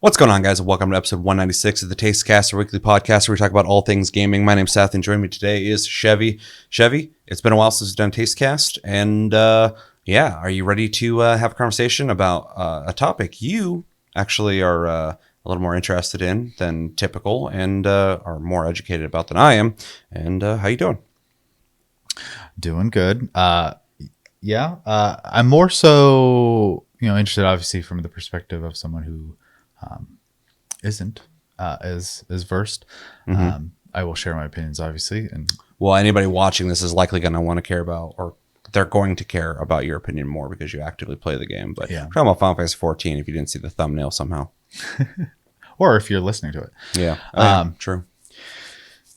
What's going on, guys? Welcome to episode 196 of the Tastecast, a weekly podcast where we talk about all things gaming. My name's Seth, and joining me today is Chevy. Chevy, it's been a while since we've done Tastecast, and are you ready to have a conversation about a topic you actually are a little more interested in than typical, and are more educated about than I am? And how you doing? Doing good. I'm more so, interested, obviously, from the perspective of someone who isn't as versed. I will share my opinions, obviously, and anybody watching this is likely going to want to care about, or they're going to care about your opinion more because you actively play the game. But yeah, we're talking about Fanfest 14 if you didn't see the thumbnail somehow, or if you're listening to it. Yeah, true.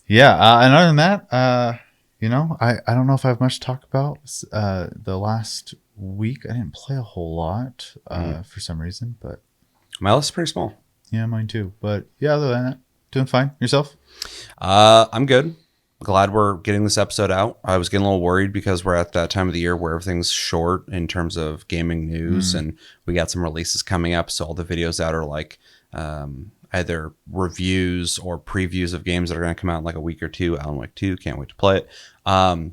Yeah, and other than that, I don't know if I have much to talk about. The last week, I didn't play a whole lot for some reason, but my list is pretty small. Yeah, mine too. But yeah, other than that, doing fine. Yourself? I'm good. Glad we're getting this episode out. I was getting a little worried because we're at that time of the year where everything's short in terms of gaming news, and we got some releases coming up. So all the videos out are like either reviews or previews of games that are going to come out in like a week or two. Alan Wake 2, can't wait to play it. So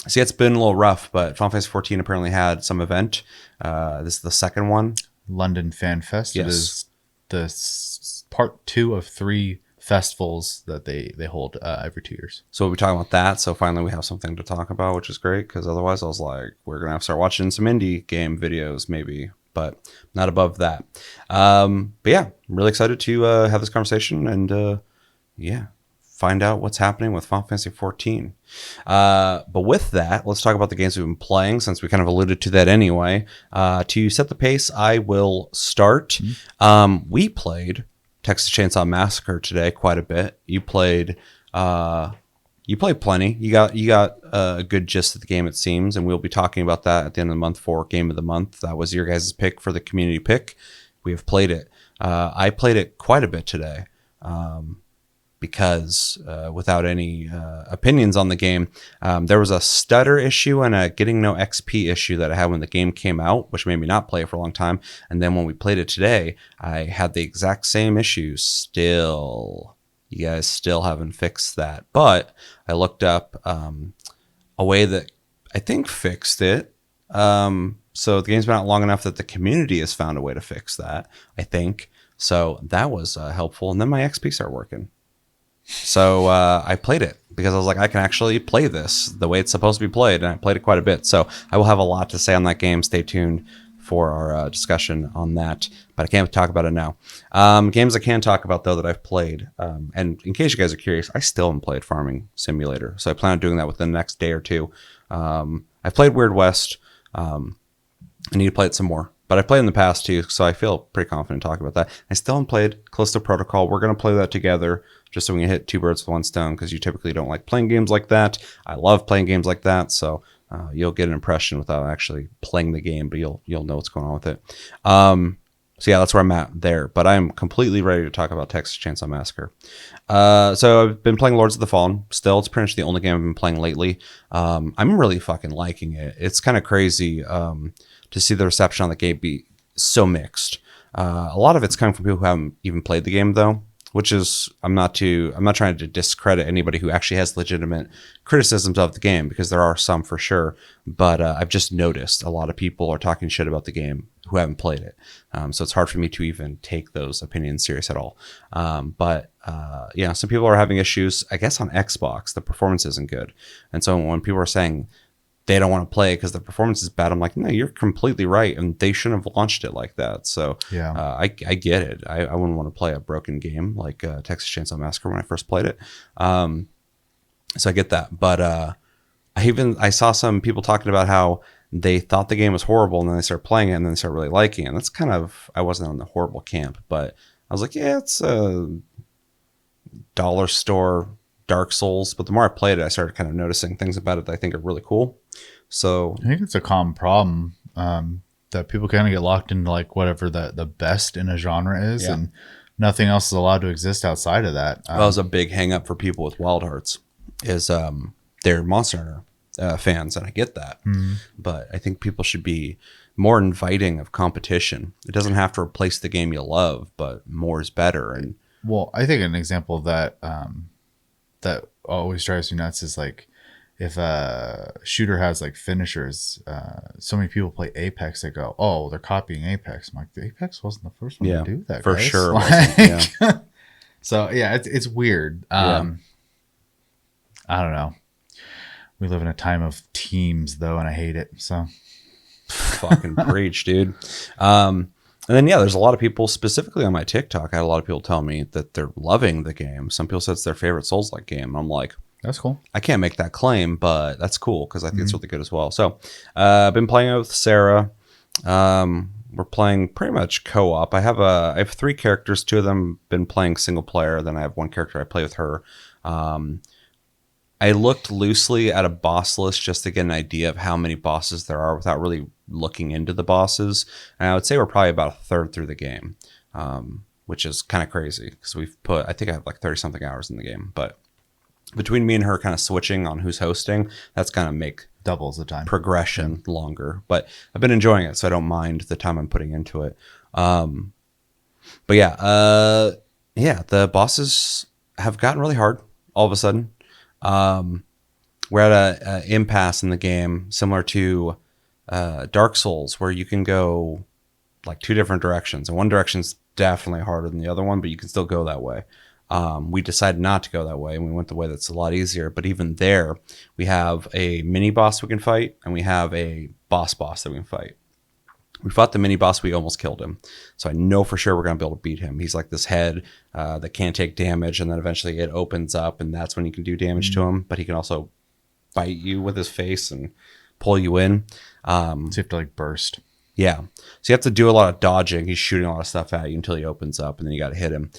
yeah, it's been a little rough, but Fanfest 14 apparently had some event. This is the second one. London Fanfest. Yes. It is the part 2 of 3 festivals that they hold every 2 years. So we'll be talking about that. So finally we have something to talk about, which is great, because otherwise I was like, we're going to have to start watching some indie game videos maybe, but not above that. But yeah, I'm really excited to have this conversation and find out what's happening with Final Fantasy 14. But with that, let's talk about the games we've been playing, since we kind of alluded to that anyway. To set the pace, I will start. We played Texas Chainsaw Massacre today quite a bit. You played plenty. You got a good gist of the game, it seems, and we'll be talking about that at the end of the month for Game of the Month. That was your guys' pick for the community pick. We have played it. I played it quite a bit today. Because without any opinions on the game, there was a stutter issue and a getting no XP issue that I had when the game came out, which made me not play it for a long time. And then when we played it today, I had the exact same issues still. You guys still haven't fixed that. But I looked up a way that I think fixed it. So the game's been out long enough that the community has found a way to fix that, I think. So that was helpful. And then my XP started working. So I played it because I was like, I can actually play this the way it's supposed to be played, and I played it quite a bit. So I will have a lot to say on that game. Stay tuned for our discussion on that, but I can't talk about it now. Games I can talk about, though, that I've played, and in case you guys are curious, I still haven't played Farming Simulator, so I plan on doing that within the next day or two. I've played Weird West. I need to play it some more. But I played in the past too, so I feel pretty confident talking about that. I still haven't played Callisto Protocol. We're going to play that together just so we can hit 2 birds with 1 stone, because you typically don't like playing games like that. I love playing games like that, so you'll get an impression without actually playing the game, but you'll know what's going on with it. So yeah, that's where I'm at there. But I'm completely ready to talk about Texas Chainsaw Massacre. So I've been playing Lords of the Fallen. Still, it's pretty much the only game I've been playing lately. I'm really fucking liking it. It's kind of crazy to see the reception on the game be so mixed. A lot of it's coming from people who haven't even played the game, though, which is, I'm not trying to discredit anybody who actually has legitimate criticisms of the game, because there are some for sure. But I've just noticed a lot of people are talking shit about the game who haven't played it. So it's hard for me to even take those opinions serious at all. But some people are having issues. I guess on Xbox, the performance isn't good. And so when people are saying they don't want to play it because the performance is bad, I'm like, no, you're completely right, and they shouldn't have launched it like that. So yeah, I get it. I wouldn't want to play a broken game like Texas Chainsaw Massacre when I first played it. So I get that. But I saw some people talking about how they thought the game was horrible, and then they started playing it, and then they started really liking it. And that's kind of, I wasn't on the horrible camp, but I was like, yeah, it's a dollar store Dark Souls. But the more I played it, I started kind of noticing things about it that I think are really cool. So I think it's a common problem that people kind of get locked into like whatever the best in a genre is, and nothing else is allowed to exist outside of that. That was a big hang up for people with Wild Hearts, is they're Monster Hunter fans, and I get that. But I think people should be more inviting of competition. It doesn't have to replace the game you love, but more is better. And Well, I think an example of that that always drives me nuts is like if a shooter has like finishers. So many people play Apex. They go, "Oh, they're copying Apex." I'm like, the Apex wasn't the first one yeah, to do that, for guys. sure. Like, Wasn't. Yeah. so yeah, it's weird. Yeah. I don't know. We live in a time of teams, though, and I hate it. So Fucking preach, dude. And then, yeah, there's a lot of people, specifically on my TikTok, I had a lot of people tell me that they're loving the game. Some people said it's their favorite Souls-like game. I'm like, that's cool. I can't make that claim, but that's cool because I think it's really good as well. So I've been playing it with Sarah. We're playing pretty much co-op. I have 3 characters. 2 of them been playing single player. Then I have 1 character I play with her. I looked loosely at a boss list just to get an idea of how many bosses there are without really looking into the bosses. And I would say we're probably about a third through the game, which is kind of crazy because I think I have like 30 something hours in the game. But between me and her kind of switching on who's hosting, that's going to make Doubles the time. progression longer. But I've been enjoying it, so I don't mind the time I'm putting into it. But yeah, the bosses have gotten really hard all of a sudden. We're at a impasse in the game, similar to Dark Souls, where you can go like 2 different directions, and one direction's definitely harder than the other one, but you can still go that way. We decided not to go that way, and we went the way that's a lot easier. But even there, we have a mini boss we can fight, and we have a boss that we can fight. We fought the mini boss. We almost killed him. So I know for sure we're going to be able to beat him. He's like this head that can't take damage. And then eventually it opens up, and that's when you can do damage to him. But he can also bite you with his face and pull you in. So you have to like burst. Yeah. So you have to do a lot of dodging. He's shooting a lot of stuff at you until he opens up, and then you got to hit him.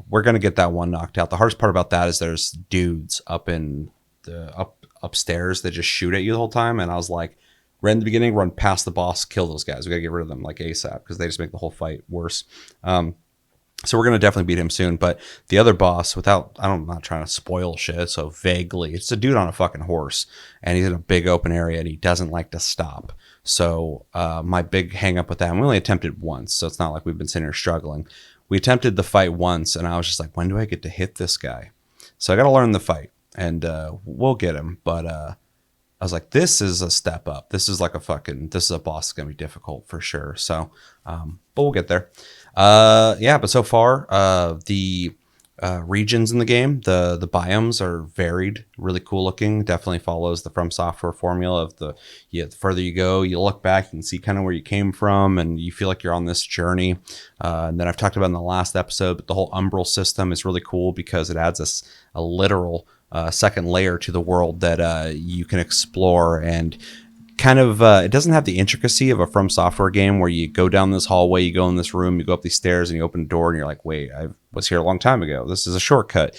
We're going to get that one knocked out. The hardest part about that is there's dudes up in upstairs that just shoot at you the whole time. And I was like, right in the beginning, run past the boss, kill those guys. We got to get rid of them like ASAP because they just make the whole fight worse. So we're going to definitely beat him soon. But the other boss, I'm not trying to spoil shit, so vaguely, it's a dude on a fucking horse, and he's in a big open area, and he doesn't like to stop. So my big hang up with that, and we only attempted once, so it's not like we've been sitting here struggling. We attempted the fight once, and I was just like, when do I get to hit this guy? So I got to learn the fight, and we'll get him. But I was like, this is a step up. This is a boss that's going to be difficult for sure. So, but we'll get there. But so far, the regions in the game, the biomes are varied, really cool looking. Definitely follows the From Software formula of the further you go, you look back, you can see kind of where you came from, and you feel like you're on this journey. And then I've talked about in the last episode, but the whole umbral system is really cool because it adds a literal second layer to the world that you can explore, and kind of it doesn't have the intricacy of a From Software game where you go down this hallway, you go in this room, you go up these stairs, and you open a door, and you're like, wait, I was here a long time ago. This is a shortcut.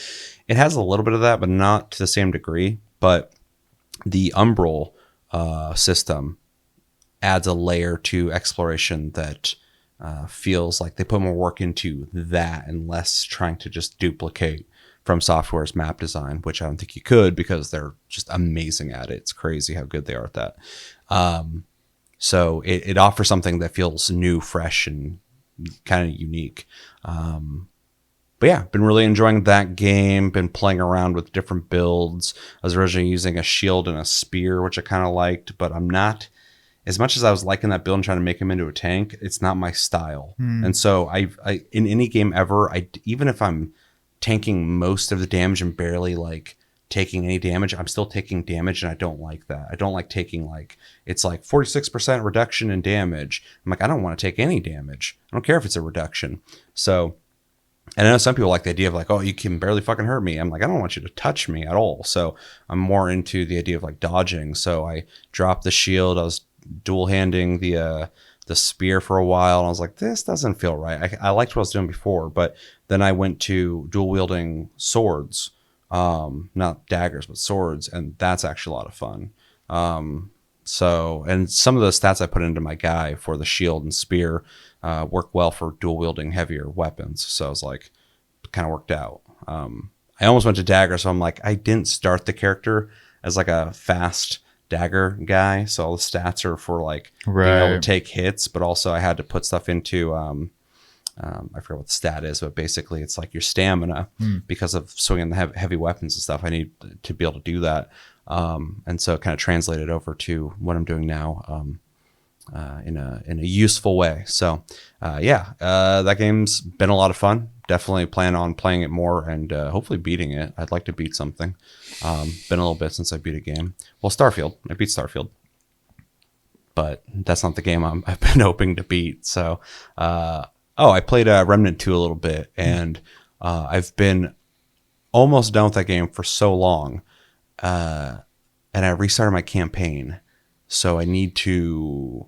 It has a little bit of that, but not to the same degree. But the umbral system adds a layer to exploration that feels like they put more work into that and less trying to just duplicate From Software's map design, which I don't think you could because they're just amazing at it. It's crazy how good they are at that. So it offers something that feels new, fresh, and kind of unique. But yeah, been really enjoying that game. Been playing around with different builds. I was originally using a shield and a spear, which I kind of liked, but I'm not, as much as I was liking that build and trying to make him into a tank, it's not my style. And so I in any game ever, even if I'm tanking most of the damage and barely like taking any damage, I'm still taking damage, and I don't like that. I don't like taking it's like 46% reduction in damage. I'm like, I don't want to take any damage. I don't care if it's a reduction. So, and I know some people like the idea of like, oh, you can barely fucking hurt me. I'm like, I don't want you to touch me at all. So I'm more into the idea of like dodging. So I dropped the shield. I was dual handing the spear for a while, and I was like, this doesn't feel right. I liked what I was doing before, but then I went to dual wielding swords, not daggers, but swords, and that's actually a lot of fun. And some of the stats I put into my guy for the shield and spear work well for dual wielding heavier weapons. So I was like, kind of worked out. I almost went to dagger, so I'm like, I didn't start the character as like a fast dagger guy, so all the stats are for like being able to Right. take hits, but also I had to put stuff into I forget what the stat is, but basically it's like your stamina because of swinging the heavy weapons and stuff. I need to be able to do that, and so it kind of translated over to what I'm doing now in a useful way. So that game's been a lot of fun. Definitely plan on playing it more and hopefully beating it. I'd like to beat something. Been a little bit since I beat a game. Well, Starfield. I beat Starfield, but that's not the game I've been hoping to beat. So, I played Remnant 2 a little bit, and I've been almost done with that game for so long, and I restarted my campaign. So I need to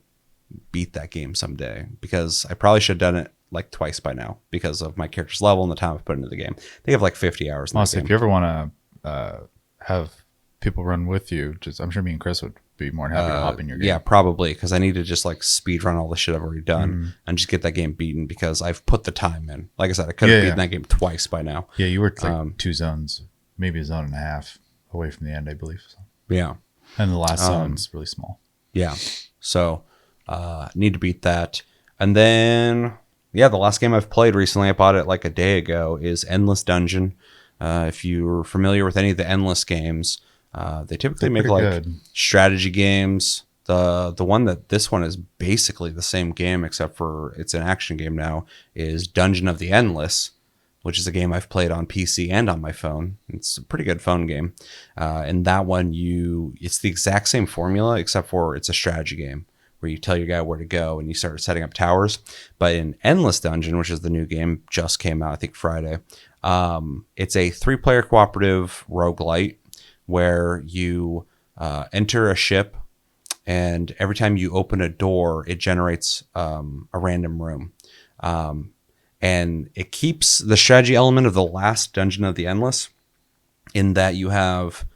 beat that game someday because I probably should have done it like twice by now because of my character's level and the time I've put into the game. They have like 50 hours in Honestly, that if game. you ever want to have people run with you, just I'm sure me and Chris would be more than happy to hop in your game. Yeah, probably because I need to just like speed run all the shit I've already done and just get that game beaten because I've put the time in. Like I said, I could have beaten that game twice by now. Yeah, you were like 2 zones, maybe a zone and a half away from the end, I believe. So. Yeah. And the last zone's really small. Yeah. So need to beat that. And then, the last game I've played recently, I bought it like a day ago, is Endless Dungeon. If you're familiar with any of the Endless games, they typically make like strategy games. The one that this one is basically the same game except for it's an action game now is Dungeon of the Endless, which is a game I've played on PC and on my phone. It's a pretty good phone game. And that one, it's the exact same formula except for it's a strategy game where you tell your guy where to go and you start setting up towers. But in Endless Dungeon, which is the new game, just came out, I think Friday. It's a 3-player cooperative roguelite where you enter a ship, and every time you open a door, it generates a random room. And it keeps the strategy element of the last Dungeon of the Endless in that you have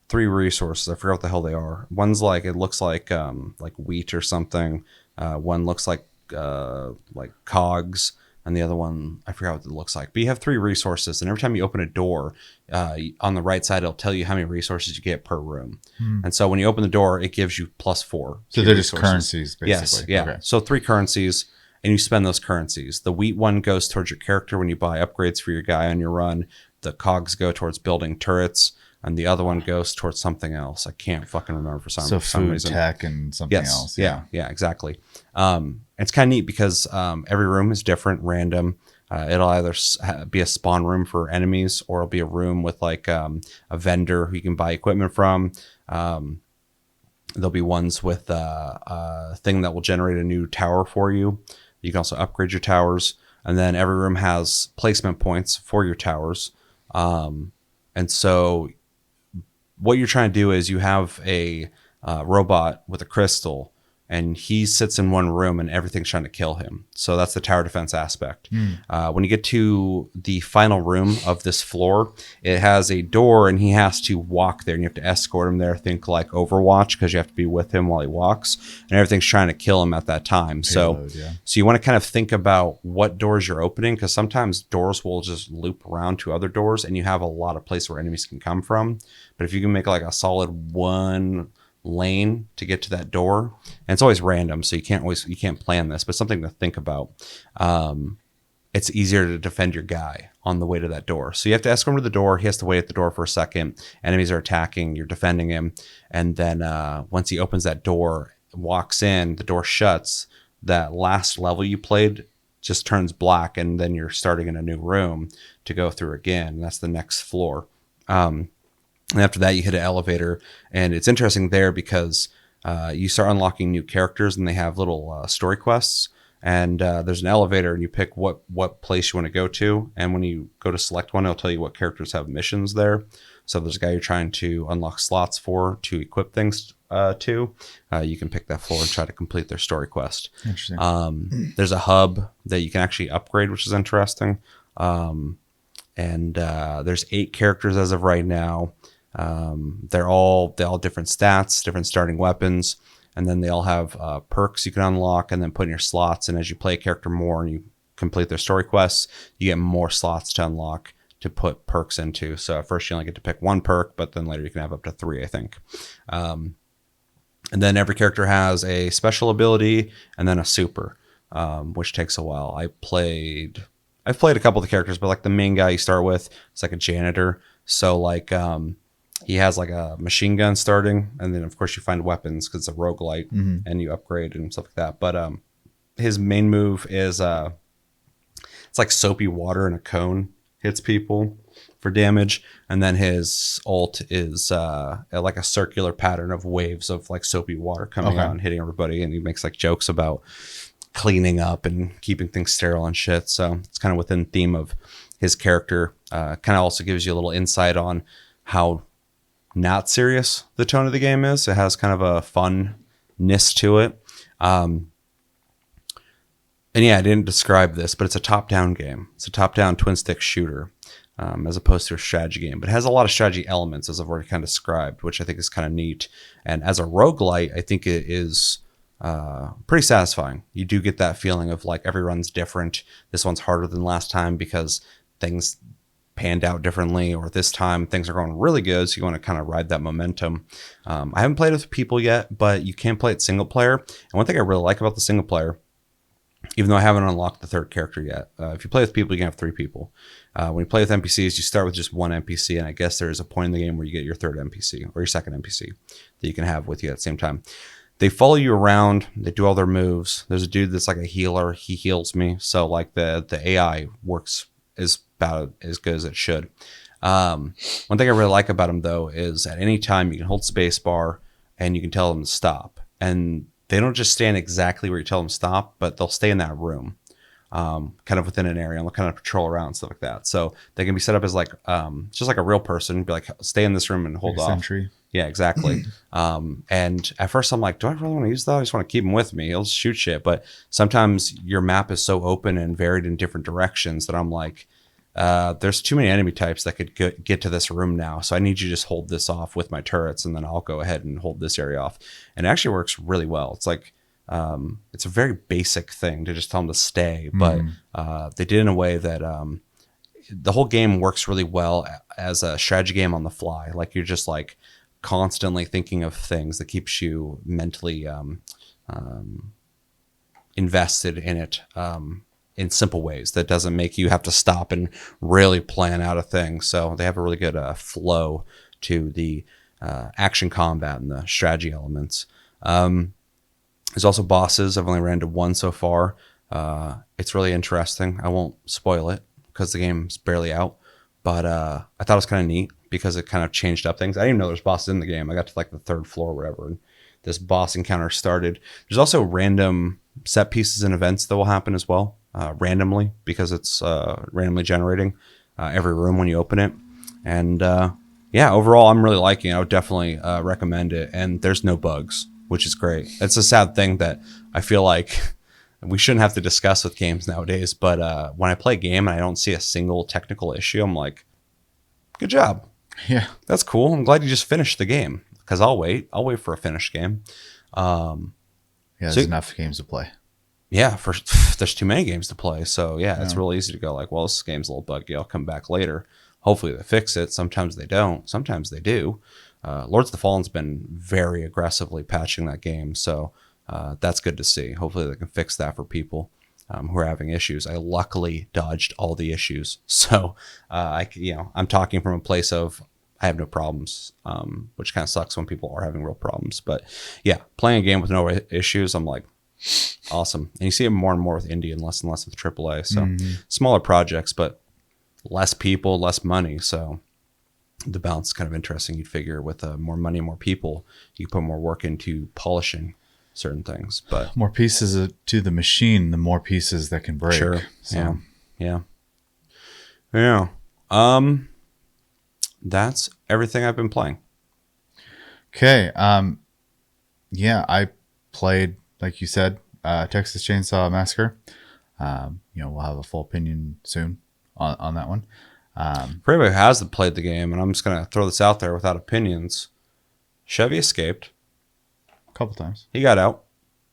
3 resources. I forgot what the hell they are. One's like, it looks like wheat or something. One looks like cogs, and the other one, I forgot what it looks like. But you have 3 resources, and every time you open a door, on the right side, it'll tell you how many resources you get per room. And so when you open the door, it gives you +4. So they're just currencies, basically. Yes, yeah. Okay. So 3 currencies, and you spend those currencies. The wheat one goes towards your character when you buy upgrades for your guy on your run. The cogs go towards building turrets, and the other one goes towards something else. I can't fucking remember for some reason. So food, tech, and something else. Yeah, exactly. It's kind of neat because every room is different, random. It'll either be a spawn room for enemies, or it'll be a room with like a vendor who you can buy equipment from. There'll be ones with a thing that will generate a new tower for you. You can also upgrade your towers. And then every room has placement points for your towers. And so what you're trying to do is you have a robot with a crystal, and he sits in one room and everything's trying to kill him. So that's the tower defense aspect. When you get to the final room of this floor, it has a door and he has to walk there, and you have to escort him there. Think like Overwatch, because you have to be with him while he walks, and everything's trying to kill him at that time. Payload, So you want to kind of think about what doors you're opening, because sometimes doors will just loop around to other doors and you have a lot of place where enemies can come from. But if you can make like a solid one lane to get to that door, and it's always random, so you can't plan this, but something to think about. It's easier to defend your guy on the way to that door. So you have to escort him to the door. He has to wait at the door for a second. Enemies are attacking. You're defending him. And then once he opens that door, walks in, the door shuts. That last level you played just turns black, and then you're starting in a new room to go through again. That's the next floor. And after that, you hit an elevator. And it's interesting there because you start unlocking new characters, and they have little story quests. And there's an elevator, and you pick what place you want to go to. And when you go to select one, it'll tell you what characters have missions there. So there's a guy you're trying to unlock slots for to equip things to. You can pick that floor and try to complete their story quest. Interesting. There's a hub that you can actually upgrade, which is interesting. And there's 8 characters as of right now. They're all different stats, different starting weapons, and then they all have perks you can unlock and then put in your slots. And as you play a character more and you complete their story quests, you get more slots to unlock to put perks into. So at first you only get to pick 1 perk, but then later you can have up to 3, I think. And then every character has a special ability and then a super, which takes a while. I've played a couple of the characters, but like the main guy you start with is like a janitor. So like he has like a machine gun starting, and then of course you find weapons because it's a roguelite and you upgrade and stuff like that. But his main move is it's like soapy water in a cone hits people for damage, and then his ult is like a circular pattern of waves of like soapy water coming out and hitting everybody, and he makes like jokes about cleaning up and keeping things sterile and shit. So it's kind of within theme of his character. Kind of also gives you a little insight on how not serious the tone of the game is. It has kind of a funness to it. And yeah, I didn't describe this, but it's a top-down game. It's a top-down twin-stick shooter, as opposed to a strategy game. But it has a lot of strategy elements, as I've already kind of described, which I think is kind of neat. And as a roguelite, I think it is pretty satisfying. You do get that feeling of like every run's different. This one's harder than last time because things panned out differently, or this time things are going really good, so you want to kind of ride that momentum. I haven't played with people yet, but you can play it single player. And one thing I really like about the single player, even though I haven't unlocked the third character yet, if you play with people, you can have 3 people. When you play with NPCs, you start with just 1 NPC, and I guess there is a point in the game where you get your third NPC or your second NPC that you can have with you at the same time. They follow you around. They do all their moves. There's a dude that's like a healer. He heals me. So like the AI works about as good as it should. One thing I really like about him though is at any time you can hold space bar and you can tell them to stop. And they don't just stand exactly where you tell them to stop, but they'll stay in that room, kind of within an area, and they'll kind of patrol around and stuff like that. So they can be set up as like just like a real person, be like, stay in this room and hold like off. Sentry. Yeah, exactly. And at first I'm like, do I really want to use that? I just want to keep him with me. He'll shoot shit. But sometimes your map is so open and varied in different directions that I'm like, there's too many enemy types that could get to this room now. So I need you to just hold this off with my turrets, and then I'll go ahead and hold this area off. And it actually works really well. It's like, it's a very basic thing to just tell them to stay, but they did it in a way that the whole game works really well as a strategy game on the fly. Like you're just like constantly thinking of things that keeps you mentally invested in it in simple ways that doesn't make you have to stop and really plan out a thing. So they have a really good flow to the action combat and the strategy elements. There's also bosses. I've only ran into 1 so far. It's really interesting. I won't spoil it because the game's barely out, but I thought it was kind of neat because it kind of changed up things. I didn't even know there's bosses in the game. I got to like the 3rd floor or whatever, and this boss encounter started. There's also random set pieces and events that will happen as well, randomly, because it's randomly generating every room when you open it. And yeah, overall, I'm really liking it. I would definitely recommend it. And there's no bugs, which is great. It's a sad thing that I feel like we shouldn't have to discuss with games nowadays. But when I play a game and I don't see a single technical issue, I'm like, good job. Yeah. That's cool. I'm glad you just finished the game, because I'll wait for a finished game. Yeah, there's enough games to play. Yeah, there's too many games to play. So yeah, it's real easy to go like, well, this game's a little buggy. I'll come back later. Hopefully they fix it. Sometimes they don't. Sometimes they do. Lords of the Fallen's been very aggressively patching that game. So that's good to see. Hopefully they can fix that for people who are having issues. I luckily dodged all the issues. So I'm talking from a place of I have no problems, which kind of sucks when people are having real problems. But yeah, playing a game with no issues, I'm like, awesome. And you see it more and more with indie and less with AAA. So smaller projects, but less people, less money. So the balance is kind of interesting. You'd figure with more money, more people, you put more work into polishing certain things. But more pieces to the machine, the more pieces that can break. Sure. So. Yeah. That's everything I've been playing. Okay. Yeah, I played, like you said, Texas Chainsaw Massacre. We'll have a full opinion soon on that one. For anybody who hasn't played the game, and I'm just going to throw this out there without opinions, Chevy escaped. A couple times. He got out.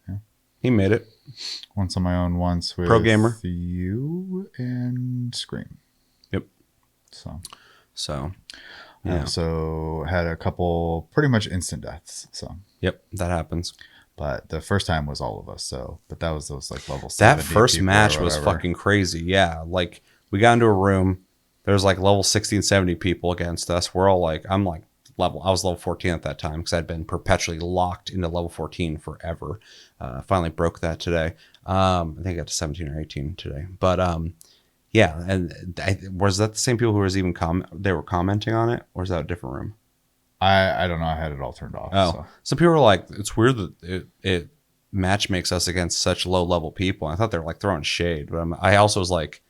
Yeah. He made it. Once on my own, once with Pro gamer. you and Scream. Yep. So Yeah. So had a couple pretty much instant deaths. So Yep, that happens. but the first time was all of us. So but that was those like level That 70 first people or match was whatever. fucking crazy. Yeah, like we got into a room. There's like level 60 and 70 people against us. We're all like, I was level 14 at that time because I'd been perpetually locked into level 14 forever. Finally broke that today. I think I got to 17 or 18 today. But yeah, and was that the same people who was even they were commenting on it, or is that a different room? I don't know. I had it all turned off. Oh, So some people were like, it's weird that it match makes us against such low level people. I thought they were like throwing shade, but I also was like,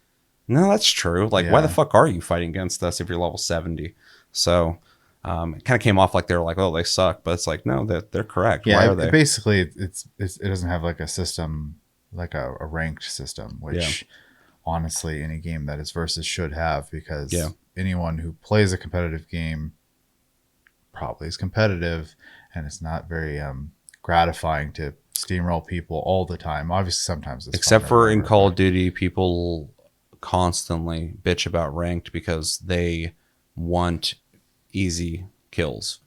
no, that's true. Like, why the Yeah. fuck are you fighting against us if you're level 70? So it kind of came off like they were like, oh, they suck, but it's like, no, they're correct. yeah, Why are they? basically it doesn't have like a system like a ranked system, which honestly any game that is versus should have, because Yeah. anyone who plays a competitive game probably is competitive, and it's not very gratifying to steamroll people all the time. Obviously sometimes it's Except fun or for in whatever, Call of but Duty, people constantly bitch about ranked because they want easy kills.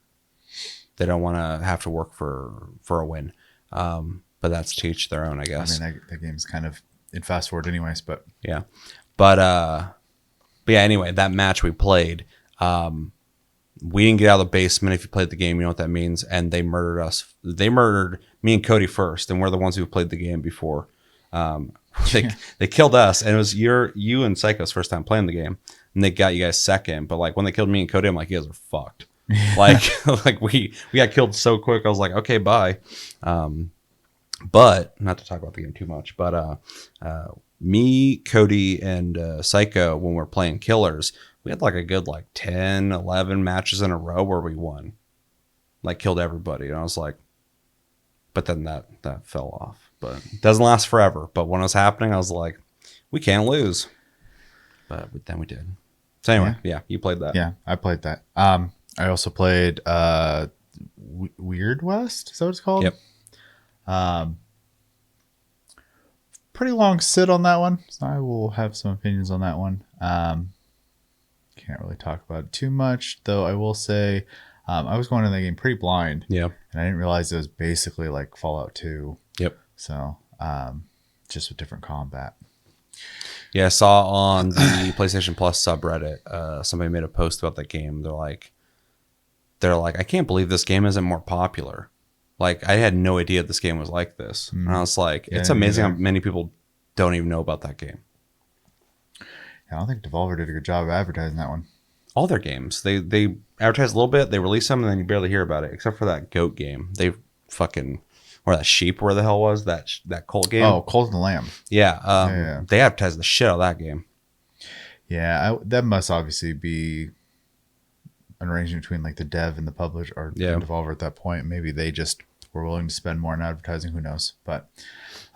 They don't want to have to work for a win. But that's to each their own, I I guess. mean that game's kind of in fast forward anyways, but Yeah. But yeah, anyway, that match we played, we didn't get out of the basement. If you played the game, you know what that means. And they murdered us. They murdered me and Cody first, and we're the ones who played the game before. They killed us, and it was you and Psycho's first time playing the game, and they got you guys second. But like when they killed me and Cody, I'm like, you guys are fucked. Like like we got killed so quick. I was like, okay, bye. But not to talk about the game too much, but me, Cody, and Psycho, when we're playing killers, we had like a good like 10, 11 matches in a row where we won. Like killed everybody. And I was like, but then that fell off. But it doesn't last forever. But when it was happening, I was like, we can't lose. But then we did. So anyway, yeah, you played that. yeah, I played that. I also played Weird West, is that what it's called? Yep. Pretty long sit on that one, so I will have some opinions on that one. Can't really talk about it too much, though. I will say I was going into the game pretty blind, Yeah. and I didn't realize it was basically like Fallout 2. Yep. So just with different combat. Yeah, I saw on the PlayStation Plus subreddit, somebody made a post about that game. They're like, I can't believe this game isn't more popular. Like, I had no idea this game was like this. And I was like, it's amazing how many people don't even know about that game. I don't think Devolver did a good job of advertising that one. All their games, they advertise a little bit, they release them, and then you barely hear about it, except for that goat game. They fucking, or that sheep, where the hell was that cult game? Oh, Cult of the Lamb. Yeah, they advertised the shit out of that game. Yeah, that must obviously be an arrangement between like the dev and the publisher or Devolver at that point. Maybe they just were willing to spend more on advertising. Who knows? But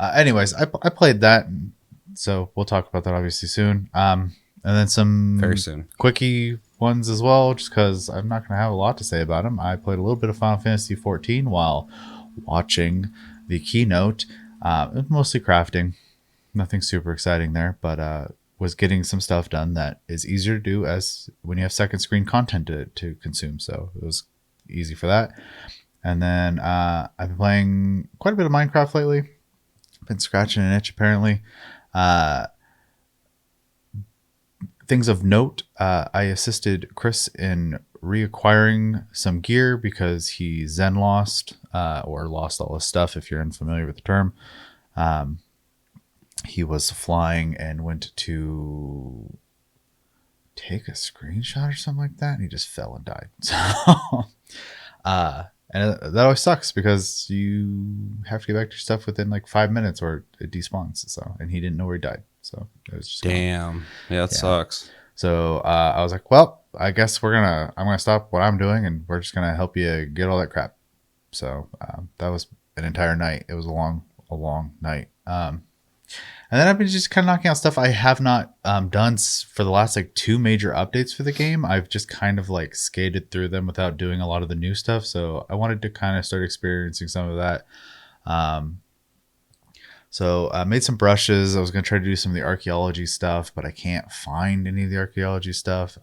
anyways, I played that, so we'll talk about that obviously soon. And then some Very soon. quickie ones as well, just because I'm not going to have a lot to say about them. I played a little bit of Final Fantasy 14 while watching the keynote. It was mostly crafting, nothing super exciting there, but was getting some stuff done that is easier to do as when you have second screen content to consume. So it was easy for that. And then I've been playing quite a bit of Minecraft lately. Been scratching an itch apparently. Things of note, I assisted Chris in reacquiring some gear because he Zen lost or lost all his stuff, if you're unfamiliar with the term. He was flying and went to take a screenshot or something like that, and he just fell and died. So, and that always sucks because you have to get back to your stuff within like 5 minutes or it despawns. So, and he didn't know where he died. So it was just Damn. Yeah, that sucks. So I was like, well, I guess I'm gonna stop what I'm doing and we're just gonna help you get all that crap. So that was an entire night. It was a long night. And then I've been just kind of knocking out stuff I have not done for the last like 2 major updates for the game. I've just kind of like skated through them without doing a lot of the new stuff. So I wanted to kind of start experiencing some of that. So I made some brushes. I was going to try to do some of the archaeology stuff, but I can't find any of the archaeology stuff.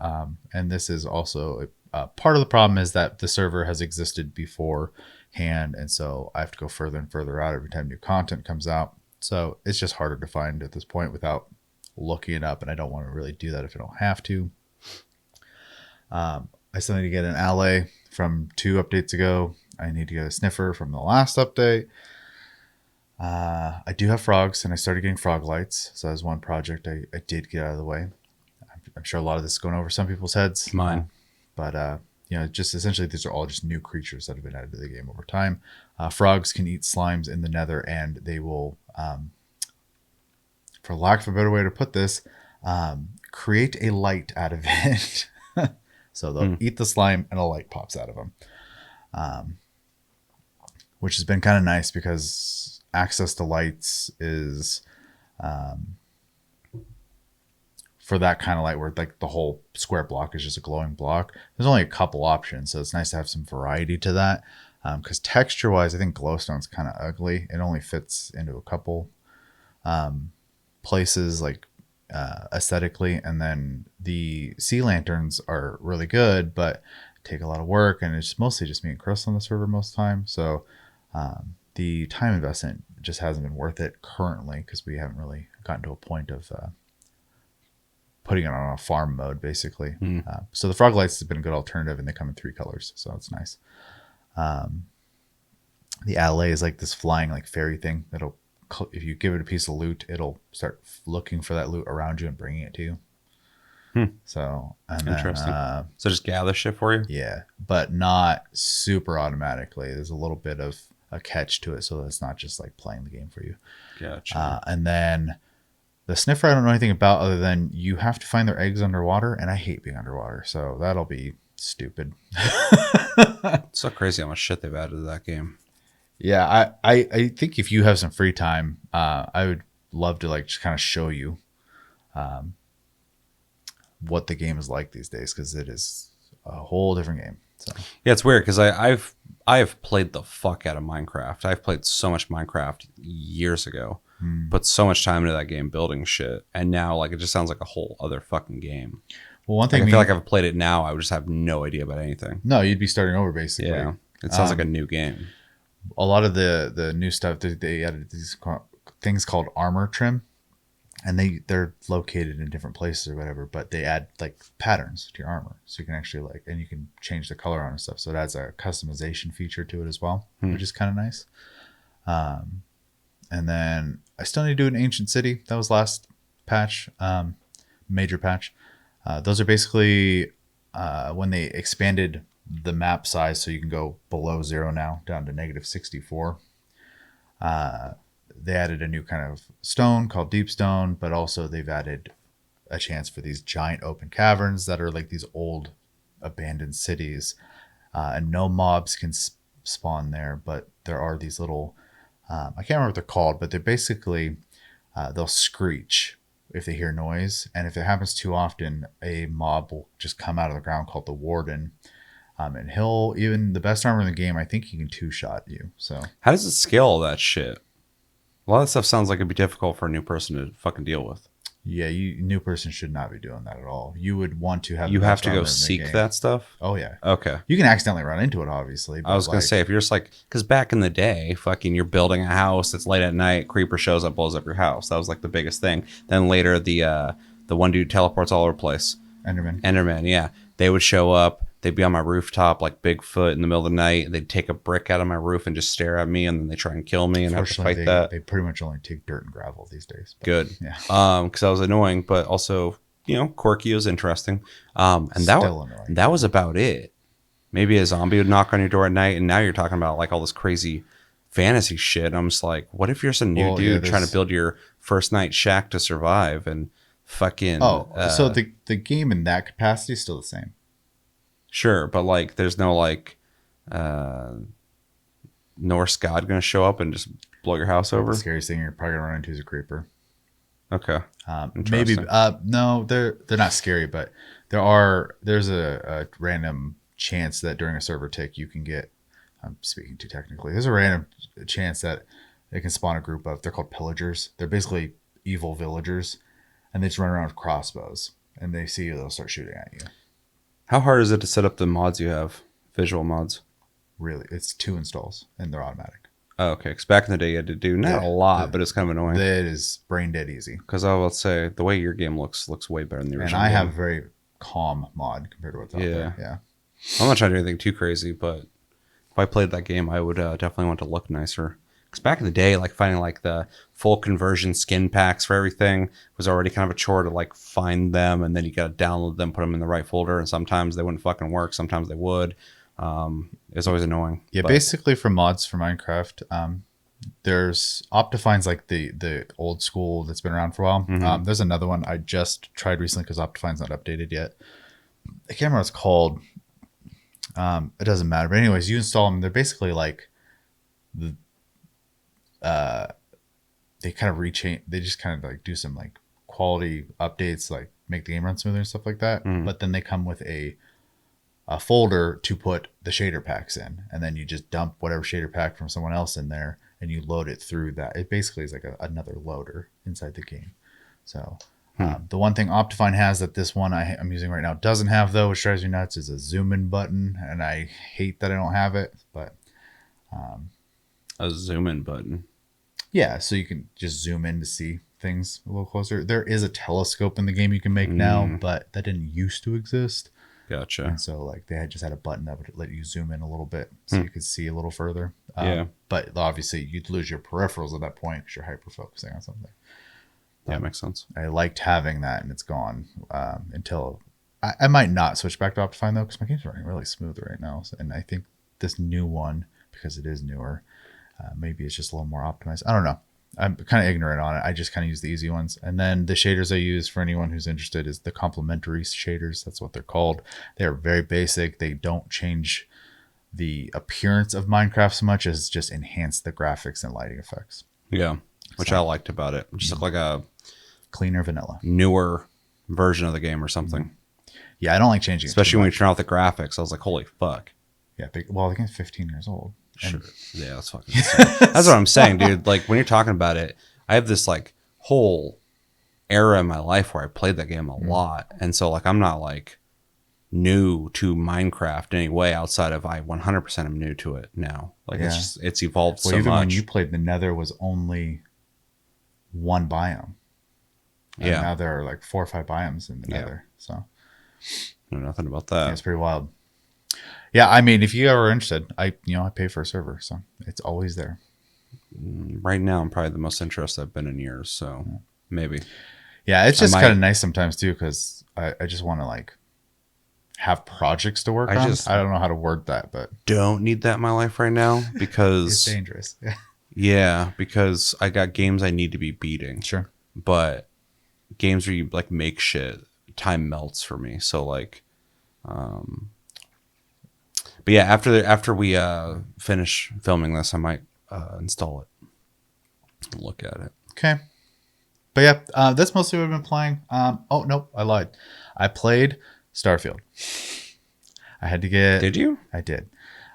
And this is also part of the problem is that the server has existed beforehand, and so I have to go further and further out every time new content comes out. So it's just harder to find at this point without looking it up, and I don't want to really do that if I don't have to. I still need to get an ally from 2 updates ago. I need to get a sniffer from the last update. I do have frogs, and I started getting frog lights. So that was one project I did get out of the way. I'm sure a lot of this is going over some people's heads. Mine. But just essentially, these are all just new creatures that have been added to the game over time. Frogs can eat slimes in the nether, and they will, for lack of a better way to put this, create a light out of it. So they'll eat the slime, and a light pops out of them. Which has been kind of nice because access to lights is for that kind of light where like the whole square block is just a glowing block. There's only a couple options, so it's nice to have some variety to that. Because texture wise, I think glowstone's kind of ugly. It only fits into a couple places, like aesthetically, and then the sea lanterns are really good, but take a lot of work, and it's mostly just me and Chris on the server most of the time. So the time investment just hasn't been worth it currently because we haven't really gotten to a point of putting it on a farm mode, basically. So the frog lights has been a good alternative, and they come in 3 colors, so it's nice. The ally is like this flying like fairy thing that'll, if you give it a piece of loot, it'll start looking for that loot around you and bringing it to you. So Interesting. So just gather shit for you? Yeah, but not super automatically. There's a little bit of a catch to it, so it's not just like playing the game for you. Gotcha. And then the sniffer, I don't know anything about other than you have to find their eggs underwater, and I hate being underwater, so that'll be stupid. It's so crazy how much shit they've added to that game. Yeah, I think if you have some free time, I would love to like just kind of show you what the game is like these days, because it is a whole different game. So Yeah, it's weird because I've played the fuck out of Minecraft. I've played so much Minecraft years ago, put so much time into that game building shit, and now like it just sounds like a whole other fucking game. Well, one thing I feel like if I played it now, I would just have no idea about anything. No, you'd be starting over basically. Yeah, it sounds like a new game. A lot of the new stuff, they added these things called armor trim, and they're located in different places or whatever, but they add like patterns to your armor, so you can actually like, and you can change the color on and stuff, so it adds a customization feature to it as well, which is kind of nice. And then I still need to do an ancient city. That was last patch, major patch. Those are basically when they expanded the map size, so you can go below 0 now, down to -64. They added a new kind of stone called deep stone, but also they've added a chance for these giant open caverns that are like these old abandoned cities, and no mobs can spawn there, but there are these little I can't remember what they're called, but they're basically they'll screech if they hear noise, and if it happens too often, a mob will just come out of the ground called the warden, and he'll, even the best armor in the game, I think he can 2-shot you. So How does it scale all that shit? A lot of stuff sounds like it'd be difficult for a new person to fucking deal with. yeah, new person should not be doing that at all. You would want to have You the have best to armor go in the seek game. that stuff? Oh yeah, Okay. you can accidentally run into it, obviously, but I was going to say, if you're just like, because back in the day, fucking you're building a house, it's late at night, creeper shows up, blows up your house. That was like the biggest thing. Then later, the one dude teleports all over the place. Enderman, yeah. They would show up. They'd be on my rooftop like Bigfoot in the middle of the night. They'd take a brick out of my roof and just stare at me, and then they try and kill me, and I have to fight that. They pretty much only take dirt and gravel these days. But, Good. Yeah. Because I was annoying, but also, quirky, was interesting. And Still annoying. that was about it. Maybe a zombie would knock on your door at night, and now you're talking about like all this crazy fantasy shit. I'm just like, what if you're some new dude trying to build your first night shack to survive and fucking... so the game in that capacity is still the same. Sure, but like there's no like Norse god going to show up and just blow your house over? The scariest thing you're probably going to run into is a creeper. Okay. Maybe no, they're not scary, but there's a random chance that during a server tick you can get, I'm speaking too technically, there's a random chance that they can spawn a group of, they're called pillagers. They're basically evil villagers, and they just run around with crossbows, and they see you, they'll start shooting at you. How hard is it to set up the mods you have? Visual mods. Really, it's 2 installs and they're automatic. Oh, okay. Because back in the day, you had to do not a lot, but it's kind of annoying. That is brain dead easy. Because I will say the way your game looks way better than the original. And I game. have a very calm mod compared to what's out there. Yeah. I'm not trying to do anything too crazy, but if I played that game, I would definitely want to look nicer. Because back in the day, like finding like the full conversion skin packs for everything was already kind of a chore to like find them, and then you got to download them, put them in the right folder, and sometimes they wouldn't fucking work, sometimes they would. It's always annoying. Yeah, basically for mods for Minecraft, there's Optifine's like the old school that's been around for a while. Mm-hmm. There's another one I just tried recently because Optifine's not updated yet. I can't remember what it's called. It doesn't matter. But anyways, you install them. They're basically like they kind of rechange. They just kind of like do some like quality updates, like make the game run smoother and stuff like that. But then they come with a folder to put the shader packs in, and then you just dump whatever shader pack from someone else in there, and you load it through that. It basically is like another loader inside the game. So the one thing Optifine has that this one I'm using right now doesn't have, though, which drives me nuts, is a zoom in button, and I hate that I don't have it. But a zoom in button. Yeah, so you can just zoom in to see things a little closer. There is a telescope in the game you can make now, but that didn't used to exist. Gotcha. And so like they just had a button that would let you zoom in a little bit so you could see a little further. But obviously you'd lose your peripherals at that point because you're hyper focusing on something. Yeah, makes sense. I liked having that, and it's gone until I might not switch back to Optifine though, because my game's running really smooth right now. And I think this new one, because it is newer, maybe it's just a little more optimized. I don't know. I'm kind of ignorant on it. I just kind of use the easy ones. And then the shaders I use for anyone who's interested is the complementary shaders. That's what they're called. They're very basic. They don't change the appearance of Minecraft so much as just enhance the graphics and lighting effects. Yeah, which I liked about it. It just looked like a cleaner vanilla, newer version of the game or something. Yeah, I don't like changing it. Especially when you turn off the graphics. I was like, holy fuck. Yeah, well, the game's 15 years old. Sure. Yeah, that's fucking insane. That's what I'm saying, dude. Like when you're talking about it, I have this like whole era in my life where I played that game a lot. And so like I'm not like new to Minecraft in any way outside of I 100% am new to it now. Like it's evolved so even much. When you played, the Nether was only one biome. And now there are like 4 or 5 biomes in the Nether. So I know nothing about that. Yeah, it's pretty wild. Yeah, I mean, if you ever are interested, I pay for a server, so it's always there. Right now, I'm probably the most interested I've been in years, so maybe. Yeah, it's just kind of nice sometimes too, because I just want to like have projects to work on. I don't know how to word that, but don't need that in my life right now because it's dangerous. Yeah, because I got games I need to be beating. Sure, but games where you like make shit, time melts for me. So like, but yeah, after we finish filming this, I might install it and look at it. Okay. But yeah, that's mostly what I've been playing. Oh, no, I lied. I played Starfield. I had to get... Did you? I did.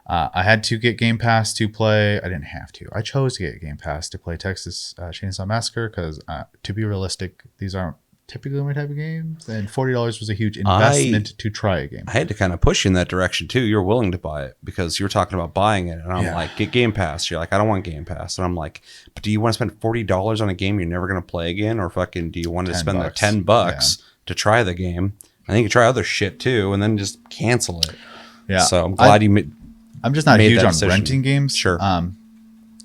I had to get Game Pass to play... I didn't have to. I chose to get Game Pass to play Texas Chainsaw Massacre because, to be realistic, these aren't typically my type of games, and $40 was a huge investment to try a game. I had to kind of push you in that direction too. You were willing to buy it because you were talking about buying it, and I'm like, get Game Pass. You're like, I don't want Game Pass, and I'm like, but do you want to spend $40 on a game you're never going to play again, or fucking do you want to spend the $10 to try the game? I think you try other shit too, and then just cancel it. Yeah. So I'm glad I'm just not huge on decision. renting games. Sure.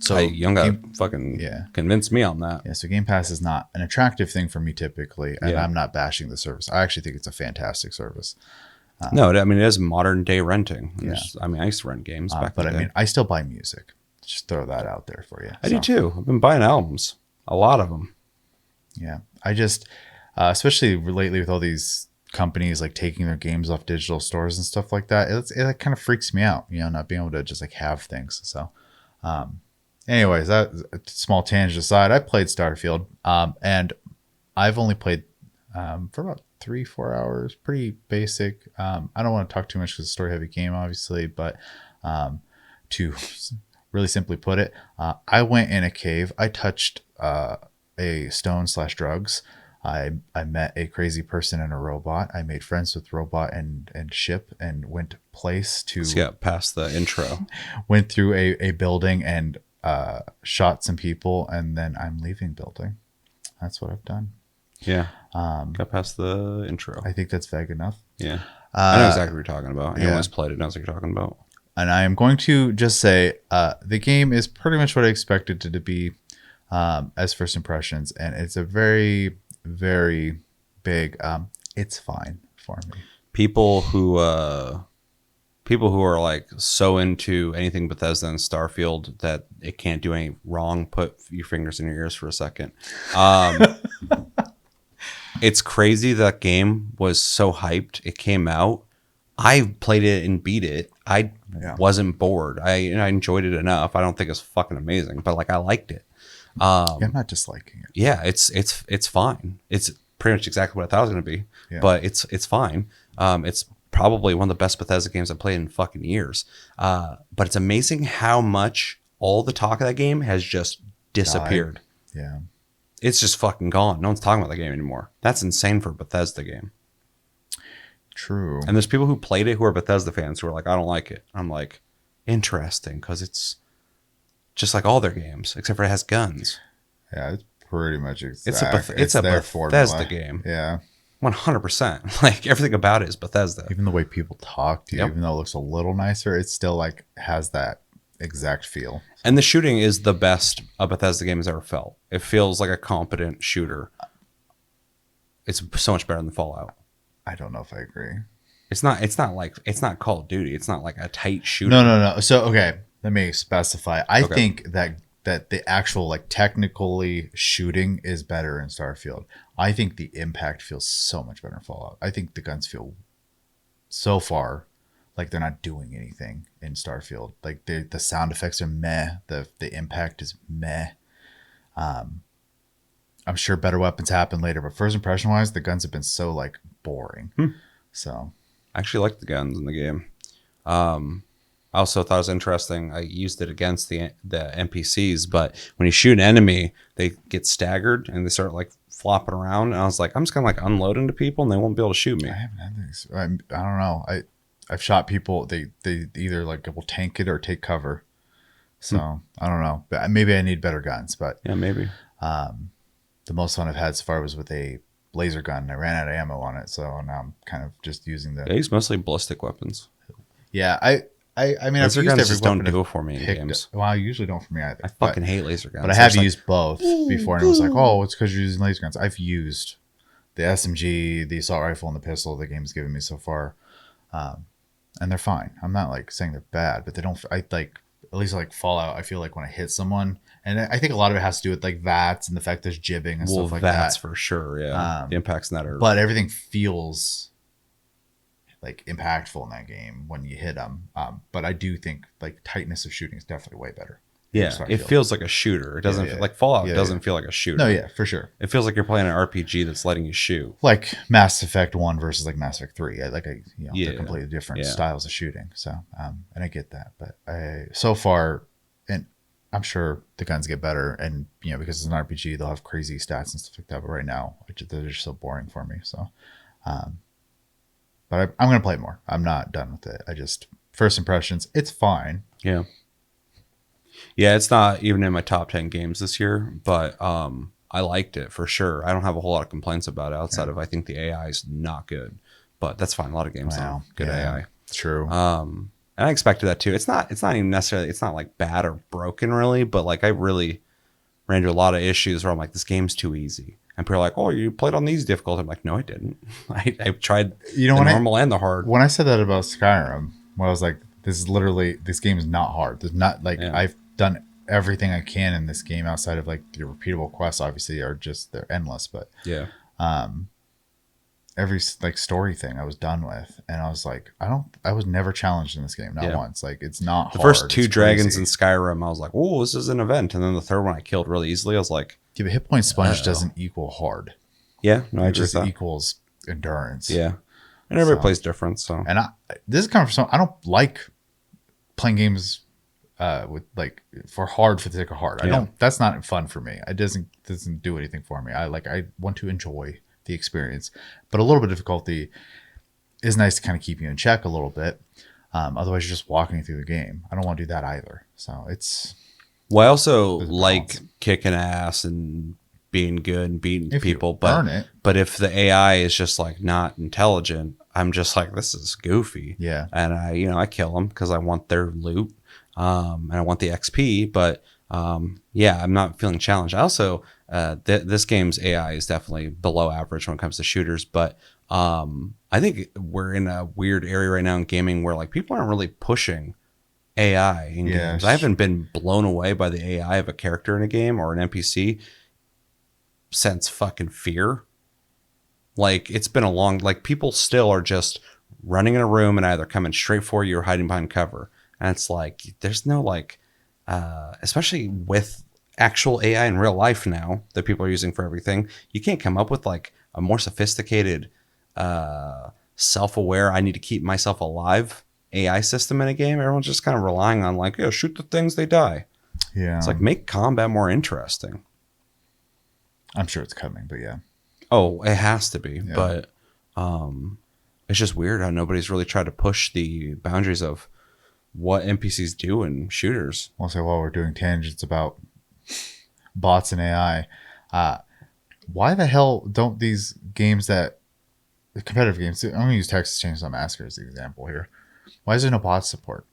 So Young got fucking convinced me on that. Yeah, so Game Pass is not an attractive thing for me typically, and I'm not bashing the service. I actually think it's a fantastic service. No, I mean, it is modern day renting. I mean, I used to rent games back but in the day. I mean, I still buy music. Just throw that out there for you. I do too. I've been buying albums, a lot of them. Yeah, I just, especially lately with all these companies like taking their games off digital stores and stuff like that, it kind of freaks me out, not being able to just like have things. So, anyways, that small tangent aside, I played Starfield, and I've only played for about 3-4 hours. Pretty basic. I don't want to talk too much because it's a story heavy game, obviously, but to really simply put it, I went in a cave. I touched a stone/drugs. I met a crazy person and a robot. I made friends with robot and ship, and went place to Let's get past the intro. went through a building and shot some people, and then I'm leaving building. That's what I've done. Yeah. Got past the intro. I think that's vague enough. Yeah. I know exactly what you're talking about. Anyone who's played it knows what you're talking about. And I am going to just say the game is pretty much what I expected it to be as first impressions. And it's a very, very big, it's fine for me. People who are like so into anything Bethesda and Starfield that it can't do any wrong, put your fingers in your ears for a second. It's crazy that game was so hyped. It came out. I played it and beat it. I wasn't bored. I enjoyed it enough. I don't think it's fucking amazing, but like I liked it. I'm not disliking it. Yeah, it's fine. It's pretty much exactly what I thought it was going to be, but it's fine. It's probably one of the best Bethesda games I've played in fucking years. But it's amazing how much all the talk of that game has just disappeared. Yeah. It's just fucking gone. No one's talking about the game anymore. That's insane for a Bethesda game. True. And there's people who played it who are Bethesda fans who are like, I don't like it. I'm like, interesting, because it's just like all their games, except for it has guns. Yeah, it's pretty much It's a Bethesda game. Yeah. 100%. Like everything about it is Bethesda. Even the way people talk to you, even though it looks a little nicer, it still like has that exact feel. And the shooting is the best a Bethesda game has ever felt. It feels like a competent shooter. It's so much better than Fallout. I don't know if I agree. It's not Call of Duty. It's not like a tight shooter. No. So okay, let me specify. I think that the actual like technically shooting is better in Starfield. I think the impact feels so much better in Fallout. I think the guns feel so far like they're not doing anything in Starfield. Like the sound effects are meh. The impact is meh. I'm sure better weapons happen later, but first impression wise, the guns have been so like boring. So I actually like the guns in the game. I also thought it was interesting. I used it against the NPCs, but when you shoot an enemy, they get staggered and they start like flopping around. And I was like, I'm just gonna like unload into people and they won't be able to shoot me. I haven't had these. I don't know. I've shot people. They either like will tank it or take cover. So I don't know. But maybe I need better guns. But yeah, maybe. The most fun I've had so far was with a laser gun. I ran out of ammo on it, so now I'm kind of just using the. Yeah, I use mostly ballistic weapons. Yeah, I mean, laser I've guns used just don't do it for me in games. Well, I usually don't for me either. I fucking hate laser guns. But I have used both before, and it was like, oh, it's because you're using laser guns. I've used the SMG, the assault rifle, and the pistol the game's given me so far, and they're fine. I'm not like saying they're bad, but they don't. I like at least like Fallout. I feel like when I hit someone. And I think a lot of it has to do with like VATS and the fact there's jibbing and stuff like that. VATS for sure, yeah. The impacts in that are. But everything feels like impactful in that game when you hit them. But I do think like tightness of shooting is definitely way better. Yeah, it feels like a shooter. It doesn't feel like Fallout. Doesn't feel like a shooter. No, yeah, for sure. It feels like you're playing an RPG that's letting you shoot. Like Mass Effect 1 versus like Mass Effect 3. They're completely different styles of shooting. So, and I get that, but so far. I'm sure the guns get better, and because it's an RPG, they'll have crazy stats and stuff like that. But right now, they're just so boring for me. So, but I'm gonna play it more. I'm not done with it. I just first impressions, it's fine. Yeah, it's not even in my top 10 games this year, but I liked it for sure. I don't have a whole lot of complaints about it outside of I think the AI is not good, but that's fine. A lot of games have good AI. True. And I expected that too. It's not even necessarily, it's not like bad or broken really, but like I really ran into a lot of issues where I'm like, this game's too easy. And people are like, oh, you played on these difficult. I'm like, no, I didn't. I tried the normal and the hard. When I said that about Skyrim, when I was like, this game is not hard. There's not like, I've done everything I can in this game outside of like the repeatable quests, obviously they're endless, but every like story thing I was done with, and I was like, I was never challenged in this game, not once. Like it's not hard. The first two dragons in Skyrim, I was like, oh, this is an event, and then the third one I killed really easily. I was like, yeah, but hit point sponge doesn't equal hard. Yeah, no, it just equals endurance. Yeah, and everybody plays different. So, and this is kind of I don't like playing games with like for the sake of hard. I don't. That's not fun for me. It doesn't do anything for me. I want to enjoy the experience, but a little bit of difficulty is nice to kind of keep you in check a little bit. Otherwise, you're just walking through the game. I don't want to do that either. So it's. Well, I also like kicking ass and being good and beating people, but if the AI is just like not intelligent, I'm just like, this is goofy. Yeah. And I kill them because I want their loot, and I want the XP. But yeah, I'm not feeling challenged. I also, this game's AI is definitely below average when it comes to shooters, but I think we're in a weird area right now in gaming where like people aren't really pushing AI in games. I haven't been blown away by the AI of a character in a game or an NPC since fucking Fear. Like, it's been a long, like, people still are just running in a room and either coming straight for you or hiding behind cover. And it's like, there's no like, especially with actual AI in real life now that people are using for everything, you can't come up with like a more sophisticated, self-aware, I need to keep myself alive AI system in a game. Everyone's just kind of relying on like, shoot the things, they die. Yeah. It's like, make combat more interesting. I'm sure it's coming, but yeah. Oh, it has to be. Yeah. But it's just weird how nobody's really tried to push the boundaries of what NPCs do in shooters. Also, while we're doing tangents about bots and AI, why the hell don't these games the competitive games, I'm going to use Texas Chainsaw Massacre as the example here. Why is there no bot support?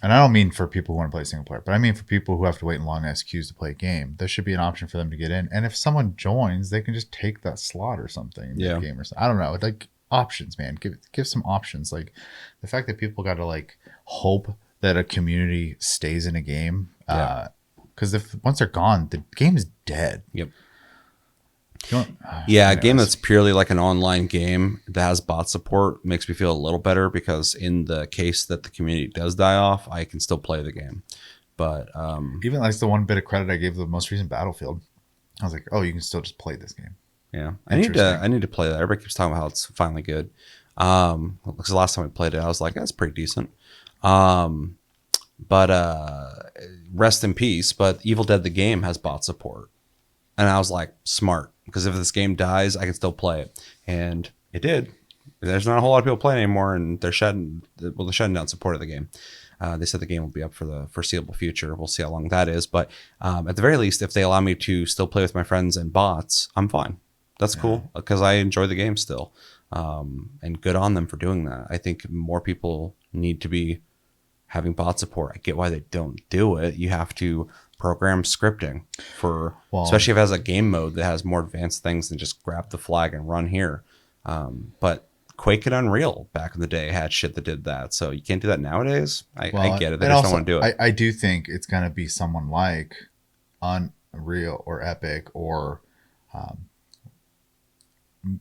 And I don't mean for people who want to play single player, but I mean for people who have to wait in long ass queues to play a game. There should be an option for them to get in. And if someone joins, they can just take that slot or something in the game or something. I don't know. Like, options, man. Give some options. Like, the fact that people got to like hope that a community stays in a game. Because once they're gone, the game is dead. Yep. A game that's purely like an online game that has bot support makes me feel a little better, because in the case that the community does die off, I can still play the game. But even like the one bit of credit I gave the most recent Battlefield, I was like, oh, you can still just play this game. Yeah, I need to play that. Everybody keeps talking about how it's finally good. Because the last time we played it, I was like, that's pretty decent. But rest in peace. But Evil Dead the game has bot support, and I was like, smart. Because if this game dies, I can still play it. And it did. There's not a whole lot of people playing anymore, and they're shutting down support of the game. They said the game will be up for the foreseeable future. We'll see how long that is. But at the very least, if they allow me to still play with my friends and bots, I'm fine. That's cool, because I enjoy the game still. And good on them for doing that. I think more people need to be having bot support. I get why they don't do it. You have to program scripting for, especially if it has a game mode that has more advanced things than just grab the flag and run here. But Quake and Unreal back in the day had shit that did that. So you can't do that nowadays. I get it. They just don't want to do it. I do think it's going to be someone like Unreal or Epic or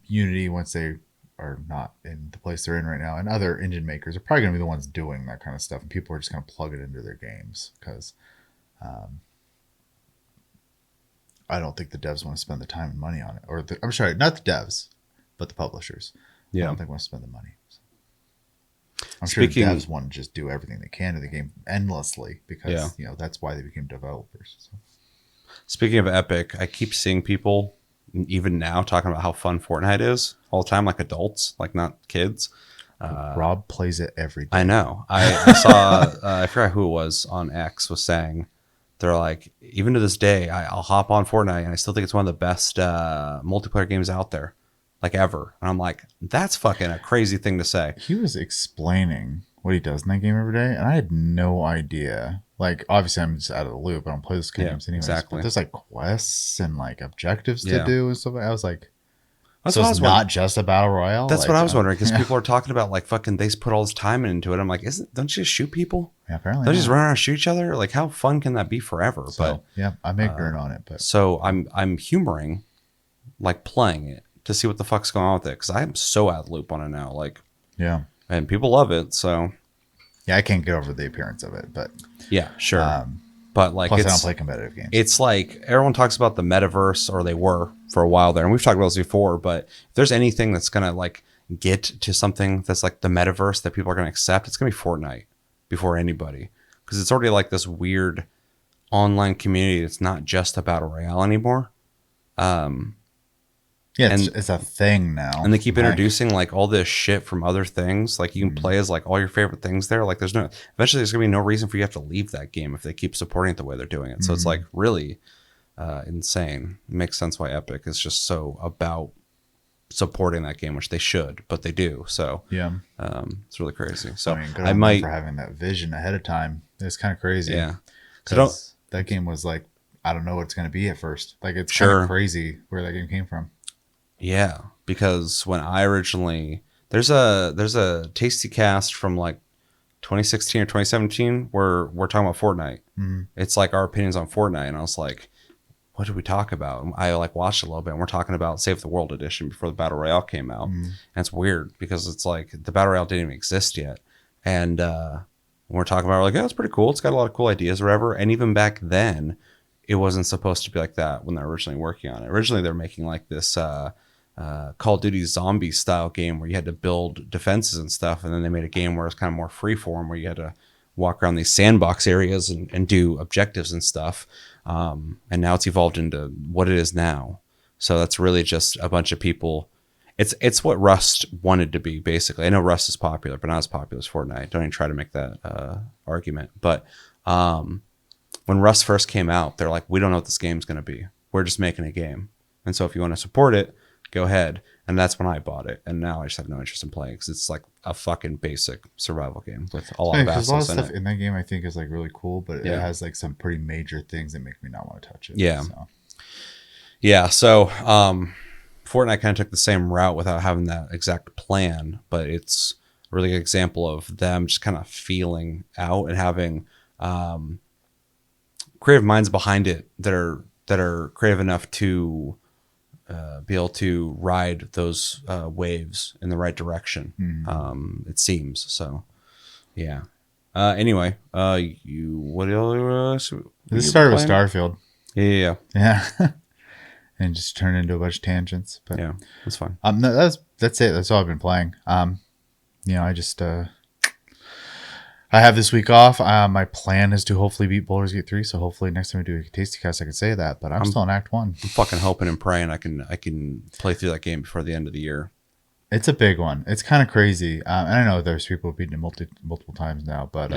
Unity, once they are not in the place they're in right now, and other engine makers are probably going to be the ones doing that kind of stuff. And people are just going to plug it into their games because I don't think the devs want to spend the time and money on it. Or I'm sorry, not the devs, but the publishers. I don't think want to spend the money. So I'm sure the devs want to just do everything they can to the game endlessly because that's why they became developers. So. Speaking of Epic, I keep seeing people even now talking about how fun Fortnite is all the time, like adults, like not kids. Rob plays it every day. I know. I saw, I forgot who it was on X was saying, they're like, even to this day, I'll hop on Fortnite and I still think it's one of the best multiplayer games out there, like ever. And I'm like, that's fucking a crazy thing to say. He was explaining what he does in that game every day, and I had no idea. Like, obviously, I'm just out of the loop. I don't play those games anyways. Exactly. But there's like quests and like objectives to do and stuff. I was like, that's so it's not just a battle royale. That's what I was wondering, because people are talking about like fucking they put all this time into it. I'm like, don't you just shoot people? Yeah, apparently. Don't you just run around and shoot each other? Like, how fun can that be forever? So, but yeah, I'm ignorant on it. But so I'm humoring, like playing it to see what the fuck's going on with it, because I'm so out of the loop on it now. Like, and people love it. So yeah, I can't get over the appearance of it, but yeah, sure. But like, plus I don't play competitive games. It's like everyone talks about the metaverse, or they were for a while there, and we've talked about this before. But if there's anything that's gonna like get to something that's like the metaverse that people are gonna accept, it's gonna be Fortnite before anybody, because it's already like this weird online community. It's not just a battle royale anymore. Yeah, And it's a thing now. and they keep introducing like all this shit from other things. Like you can play as like all your favorite things there. Like eventually there's gonna be no reason for you to have to leave that game if they keep supporting it the way they're doing it. So it's like really insane. It makes sense why Epic is just so about supporting that game, which they should, but they do. So Yeah. it's really crazy. So I mean, good I on them might, for having that vision ahead of time. It's kind of crazy. yeah. So Because that game was like, I don't know what it's going to be at first. Like, it's kind Sure. of crazy where that game came from. Yeah, because when I originally there's a Tasty Cast from like 2016 or 2017 where we're talking about Fortnite. It's like our opinions on Fortnite, and I was like, what did we talk about? And I like watched a little bit, and we're talking about Save the World edition before the Battle Royale came out, and it's weird because it's like the Battle Royale didn't even exist yet, and we're talking about, we're like, oh, it's pretty cool. It's got a lot of cool ideas or whatever, and even back then, it wasn't supposed to be like that when they're originally working on it. Originally, they're making like this Call of Duty zombie style game where you had to build defenses and stuff, and then they made a game where it's kind of more freeform, where you had to walk around these sandbox areas and do objectives and stuff. And now it's evolved into what it is now. So that's really just a bunch of people. It's what Rust wanted to be, basically. I know Rust is popular, but not as popular as Fortnite. Don't even try to make that argument. But when Rust first came out, they're like, we don't know what this game's going to be. We're just making a game. And so if you want to support it, go ahead. And that's when I bought it. And now I just have no interest in playing because it's like a fucking basic survival game with a lot of There's a lot of assets in stuff it. in that game I think is like really cool, but Yeah. it has like some pretty major things that make me not want to touch it. Yeah. So. Yeah. So Fortnite kind of took the same route without having that exact plan, but it's a really good example of them just kind of feeling out and having creative minds behind it that are creative enough to be able to ride those waves in the right direction. It seems so. Yeah. Anyway, what else? This started with Starfield. Yeah. Yeah. And just turned into a bunch of tangents. But Yeah, that's fine. no, that's it. That's all I've been playing. I just I have this week off. My plan is to hopefully beat Baldur's Gate 3. So hopefully next time we do a Tasty Cast, I can say that. But I'm still in Act 1. I'm fucking hoping and praying I can play through that game before the end of the year. It's a big one. It's kind of crazy. And I know there's people who've beaten it multiple times now. But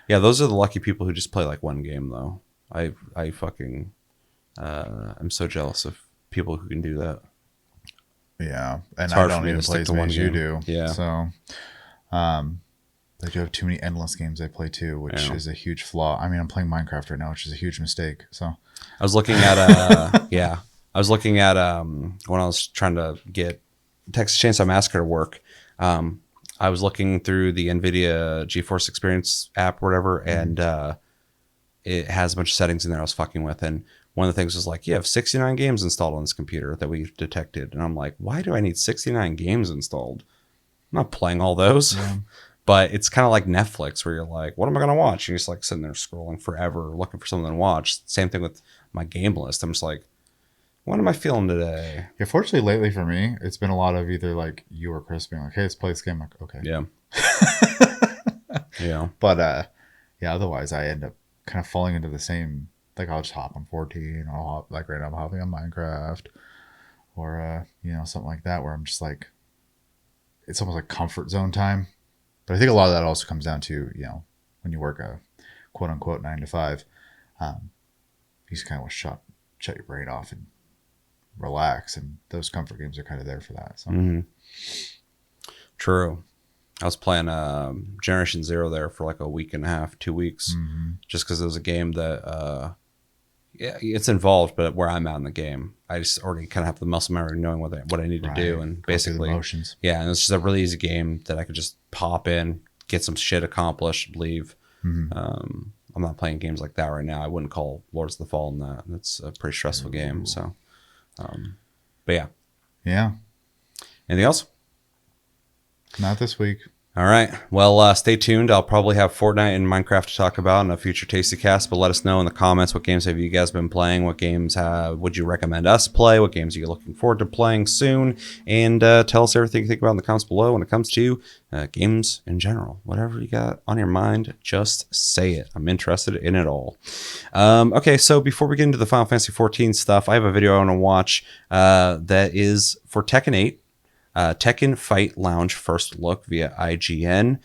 yeah, those are the lucky people who just play like one game though. I fucking I'm so jealous of people who can do that. yeah, and It's I hard for don't me even to play stick as to many one as you game. do. Yeah. So, I do have too many endless games I play too, which Yeah. is a huge flaw. I mean, I'm playing Minecraft right now, which is a huge mistake. So, I was looking at I was looking at when I was trying to get Texas Chainsaw Massacre to work. I was looking through the NVIDIA GeForce Experience app or whatever, and it has a bunch of settings in there I was fucking with. And one of the things was like, you have 69 games installed on this computer that we detected. And I'm like, why do I need 69 games installed? I'm not playing all those. Yeah. But it's kind of like Netflix where you're like, what am I going to watch? And you're just like sitting there scrolling forever, looking for something to watch. Same thing with my game list. I'm just like, what am I feeling today? yeah, fortunately, lately for me, it's been a lot of either like you or Chris being like, "Hey, let's play this game." I'm like, okay. Yeah. Yeah. But yeah, otherwise I end up kind of falling into the same. Like I'll just hop on 14. I'll hop like right now I'm hopping on Minecraft, or something like that where I'm just like, it's almost like comfort zone time. But I think a lot of that also comes down to when you work a quote unquote 9 to 5, you just kind of want to shut your brain off and relax, and those comfort games are kind of there for that. So. True. I was playing Generation Zero there for like a week and a half, 2 weeks, just because it was a game that, it's involved, but where I'm at in the game, I just already kind of have the muscle memory knowing what I need to do, and Go through the basically, motions. yeah, and it's just a really easy game that I could just pop in, get some shit accomplished, leave. I'm not playing games like that right now. I wouldn't call Lords of the Fallen that. It's a pretty stressful game. So, but yeah. Yeah. Anything else? Not this week. All right. Well, stay tuned. I'll probably have Fortnite and Minecraft to talk about in a future Tasty Cast, but let us know in the comments what games have you guys been playing, what games would you recommend us play, what games are you looking forward to playing soon, and tell us everything you think about in the comments below when it comes to games in general. Whatever you got on your mind, just say it. I'm interested in it all. Okay, so before we get into the Final Fantasy 14 stuff, I have a video I want to watch that is for Tekken 8. Tekken Fight Lounge first look via IGN.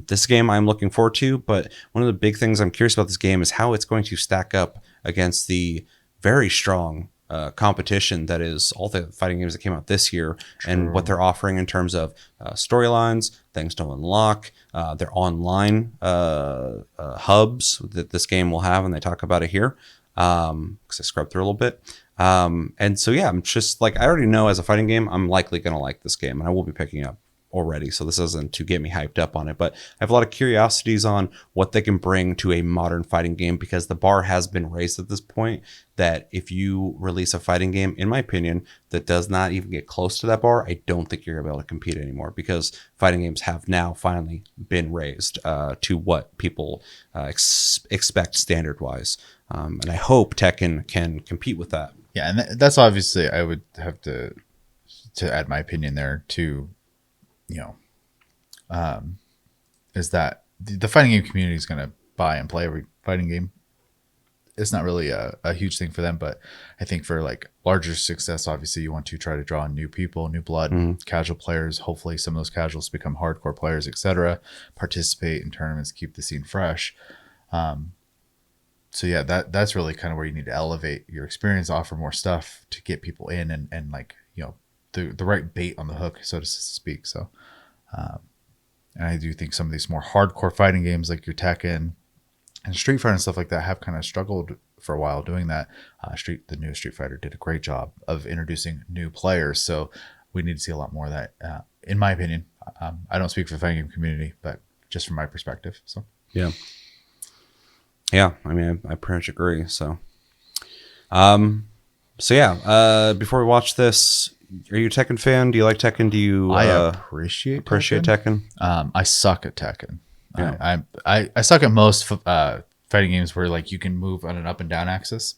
This game I'm looking forward to, but one of the big things I'm curious about this game is how it's going to stack up against the very strong competition that is all the fighting games that came out this year. True. And what they're offering in terms of storylines, things to unlock, their online hubs that this game will have, and they talk about it here because I scrubbed through a little bit. And so, yeah, I'm just like, I already know as a fighting game, I'm likely going to like this game, and I will be picking up already. So this isn't to get me hyped up on it, but I have a lot of curiosities on what they can bring to a modern fighting game, because the bar has been raised at this point that if you release a fighting game, in my opinion, that does not even get close to that bar, I don't think you're going to be able to compete anymore, because fighting games have now finally been raised to what people expect standard wise. And I hope Tekken can compete with that. Yeah, and that's obviously, I would have to add my opinion there too. Is that the fighting game community is going to buy and play every fighting game. It's not really a huge thing for them, but I think for like larger success, obviously you want to try to draw in new people, new blood, casual players. Hopefully some of those casuals become hardcore players, etc. Participate in tournaments, keep the scene fresh. So yeah, that's really kind of where you need to elevate your experience, offer more stuff to get people in, and like, the right bait on the hook, so to speak. So, and I do think some of these more hardcore fighting games like your Tekken and Street Fighter and stuff like that have kind of struggled for a while doing that. The new Street Fighter did a great job of introducing new players. So we need to see a lot more of that, in my opinion. I don't speak for the fighting game community, but just from my perspective. So yeah. Yeah, I mean, I pretty much agree. So, before we watch this, are you a Tekken fan? Do you like Tekken? Do you I appreciate Tekken? I suck at Tekken. Yeah. I suck at most fighting games where like you can move on an up and down axis.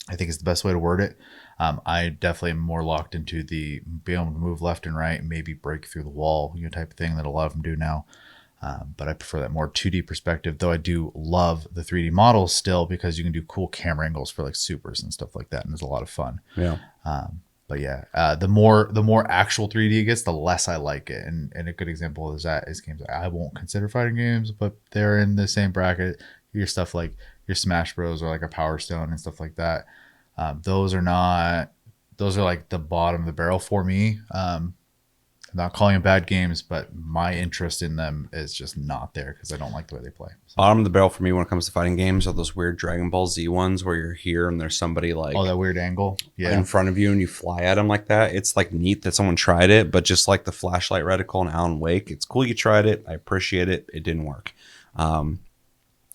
I think is the best way to word it. I definitely am more locked into the being able to move left and right, maybe break through the wall, type of thing that a lot of them do now. But I prefer that more 2D perspective, though I do love the 3D models still, because you can do cool camera angles for like supers and stuff like that, and it's a lot of fun. Yeah. But yeah, the more actual 3D it gets, the less I like it. And a good example is games I won't consider fighting games, but they're in the same bracket. Your stuff like your Smash Bros. Or like a Power Stone and stuff like that. Those are like the bottom of the barrel for me. I'm not calling them bad games, but my interest in them is just not there because I don't like the way they play. So. Bottom of the barrel for me when it comes to fighting games are those weird Dragon Ball Z ones where you're here and there's somebody like that weird angle in front of you and you fly at them like that. It's like neat that someone tried it, but just like the flashlight reticle in Alan Wake, it's cool you tried it. I appreciate it. It didn't work.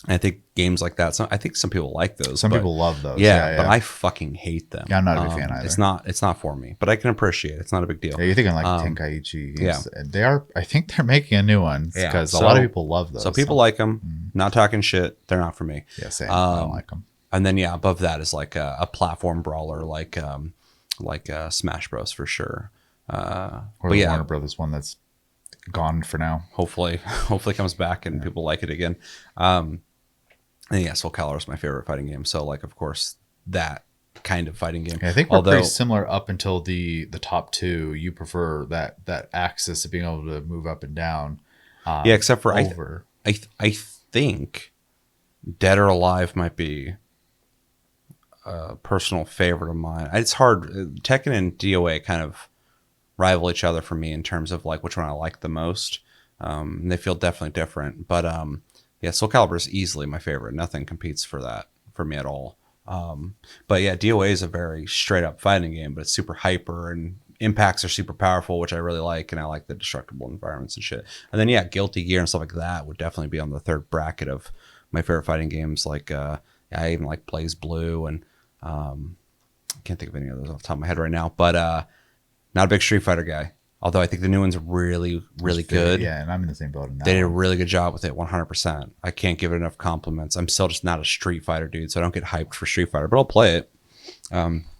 I think games like that. I think some people like those. Some people love those. Yeah, but I fucking hate them. Yeah, I'm not a big fan either. It's not for me, but I can appreciate it. It's not a big deal. Yeah, you're thinking like Tenkaichi. Yeah, they are. I think they're making a new one because a lot of people love those. So people like them. Not talking shit. They're not for me. Yeah, same. I don't like them. And then above that is like a platform brawler, like Smash Bros for sure. Or the Warner Brothers one that's gone for now. Hopefully comes back and people like it again. And Soul Calibur is my favorite fighting game. So, like, of course, that kind of fighting game. Yeah, I think we're pretty similar up until the top two. You prefer that axis of being able to move up and down. Except for I think Dead or Alive might be a personal favorite of mine. It's hard. Tekken and DOA kind of rival each other for me in terms of like which one I like the most. They feel definitely different, but Soul Calibur is easily my favorite. Nothing competes for that for me at all. But DOA is a very straight up fighting game, but it's super hyper and impacts are super powerful, which I really like, and I like the destructible environments and shit. And then Guilty Gear and stuff like that would definitely be on the third bracket of my favorite fighting games. Like I even like Blaze Blue, and I can't think of any others off the top of my head right now. But not a big Street Fighter guy. Although I think the new one's really, really good. Yeah, and I'm in the same boat. They did a really good job with it, 100%. I can't give it enough compliments. I'm still just not a Street Fighter dude, so I don't get hyped for Street Fighter, but I'll play it.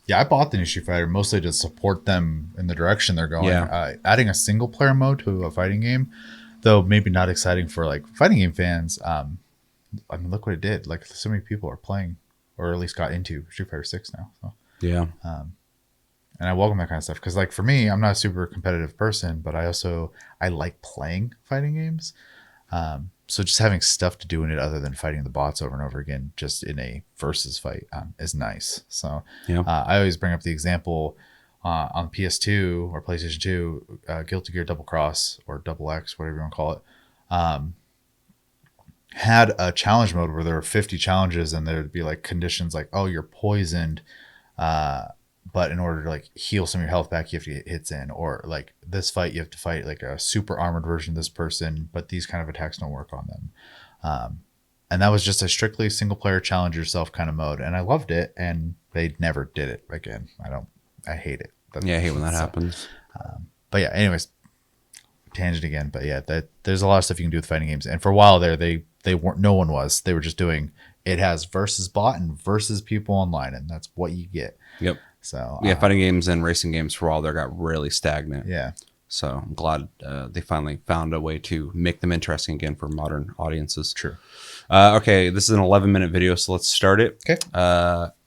Yeah, I bought the new Street Fighter mostly to support them in the direction they're going. Yeah. Adding a single player mode to a fighting game, though maybe not exciting for like fighting game fans. I mean, look what it did. Like so many people are playing, or at least got into Street Fighter 6 now. So. Yeah. And I welcome that kind of stuff because, like, for me, I'm not a super competitive person, but I like playing fighting games. So just having stuff to do in it other than fighting the bots over and over again, just in a versus fight, is nice. So Yeah. I always bring up the example on PS2 or PlayStation 2, Guilty Gear Double Cross or Double X, whatever you want to call it, had a challenge mode where there were 50 challenges and there'd be like conditions like, oh, you're poisoned. But in order to like heal some of your health back, you have to get hits in, or like this fight, you have to fight like a super armored version of this person, but these kind of attacks don't work on them. And that was just a strictly single player challenge yourself kind of mode. And I loved it, and they never did it again. I hate it. I hate when that happens. But yeah, anyways, tangent again. But yeah, there's a lot of stuff you can do with fighting games. And for a while there, they weren't, no one was, they were just doing, it has versus bot and versus people online, and that's what you get. Yep. So yeah, fighting games and racing games for a while there got really stagnant. Yeah. So I'm glad they finally found a way to make them interesting again for modern audiences. True. Okay, this is an 11-minute video, so let's start it. Okay.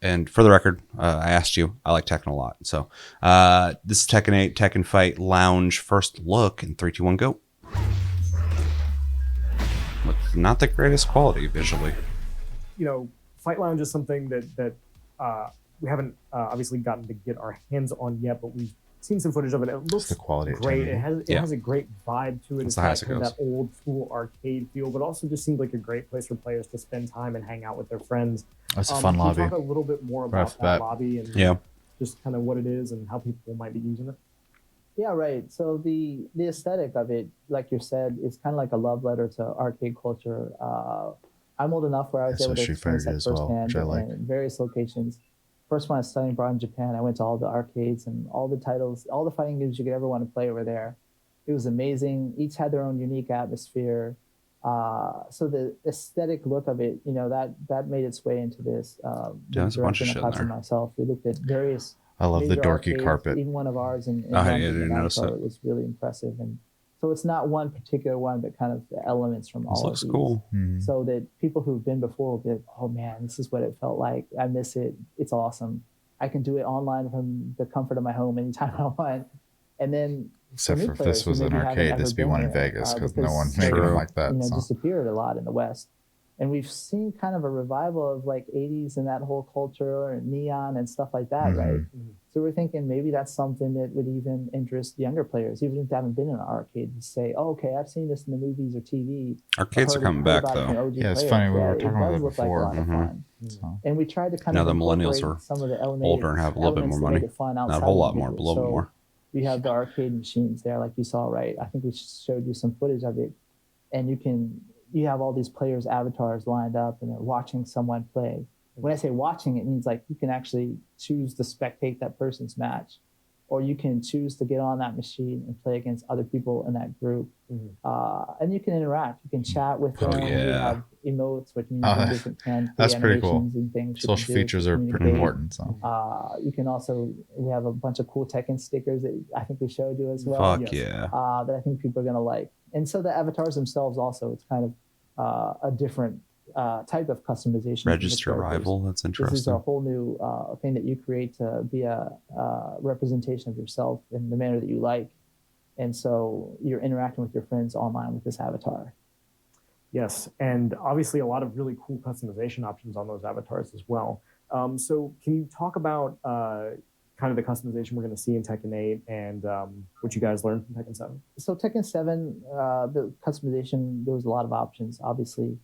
And for the record, I asked you, I like Tekken a lot. So this is Tekken 8, Tekken Fight Lounge first look in 3, 2, 1, go. With not the greatest quality visually. You know, Fight Lounge is something that we haven't obviously gotten to get our hands on yet, but we've seen some footage of it. It looks the quality great. It has a great vibe to it. It's got kind of that old school arcade feel, but also just seems like a great place for players to spend time and hang out with their friends. That's a fun lobby. Can you talk a little bit more about that lobby and just kind of what it is and how people might be using it? Yeah, right. So the aesthetic of it, like you said, is kind of like a love letter to arcade culture. I'm old enough where I was able to experience that firsthand in various locations. First, when I was studying abroad in Japan, I went to all the arcades and all the titles, all the fighting games you could ever want to play over there. It was amazing. Each had their own unique atmosphere. So the aesthetic look of it, you know, that made its way into this. There's a bunch of shit in there. Myself, we looked at various. I love the dorky arcades, carpet. Even one of ours in I didn't notice it was really impressive. And so it's not one particular one, but kind of the elements from all of these. Looks cool. Mm-hmm. So that people who've been before will be like, oh man, this is what it felt like. I miss it. It's awesome. I can do it online from the comfort of my home anytime I want. And then, except for if this was an arcade, this would be one in Vegas because no one made them like that. Disappeared a lot in the West. And we've seen kind of a revival of like 80s and that whole culture and neon and stuff like that, right? Mm-hmm. So we're thinking maybe that's something that would even interest younger players, even if they haven't been in an arcade, to say, oh, okay, I've seen this in the movies or TV. Arcades are coming back, though. Yeah, it's funny. We were talking about that before. So. And we tried to kind of the millennials are some of the older and have a little bit more money. Not a whole lot more, but a little bit more. We have the arcade machines there, like you saw, right? I think we showed you some footage of it. And you have all these players' avatars lined up and they're watching someone play. When I say watching, it means like you can actually choose to spectate that person's match, or you can choose to get on that machine and play against other people in that group. Mm-hmm. And you can interact. You can chat with them. You have emotes, which means different that's pretty cool. And things. Social features are pretty important. So you can also, we have a bunch of cool Tekken stickers that I think we showed you as well. Fuck yeah. That I think people are going to like. And so the avatars themselves also, it's kind of a different type of customization. Register rival, that's interesting. This is a whole new thing that you create to be a representation of yourself in the manner that you like. And so you're interacting with your friends online with this avatar. Yes, and obviously a lot of really cool customization options on those avatars as well. So can you talk about kind of the customization we're going to see in Tekken 8 and what you guys learned from Tekken 7? So Tekken 7, the customization, there was a lot of options, obviously.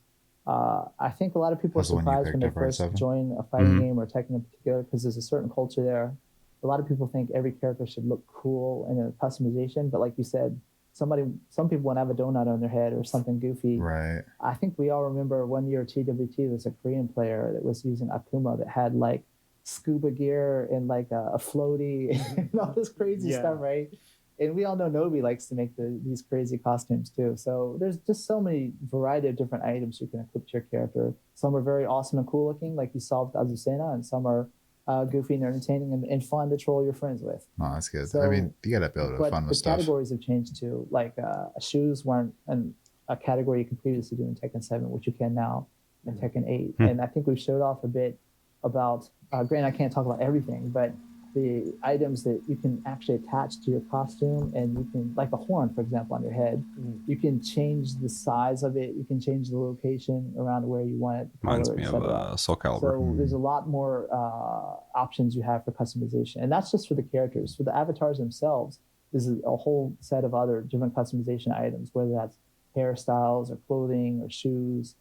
I think a lot of people are surprised when they first join a fighting game or Tekken in particular, because there's a certain culture there. A lot of people think every character should look cool in a customization, but like you said, some people want to have a donut on their head or something goofy. Right. I think we all remember one year TWT, there was a Korean player that was using Akuma that had like scuba gear and like a floaty and all this crazy stuff, right? And we all know Nobi likes to make these crazy costumes too. So there's just so many variety of different items you can equip to your character. Some are very awesome and cool looking, like you saw with Azucena, and some are goofy and entertaining and fun to troll your friends with. Oh, that's good. So, I mean, you got to be able to have fun with stuff. But the categories have changed too. Like shoes weren't a category you could previously do in Tekken 7, which you can now in Tekken 8. And I think we've showed off a bit about, granted, I can't talk about everything, but the items that you can actually attach to your costume, and you can, like a horn, for example, on your head, you can change the size of it. You can change the location around where you want it. Reminds me of Soul Calibur. So there's a lot more options you have for customization, and that's just for the characters. For the avatars themselves, there's a whole set of other different customization items, whether that's hairstyles or clothing or shoes,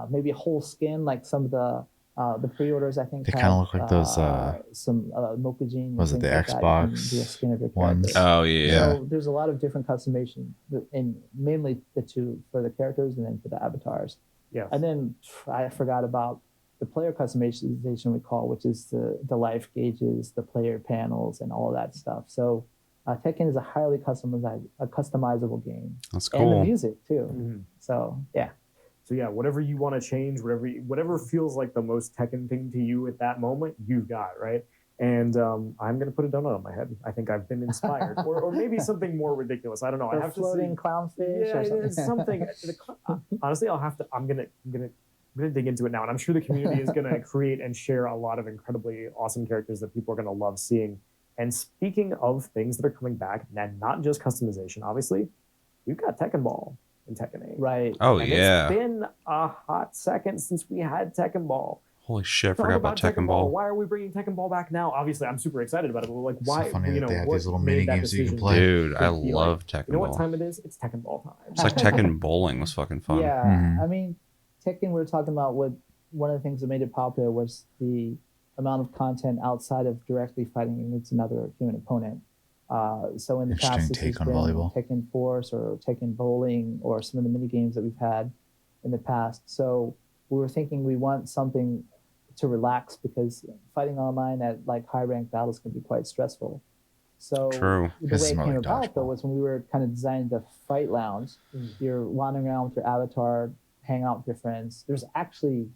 maybe a whole skin, like some of the pre-orders, I think, they kind of look like those some Mokujin. Was it the Xbox ones? Oh yeah. So there's a lot of different customization, and mainly the two for the characters and then for the avatars. Yeah. And then I forgot about the player customization we call, which is the life gauges, the player panels, and all of that stuff. So Tekken is a highly customizable game. That's cool. And the music too. So yeah. So yeah, whatever you want to change, whatever feels like the most Tekken thing to you at that moment, you've got, right? And I'm going to put a donut on my head. I think I've been inspired. or maybe something more ridiculous. I don't know. I have floating clownfish or something. Honestly, I'm going to dig into it now. And I'm sure the community is going to create and share a lot of incredibly awesome characters that people are going to love seeing. And speaking of things that are coming back, and not just customization, obviously, we've got Tekken Ball in Tekken 8. Right. Oh, and yeah. It's been a hot second since we had Tekken Ball. Holy shit, I forgot about Tekken Ball. Why are we bringing Tekken Ball back now? Obviously, I'm super excited about it. But like, why? So funny that they have what these little made mini that games that you can decision? play. Dude, I love Tekken Ball. You know what time it is? It's Tekken Ball time. It's like Tekken Bowling was fucking fun. Yeah, I mean, Tekken, we were talking about one of the things that made it popular was the amount of content outside of directly fighting against another human opponent. So in the past, this has been Tekken Force or Tekken Bowling or some of the mini games that we've had in the past. So we were thinking we want something to relax, because fighting online at like high ranked battles can be quite stressful. So True. The way it came about though was when we were kind of designing the fight lounge. You're wandering around with your avatar, hang out with your friends. There's actually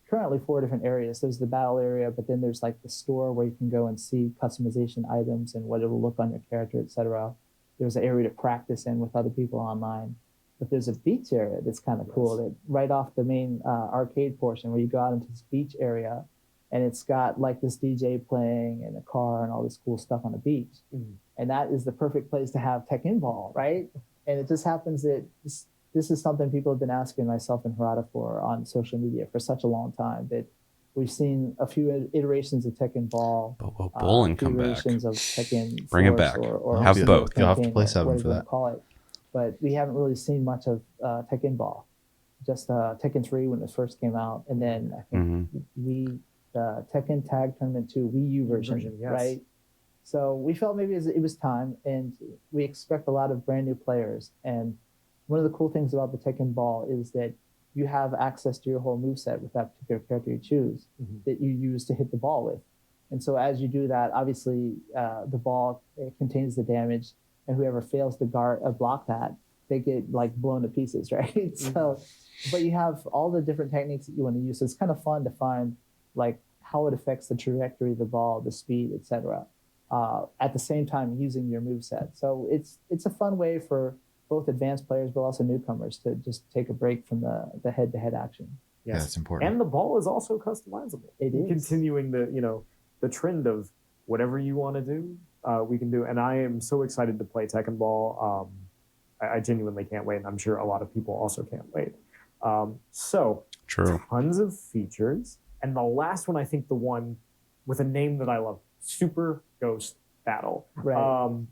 currently 4 different areas. There's the battle area, but then there's like the store where you can go and see customization items and what it'll look on your character, etc. There's an area to practice in with other people online. But there's a beach area that's kind of cool. That right off the main arcade portion, where you go out into this beach area, and it's got like this DJ playing and a car and all this cool stuff on the beach. And that is the perfect place to have Tekken Ball, right? And it just happens that this is something people have been asking myself and Harada for on social media for such a long time, that we've seen a few iterations of Tekken Ball, Bowling come back. Iterations of Tekken Bring Force it back. Or have both. You'll have to play 7 for that. Call it. But we haven't really seen much of Tekken Ball. Just Tekken 3 when it first came out, and then I think Tekken Tag Tournament 2 Wii U version, yes. Right? So we felt maybe it was time, and we expect a lot of brand new players. And one of the cool things about the Tekken Ball is that you have access to your whole moveset with that particular character you choose that you use to hit the ball with. And so as you do that, obviously the ball contains the damage, and whoever fails to block that, they get like blown to pieces, right? So, but you have all the different techniques that you want to use. So it's kind of fun to find like how it affects the trajectory of the ball, the speed, etc. At the same time using your moveset. So it's a fun way for both advanced players but also newcomers to just take a break from the head-to-head action. Yes. Yeah, that's important. And the ball is also customizable. It is. Continuing the trend of whatever you want to do, we can do. And I am so excited to play Tekken Ball. I genuinely can't wait, and I'm sure a lot of people also can't wait. So True. Tons of features. And the last one, I think the one with a name that I love, Super Ghost Battle. Right.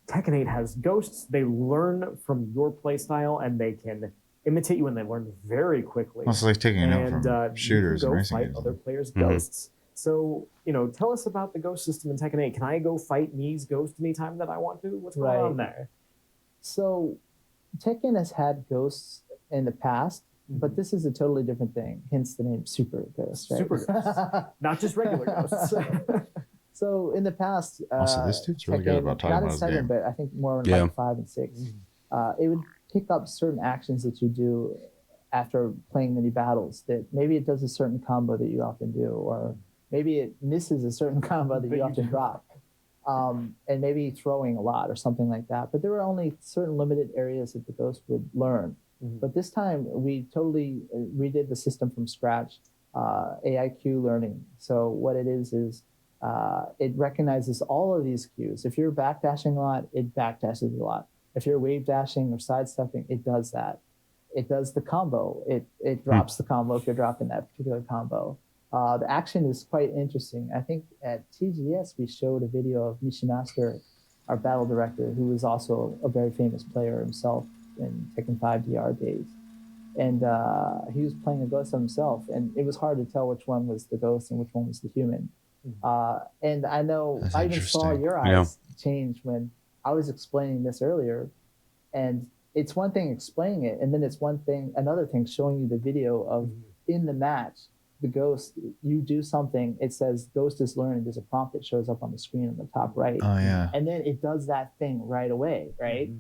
Tekken 8 has ghosts. They learn from your playstyle, and they can imitate you, and they learn very quickly. It's like taking it out from shooters and racing fight games. other players' ghosts. So, tell us about the ghost system in Tekken 8. Can I go fight Mii's ghost anytime that I want to? What's going on there? So, Tekken has had ghosts in the past, but this is a totally different thing. Hence the name Super Ghost. Right? Super Ghosts, not just regular ghosts. So in the past, also this dude's really good about talking not about in his 7, game. but I think more in Yeah. like 5 and 6, it would pick up certain actions that you do after playing many battles. That maybe it does a certain combo that you often do, or maybe it misses a certain combo that you often drop. And maybe throwing a lot or something like that. But there were only certain limited areas that the ghost would learn. But this time we totally redid the system from scratch, AIQ learning. So what it is it recognizes all of these cues. If you're backdashing a lot, it backdashes a lot. If you're wave dashing or sidestepping, it does that. It does the combo. It drops the combo if you're dropping that particular combo. The action is quite interesting. I think at TGS we showed a video of Nishimaster, our battle director, who was also a very famous player himself in Tekken 5 DR days. And he was playing a ghost of himself, and it was hard to tell which one was the ghost and which one was the human. And I know That's I even saw your eyes change when I was explaining this earlier. And it's one thing explaining it, and then it's another thing showing you the video of in the match, the ghost, you do something, it says ghost is learning, there's a prompt that shows up on the screen in the top right. Oh yeah. And then it does that thing right away, right?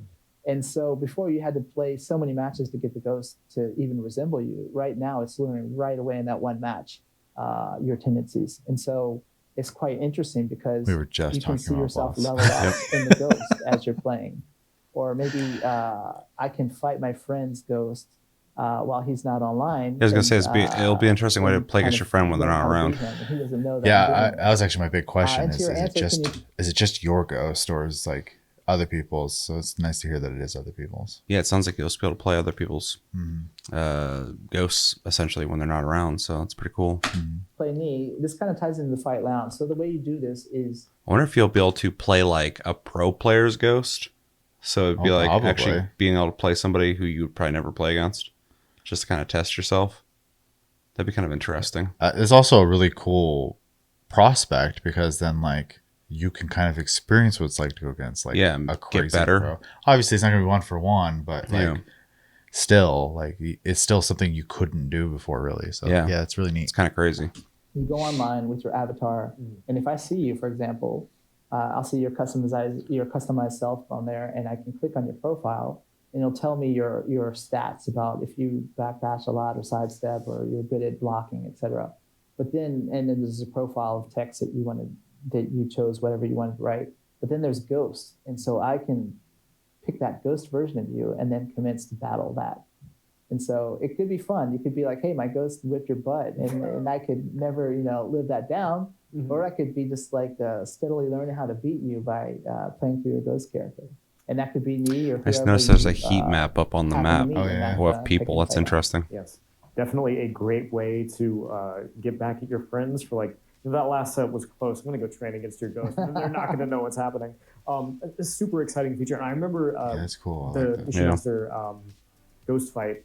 And so before you had to play so many matches to get the ghost to even resemble you. Right now it's learning right away in that one match your tendencies. And so it's quite interesing because we were just you can see yourself boss. level up in the ghost as you're playing. Or maybe I can fight my friend's ghost while he's not online. I was gonna say it'll be an interesting way to play against your friend when they're not around. He doesn't know that. Yeah, that was actually my big question. To your answer, Is it just your ghost, or is like other people's? So it's nice to hear that it is other people's. Yeah, it sounds like you'll be able to play other people's ghosts essentially when they're not around. So it's pretty cool. Play me. This kind of ties into the fight lounge. So the way you do this is, I wonder if you'll be able to play like a pro player's ghost. So it'd be like probably. actually being able to play somebody who you would probably never play against, just to kind of test yourself. That'd be kind of interesting. It's also a really cool prospect because then like you can kind of experience what it's like to go against like a crazy get better. pro. Obviously, it's not gonna be 1-for-1, but like still, like it's still something you couldn't do before, really. So yeah, it's really neat. It's kind of crazy. You go online with your avatar, and if I see you, for example, I'll see your customized self on there, and I can click on your profile, and it'll tell me your stats about if you backdash a lot or sidestep or you're good at blocking, etc. But then there's a profile of text that you chose whatever you wanted to write. But then there's ghost, and so I can pick that ghost version of you and then commence to battle that. And so it could be fun. You could be like, hey, my ghost whipped your butt, and I could never live that down. Or I could be just like steadily learning how to beat you by playing through your ghost character. And that could be me or I just noticed there's a heat map up on the map of people. That's interesting. Yes, definitely a great way to get back at your friends for like, that last set was close. I'm going to go train against your ghost. And they're not going to know what's happening. It's a super exciting feature. And I remember that's cool. the ghost fight.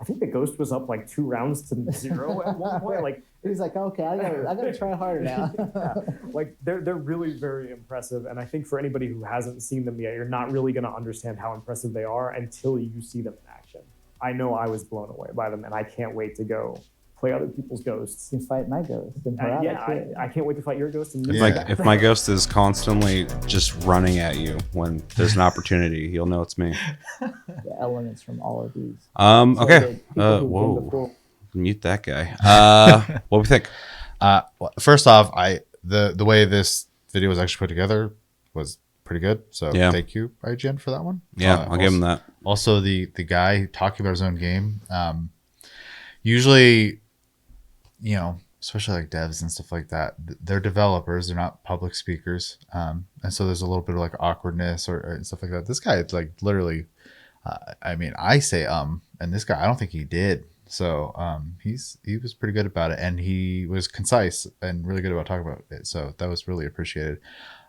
I think the ghost was up like 2 rounds to 0 at one point. Like he's like, okay, I gotta try harder now. Like they're really very impressive, and I think for anybody who hasn't seen them yet, you're not really going to understand how impressive they are until you see them in action. I know I was blown away by them, and I can't wait to go play other people's ghosts. You fight my ghost. I can't wait to fight your ghost. If my ghost is constantly just running at you when there's an opportunity, you'll know it's me. The elements from all of these. Okay. Whoa. Mute that guy. What do we think? Well, first off, the way this video was actually put together was pretty good. So thank you, IGN, for that one. Yeah, I'll give him that. Also, the guy talking about his own game. Usually, especially like devs and stuff like that, they're developers, they're not public speakers, and so there's a little bit of like awkwardness or stuff like that. This guy, it's like literally, I say and this guy, I don't think he did. So he was pretty good about it, and he was concise and really good about talking about it. So that was really appreciated.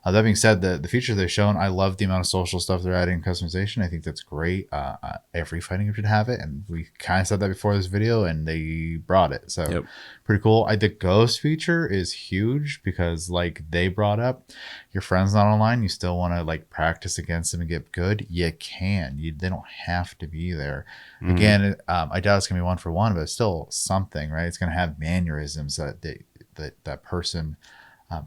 That being said, the features they've shown, I love the amount of social stuff they're adding, customization. I think that's great. Every fighting game should have it, and we kind of said that before this video, and they brought it. So pretty cool. The ghost feature is huge because, like they brought up, your friend's not online, you still want to like practice against them and get good. You can. They don't have to be there. Again, I doubt it's gonna be 1-for-1, but it's still something, right? It's gonna have mannerisms that person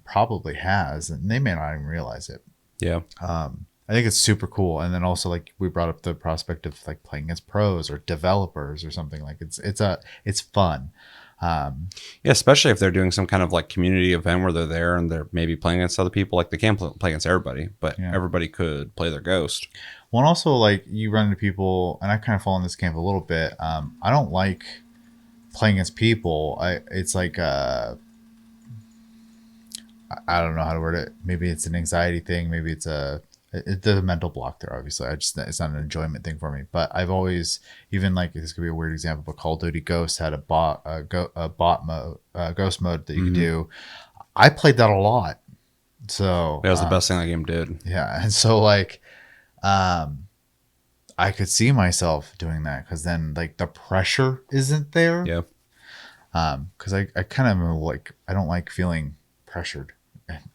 probably has, and they may not even realize it. Yeah. I think it's super cool. And then also, like, we brought up the prospect of like playing as pros or developers or something. Like it's fun. Yeah, especially if they're doing some kind of like community event where they're there and they're maybe playing against other people. Like they can't play against everybody, but everybody could play their ghost. Well, and also, like, you run into people, and I kind of fall in this camp a little bit. I don't like playing against people. It's like I don't know how to word it. Maybe it's an anxiety thing. Maybe it's a mental block there. Obviously, it's not an enjoyment thing for me. But I've always, even like, this could be a weird example, but Call of Duty Ghost had a bot mode, ghost mode that you could do. I played that a lot. So that was the best thing that game did. Yeah, and so like, I could see myself doing that because then like the pressure isn't there. Yeah. Because I kind of like, I don't like feeling pressured,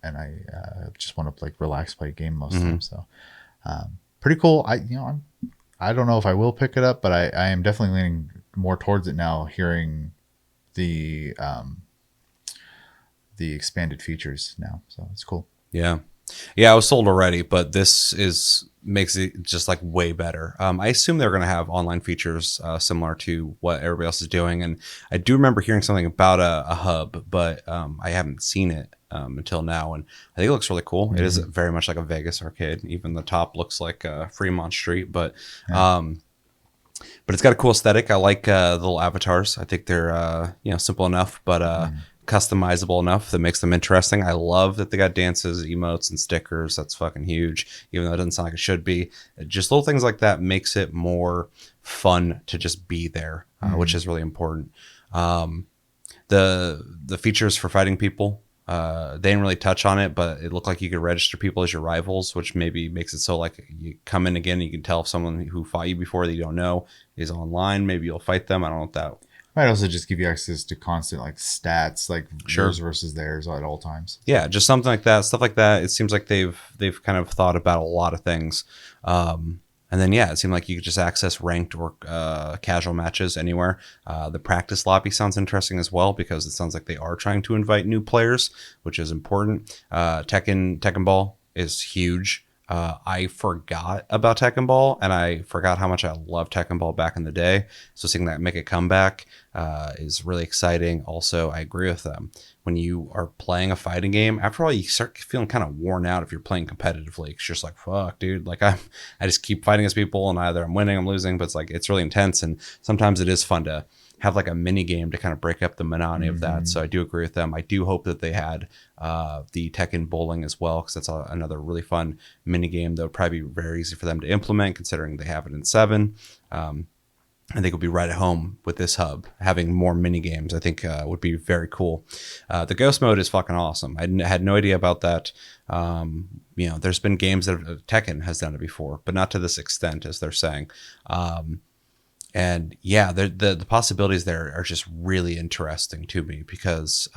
and I just want to like relax, play a game most of the time. So pretty cool. I don't know if I will pick it up, but I am definitely leaning more towards it now, hearing the expanded features now. So it's cool. Yeah. I was sold already, but this makes it just like way better. I assume they're going to have online features similar to what everybody else is doing, and I do remember hearing something about a hub, but I haven't seen it until now, and I think it looks really cool. It is very much like a Vegas arcade. Even the top looks like Fremont Street, but it's got a cool aesthetic. I like the little avatars. I think they're simple enough, but customizable enough that makes them interesting. I love that they got dances, emotes, and stickers. That's fucking huge, even though it doesn't sound like it should be. Just little things like that makes it more fun to just be there, which is really important. The features for fighting people, they didn't really touch on it, but it looked like you could register people as your rivals, which maybe makes it so like you come in again, you can tell if someone who fought you before that you don't know is online. Maybe you'll fight them. I don't know what that might also just give you access to constant like stats, like yours versus theirs at all times. Yeah, just something like that, stuff like that. It seems like they've kind of thought about a lot of things. And then it seemed like you could just access ranked or casual matches anywhere. The practice lobby sounds interesting as well, because it sounds like they are trying to invite new players, which is important. Tekken Ball is huge. I forgot about Tekken Ball, and I forgot how much I loved Tekken Ball back in the day. So seeing that make a comeback is really exciting. Also, I agree with them. When you are playing a fighting game, after all, you start feeling kind of worn out if you're playing competitively. It's just like, fuck, dude. Like I just keep fighting as people, and either I'm winning, I'm losing, but it's like, it's really intense. And sometimes it is fun to have like a mini game to kind of break up the monotony of that. So I do agree with them. I do hope that they had the Tekken bowling as well, because that's another really fun mini game that would probably be very easy for them to implement, considering they have it in 7. I think it'll be right at home with this hub. Having more mini games, I think, would be very cool. The ghost mode is fucking awesome. I had no idea about that. There's been games that Tekken has done it before, but not to this extent, as they're saying. And the possibilities there are just really interesting to me, because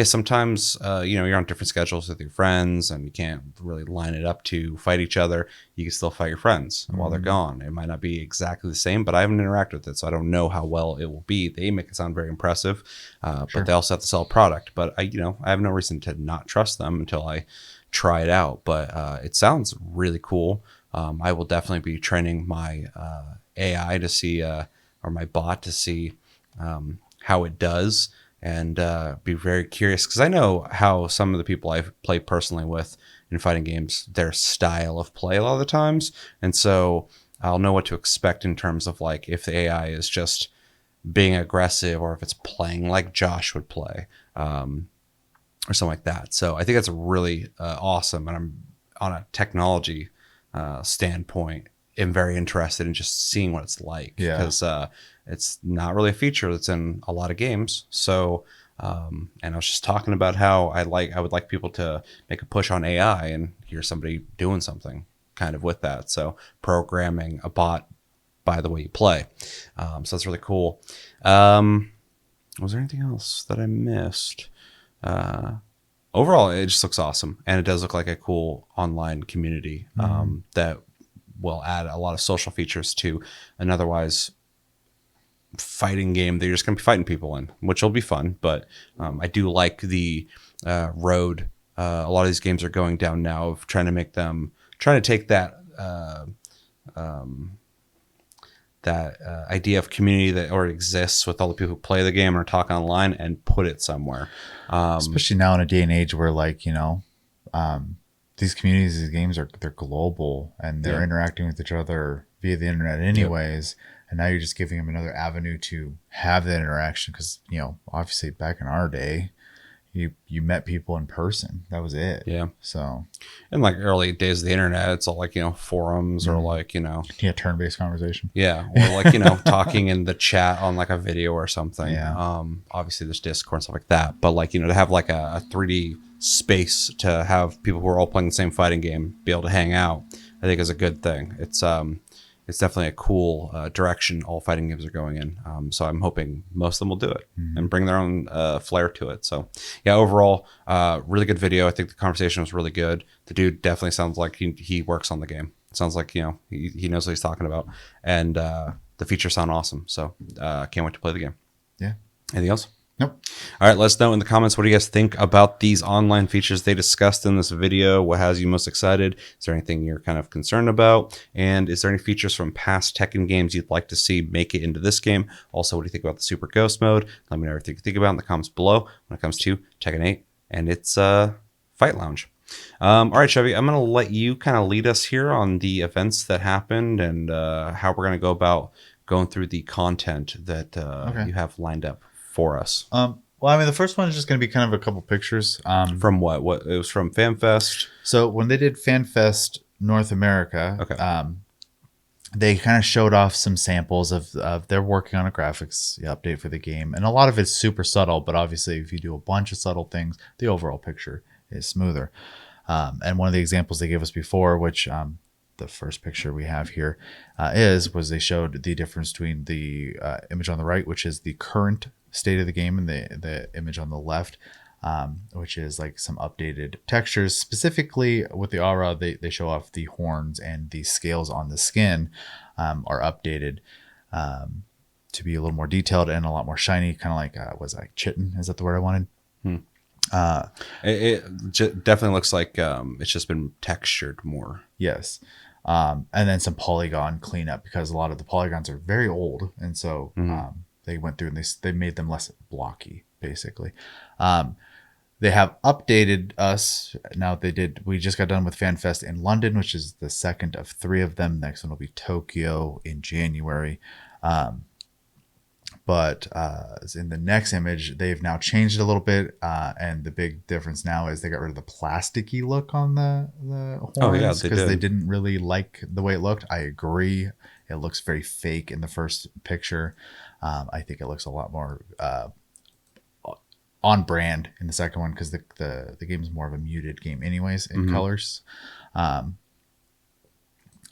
sometimes you're on different schedules with your friends and you can't really line it up to fight each other. You can still fight your friends while they're gone. It might not be exactly the same, but I haven't interacted with it, so I don't know how well it will be. They make it sound very impressive, but they also have to sell a product. But I have no reason to not trust them until I try it out. But it sounds really cool. I will definitely be training my AI to see, or my bot to see how it does, and be very curious, because I know how some of the people I've played personally with in fighting games, their style of play a lot of the times, and so I'll know what to expect in terms of like if the AI is just being aggressive or if it's playing like Josh would play, or something like that. So I think that's really awesome, and I'm on a technology standpoint, am very interested in just seeing what it's like, because it's not really a feature that's in a lot of games. So and I was just talking about how I would like people to make a push on AI and hear somebody doing something kind of with that. So programming a bot by the way you play. So that's really cool. Was there anything else that I missed? Overall, it just looks awesome, and it does look like a cool online community that will add a lot of social features to an otherwise fighting game that you're just going to be fighting people in, which will be fun. But I do like the road a lot of these games are going down now, of trying to take that idea of community that already exists with all the people who play the game or talk online and put it somewhere. Especially now in a day and age where, like, these communities, these games they're global and they're interacting with each other via the internet anyways. And now you're just giving them another avenue to have that interaction. Because, obviously back in our day, you met people in person. That was it. Yeah. So, in like early days of the internet, it's all like, forums or like, turn-based conversation. Yeah. Or like, talking in the chat on like a video or something. Yeah. Obviously there's Discord and stuff like that. But like, to have like a 3D space to have people who are all playing the same fighting game be able to hang out, I think is a good thing. It's definitely a cool direction all fighting games are going in. So I'm hoping most of them will do it and bring their own flair to it. So yeah, overall, really good video. I think the conversation was really good. The dude definitely sounds like he works on the game. It sounds like, he knows what he's talking about. And the features sound awesome. So can't wait to play the game. Yeah. Anything else? Nope. All right, let us know in the comments, what do you guys think about these online features they discussed in this video? What has you most excited? Is there anything you're kind of concerned about? And is there any features from past Tekken games you'd like to see make it into this game? Also, what do you think about the Super Ghost mode? Let me know everything you think about in the comments below when it comes to Tekken 8 and its Fight Lounge. All right, Chevy, I'm going to let you kind of lead us here on the events that happened and how we're going to go about going through the content that you have lined up for us. Well, I mean, the first one is just going to be kind of a couple pictures. From what? What it was from Fanfest? So when they did Fanfest North America, they kind of showed off some samples of they're working on a graphics update for the game, and a lot of it's super subtle. But obviously, if you do a bunch of subtle things, the overall picture is smoother. And one of the examples they gave us before, which the first picture we have here was they showed the difference between the image on the right, which is the current state of the game, and the image on the left, which is like some updated textures. Specifically with the aura, they show off the horns, and the scales on the skin are updated to be a little more detailed and a lot more shiny, kind of like was like chitin, is that the word I wanted? It definitely looks like it's just been textured more. Yes. And then some polygon cleanup, because a lot of the polygons are very old, and so they went through and they made them less blocky, basically. They have updated us. Now we just got done with FanFest in London, which is the second of 3 of them. Next one will be Tokyo in January. But in the next image, they've now changed it a little bit. And the big difference now is they got rid of the plasticky look on the horns, because they didn't really like the way it looked. I agree. It looks very fake in the first picture. I think it looks a lot more on brand in the second one, because the game is more of a muted game anyways in colors. And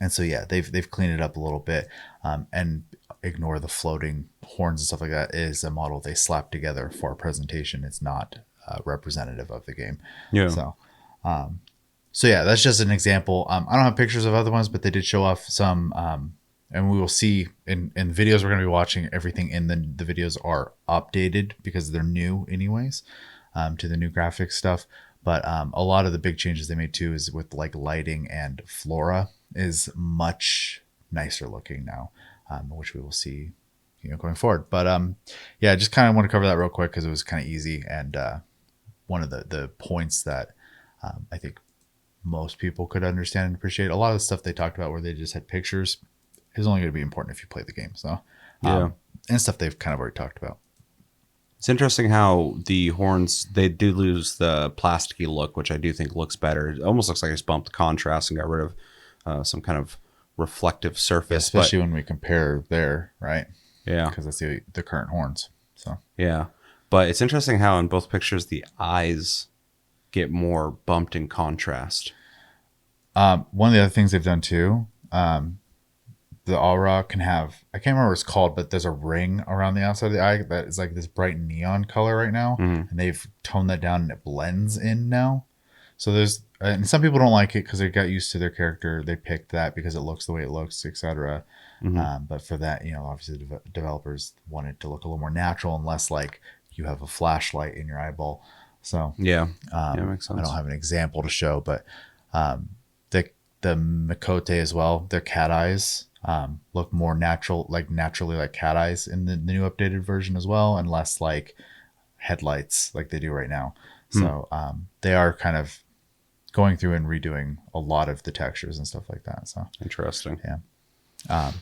so yeah, they've cleaned it up a little bit, and ignore the floating horns and stuff like that. It is a model they slapped together for a presentation. It's not representative of the game. Yeah. So yeah, that's just an example. I don't have pictures of other ones, but they did show off some. And we will see in the videos we're going to be watching, everything in the videos are updated because they're new anyways, to the new graphics stuff. But a lot of the big changes they made too is with like lighting, and flora is much nicer looking now, which we will see going forward. But yeah, just kind of want to cover that real quick because it was kind of easy, and one of the points that I think most people could understand and appreciate. A lot of the stuff they talked about where they just had pictures is only going to be important if you play the game. So and stuff they've kind of already talked about. It's interesting how the horns, they do lose the plasticky look, which I do think looks better. It almost looks like I just bumped the contrast and got rid of some kind of reflective surface. Especially when we compare there, right? Yeah. Because that's the current horns. So yeah. But it's interesting how in both pictures the eyes get more bumped in contrast. One of the other things they've done too, the aura can have, I can't remember what it's called, but there's a ring around the outside of the eye that is like this bright neon color right now. And they've toned that down and it blends in now. So and some people don't like it because they got used to their character. They picked that because it looks the way it looks, etc. But for that, obviously the developers wanted to look a little more natural and less like you have a flashlight in your eyeball. So yeah, makes sense. I don't have an example to show, but the Mikote as well, their cat eyes look more natural, like naturally like cat eyes in the new updated version as well, and less like headlights like they do right now. So they are kind of going through and redoing a lot of the textures and stuff like that. So interesting. Yeah.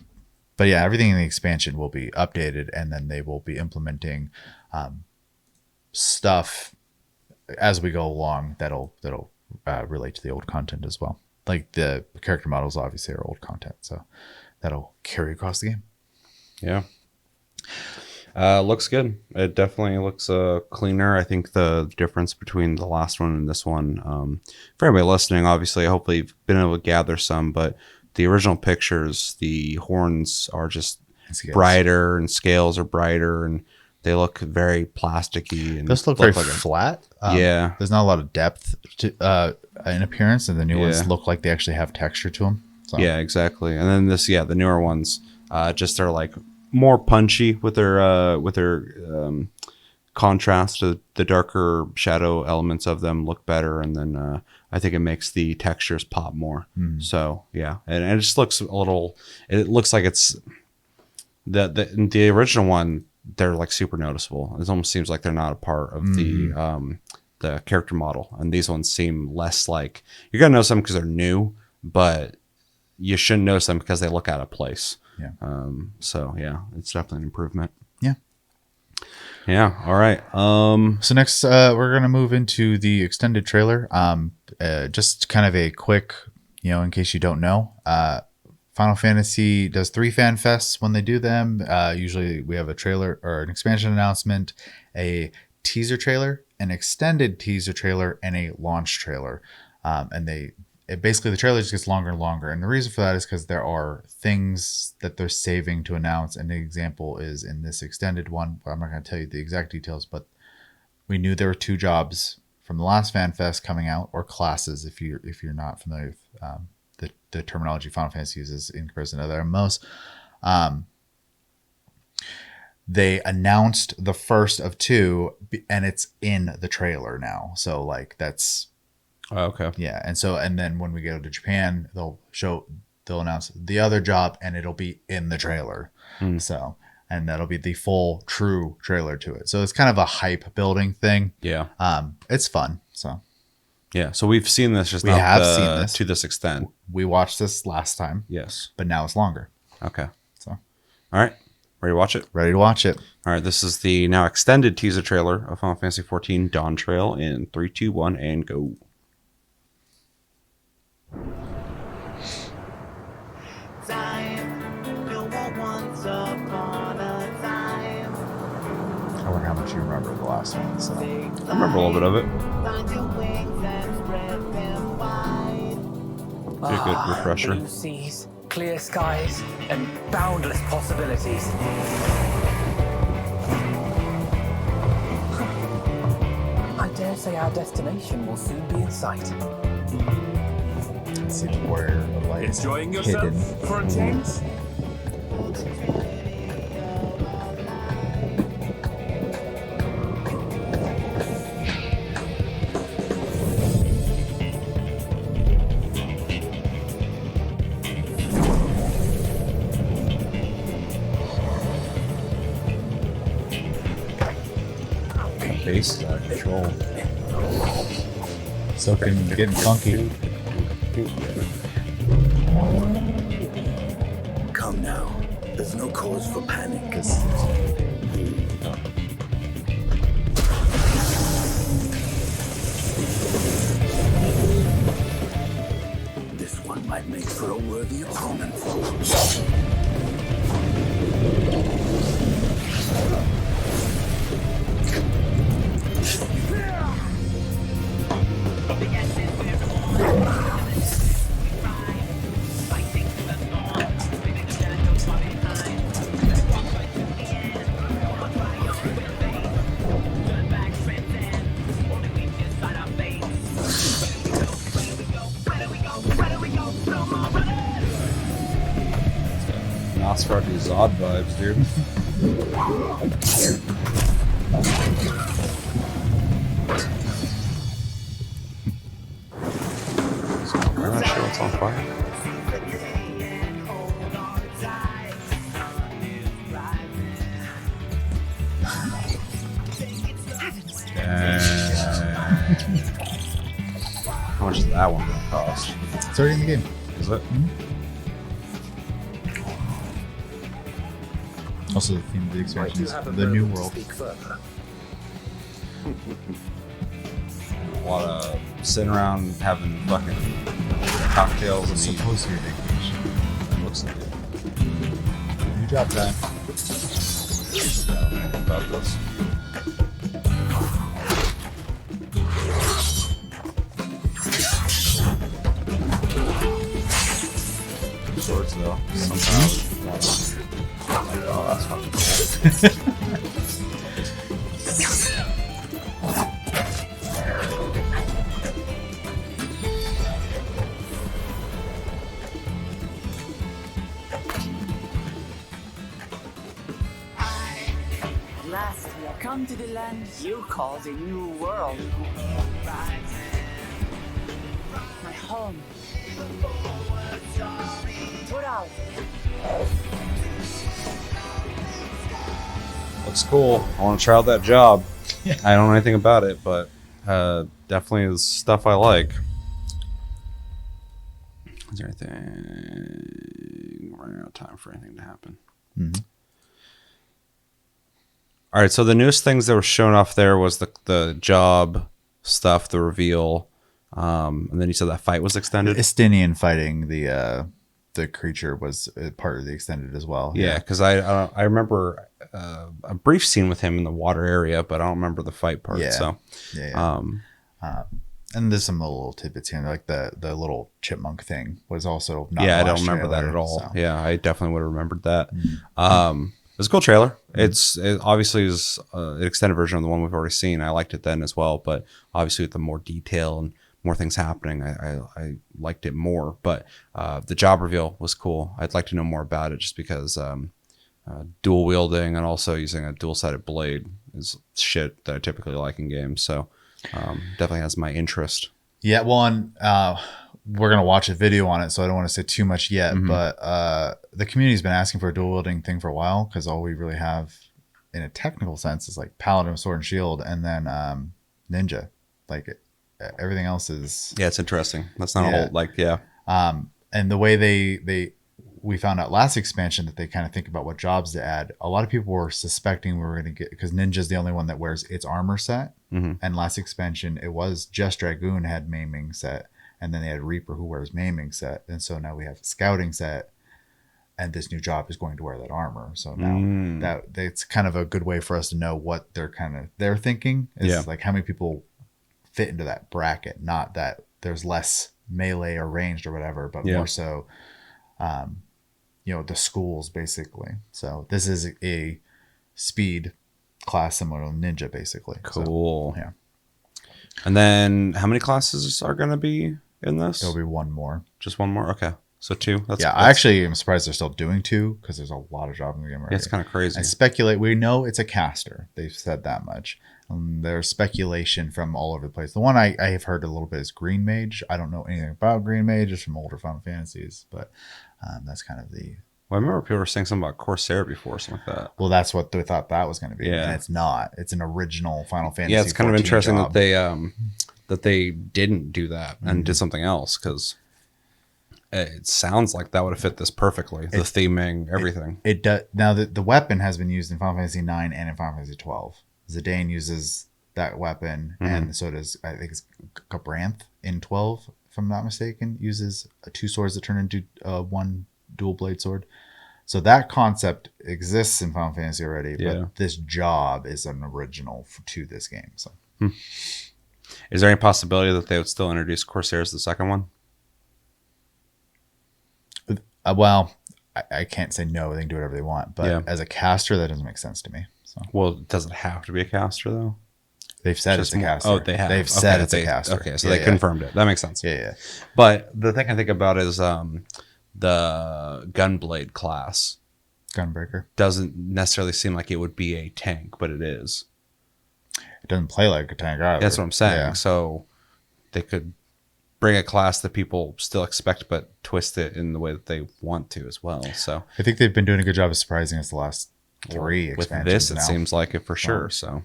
But yeah, everything in the expansion will be updated, and then they will be implementing stuff as we go along that'll relate to the old content as well. Like the character models obviously are old content, so that'll carry across the game. Yeah. Looks good. It definitely looks cleaner. I think the difference between the last one and this one, for everybody listening, obviously, hopefully you've been able to gather some, but the original pictures, the horns are just brighter and scales are brighter and they look very plasticky. And those look very like flat. Yeah. There's not a lot of depth to, in appearance, and the new ones look like they actually have texture to them. So. Yeah, exactly. And then the newer ones, just are like more punchy with their contrast to the darker shadow elements of them look better. And then I think it makes the textures pop more. So yeah, and it just looks it looks like it's the original one. They're like super noticeable. It almost seems like they're not a part of the character model. And these ones seem less like you're going to notice them because they're new, but you shouldn't notice them because they look out of place. Yeah. So yeah, it's definitely an improvement. Yeah. Yeah. All right. So next, we're going to move into the extended trailer. Just kind of a quick, in case you don't know, Final Fantasy does 3 Fanfests when they do them. Usually we have a trailer or an expansion announcement, a teaser trailer, an extended teaser trailer, and a launch trailer. And basically the trailer just gets longer and longer. And the reason for that is because there are things that they're saving to announce. And the example is in this extended one. I'm not going to tell you the exact details, but we knew there were 2 jobs from the last Fanfest coming out, or classes if you're not familiar with the terminology Final Fantasy uses in comparison to other MMOs. They announced the first of 2, and it's in the trailer now. So like that's okay. Yeah, and then when we go to Japan, they'll announce the other job, and it'll be in the trailer. So, and that'll be the full true trailer to it. So it's kind of a hype building thing. Yeah. It's fun. So. Yeah, so we've seen this, just we have seen this to this extent. We watched this last time. Yes. But now it's longer. Okay. So. All right. Ready to watch it? Ready to watch it. All right, this is the now extended teaser trailer of Final Fantasy XIV Dawntrail in 3, 2, 1, and go. I wonder how much you remember the last one. So. I remember a little bit of it. Be a good refresher. Blue seas, clear skies, and boundless possibilities. I dare say our destination will soon be in sight. Let's see where the light is Enjoying hidden. yourself for a change? Base is out of control. So getting funky. Come now. There's no cause for panic. This one might make for a worthy opponent. Nosferatu Zod vibes, dude. it's on fire. How much is that one going to cost? It's already in the game. Is it? Also, the theme of the expansion is the new world. A lot of sitting around having fucking cocktails and It's eating. supposed to be a vacation. It looks like it. New job time. I don't know anything about this. Swords though. Somehow. Oh, that's fucking cool. At last, we have come to the land you call the New World. My home. Put out. Looks cool. I want to try out that job. I don't know anything about it, but definitely is stuff I like. Is there anything? We're running out of time for anything to happen. Mm-hmm. All right, so the newest things that were shown off there was the job stuff, the reveal, and then you said that fight was extended. Estinian fighting the creature was part of the extended as well. Yeah, because I remember a brief scene with him in the water area, but I don't remember the fight part. Yeah. So, Yeah. And there's some little tidbits here, like the little chipmunk thing was also not. yeah, I in the don't last remember that trailer, at all. so. Yeah, I definitely would have remembered that. Mm-hmm. It was a cool trailer. It obviously is an extended version of the one we've already seen. I liked it then as well, but obviously with the more detail and more things happening, I liked it more. But the job reveal was cool. I'd like to know more about it just because dual wielding and also using a dual-sided blade is shit that I typically like in games. So definitely has my interest. Yeah, well, and we're gonna watch a video on it, so I don't want to say too much yet. Mm-hmm. But the community's been asking for a dual wielding thing for a while because all we really have, in a technical sense, is like paladin, sword and shield, and then ninja. Like everything else is. Yeah, it's interesting. That's not a whole And the way we found out last expansion that they kind of think about what jobs to add. A lot of people were suspecting we were going to get, because Ninja's the only one that wears its armor set. Mm-hmm. And last expansion, it was just Dragoon had maiming set. And then they had Reaper who wears maiming set. And so now we have scouting set. And this new job is going to wear that armor. So now that it's kind of a good way for us to know what they're thinking is like how many people fit into that bracket. Not that there's less melee or ranged or whatever, but more so, the schools basically. So this is a speed class similar to Ninja basically. Cool. So, yeah. And then how many classes are going to be in this? There'll be one more. Just one more? Okay. So two? I actually am surprised they're still doing two because there's a lot of jobs in the game already. Yeah, it's kind of crazy. I speculate. We know it's a caster. They've said that much. There's speculation from all over the place. The one I have heard a little bit is Green Mage. I don't know anything about Green Mage. Just from older Final Fantasies. But that's kind of the... Well, I remember people were saying something about Corsair before, something like that. Well, that's what they thought that was going to be. Yeah. And it's not. It's an original Final Fantasy. Yeah, it's kind of 14 interesting job. that they didn't do that and did something else, because it sounds like that would have fit this perfectly. The theming, everything. It does. Now, the weapon has been used in Final Fantasy IX and in Final Fantasy XII. Zidane uses that weapon, and so does, I think it's Cabranth in 12, if I'm not mistaken, uses two swords that turn into one dual blade sword. So that concept exists in Final Fantasy already, but this job is an original to this game. So, Is there any possibility that they would still introduce Corsair as the second one? well, I can't say no. They can do whatever they want, but as a caster, that doesn't make sense to me. So, Well, does it have to be a caster though? they've said Just it's a more- caster. Oh, they have. They've said Okay, it's a caster. Okay, so they confirmed it. That makes sense. Yeah. But the thing I think about is the Gunblade class Gunbreaker. doesn't necessarily seem like it would be a tank, but it is. It doesn't play like a tank either. That's what I'm saying. Yeah. So they could bring a class that people still expect, but twist it in the way that they want to as well. So I think they've been doing a good job of surprising us the last 3 with expansions this, it now, seems like it for sure. So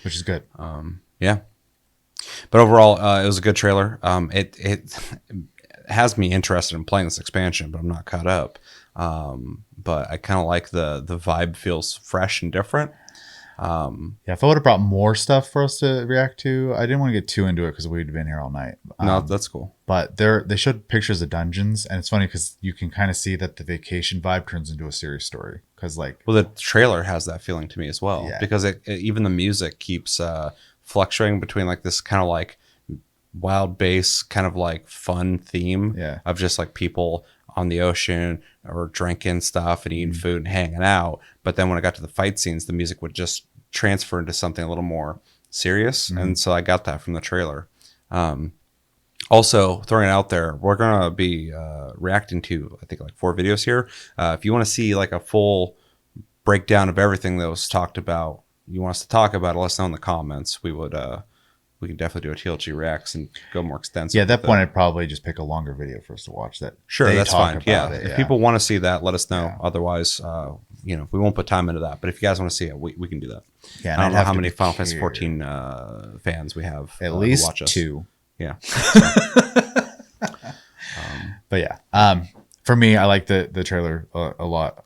which is good. yeah, but overall, it was a good trailer. It has me interested in playing this expansion, but I'm not caught up. But I kind of like the vibe feels fresh and different. Yeah, if I would have brought more stuff for us to react to, I didn't want to get too into it because we'd been here all night. No, that's cool. But they showed pictures of dungeons, and it's funny because you can kind of see that the vacation vibe turns into a serious story. Because well, the trailer has that feeling to me as well. Yeah. Because even the music keeps fluctuating between like this kind of like wild bass kind of like fun theme of just like people on the ocean or drinking stuff and eating food and hanging out. But then when I got to the fight scenes, the music would just transfer into something a little more serious. And so I got that from the trailer. Also, throwing it out there, we're going to be reacting to, I think, like 4 videos here. If you want to see like a full breakdown of everything that was talked about, you want us to talk about it, let us know in the comments. We can definitely do a TLG Reacts and go more extensive. Yeah, at that point, I'd probably just pick a longer video for us to watch. Sure, that's fine. Yeah. It, if people want to see that, let us know. Otherwise, we won't put time into that. But if you guys want to see it, we can do that. Yeah, I don't know how many Final Fantasy 14 fans we have. At least watch us. 2. Yeah. But yeah, for me, I like the trailer a lot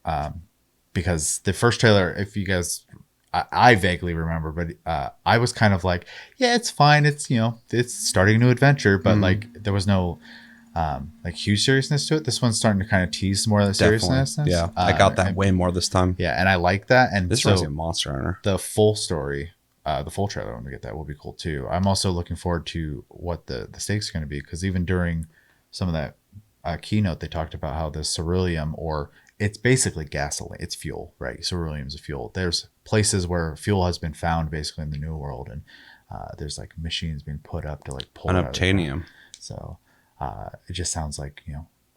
because the first trailer, if you guys, I vaguely remember, but I was kind of like, yeah, it's fine. It's, it's starting a new adventure, but like there was no like huge seriousness to it. This one's starting to kind of tease more of the seriousness. Yeah, I got that way more this time. Yeah, and I like that. And this reminds me of Monster Hunter. The full story, the full trailer, when we get that, will be cool too. I'm also looking forward to what the stakes are going to be, because even during some of that keynote, they talked about how the ceruleum, or it's basically gasoline, it's fuel, right? Ceruleum is a fuel. There's places where fuel has been found basically in the New World, and there's like machines being put up to like pull unobtainium. So it just sounds like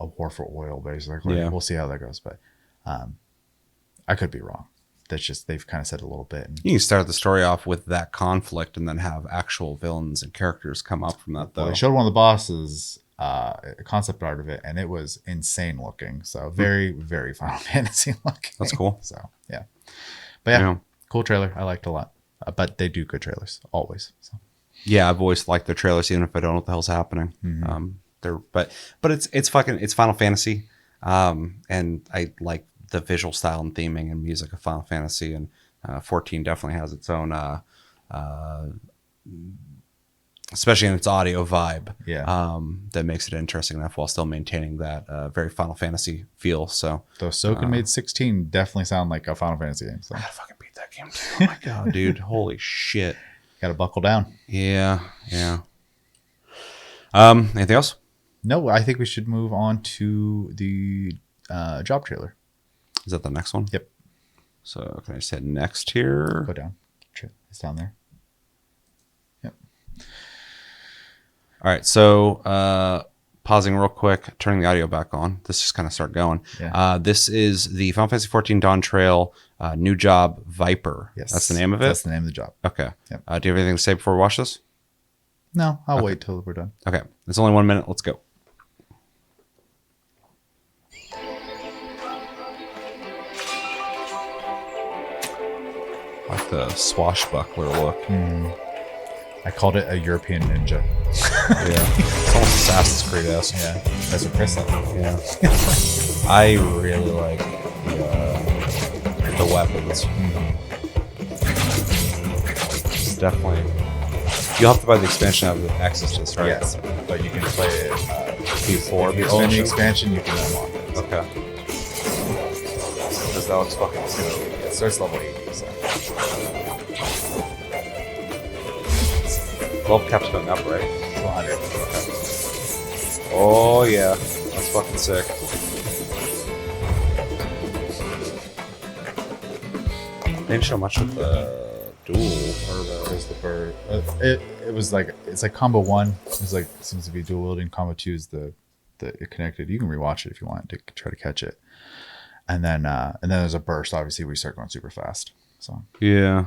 a war for oil, basically. Yeah. We'll see how that goes, but I could be wrong. That's just, they've kind of said a little bit. And you can start the story off with that conflict and then have actual villains and characters come up from that, though. Well, they showed one of the bosses, concept art of it, and it was insane looking. So very, very Final Fantasy looking. That's cool. So yeah, but yeah, cool trailer. I liked a lot. But they do good trailers always. So yeah, I've always liked their trailers, even if I don't know what the hell's happening. But it's Final Fantasy, and I like the visual style and theming and music of Final Fantasy, and 14 definitely has its own especially in its audio vibe, that makes it interesting enough while still maintaining that very Final Fantasy feel. So though Soken made 16 definitely sound like a Final Fantasy game. So I gotta fucking beat that game too. Oh my god, dude, holy shit! Gotta buckle down. Yeah. Anything else? No, I think we should move on to the job trailer. Is that the next one? Yep. So can I just hit next here? Go down. It's down there. Yep. All right. So pausing real quick, turning the audio back on. Let's just kind of start going. Yeah. This is the Final Fantasy 14 Dawntrail new job Viper. Yes. That's the name of it? That's the name of the job. Okay. Yep. Do you have anything to say before we watch this? No, I'll wait till we're done. Okay. It's only 1 minute. Let's go. Like the swashbuckler look. I called it a European ninja. Yeah. It's almost Assassin's Creed-esque. Yeah. That's what Chris said. Yeah. I really like the weapons. It's definitely... You'll have to buy the expansion out of the access to this, right? Yes. But you can play it before the expansion. expansion. Expansion, you can unlock it. Okay. Because that looks fucking cool. It starts level 80, so... Level cap's going up, right? 100. Okay. Oh, yeah. That's fucking sick. They didn't show much of the duel or the bird. It was like, it's like combo 1. It's like, seems to be dual wielding. Combo 2 is the connected. You can rewatch it if you want to try to catch it. And then there's a burst. Obviously, we start going super fast. So yeah.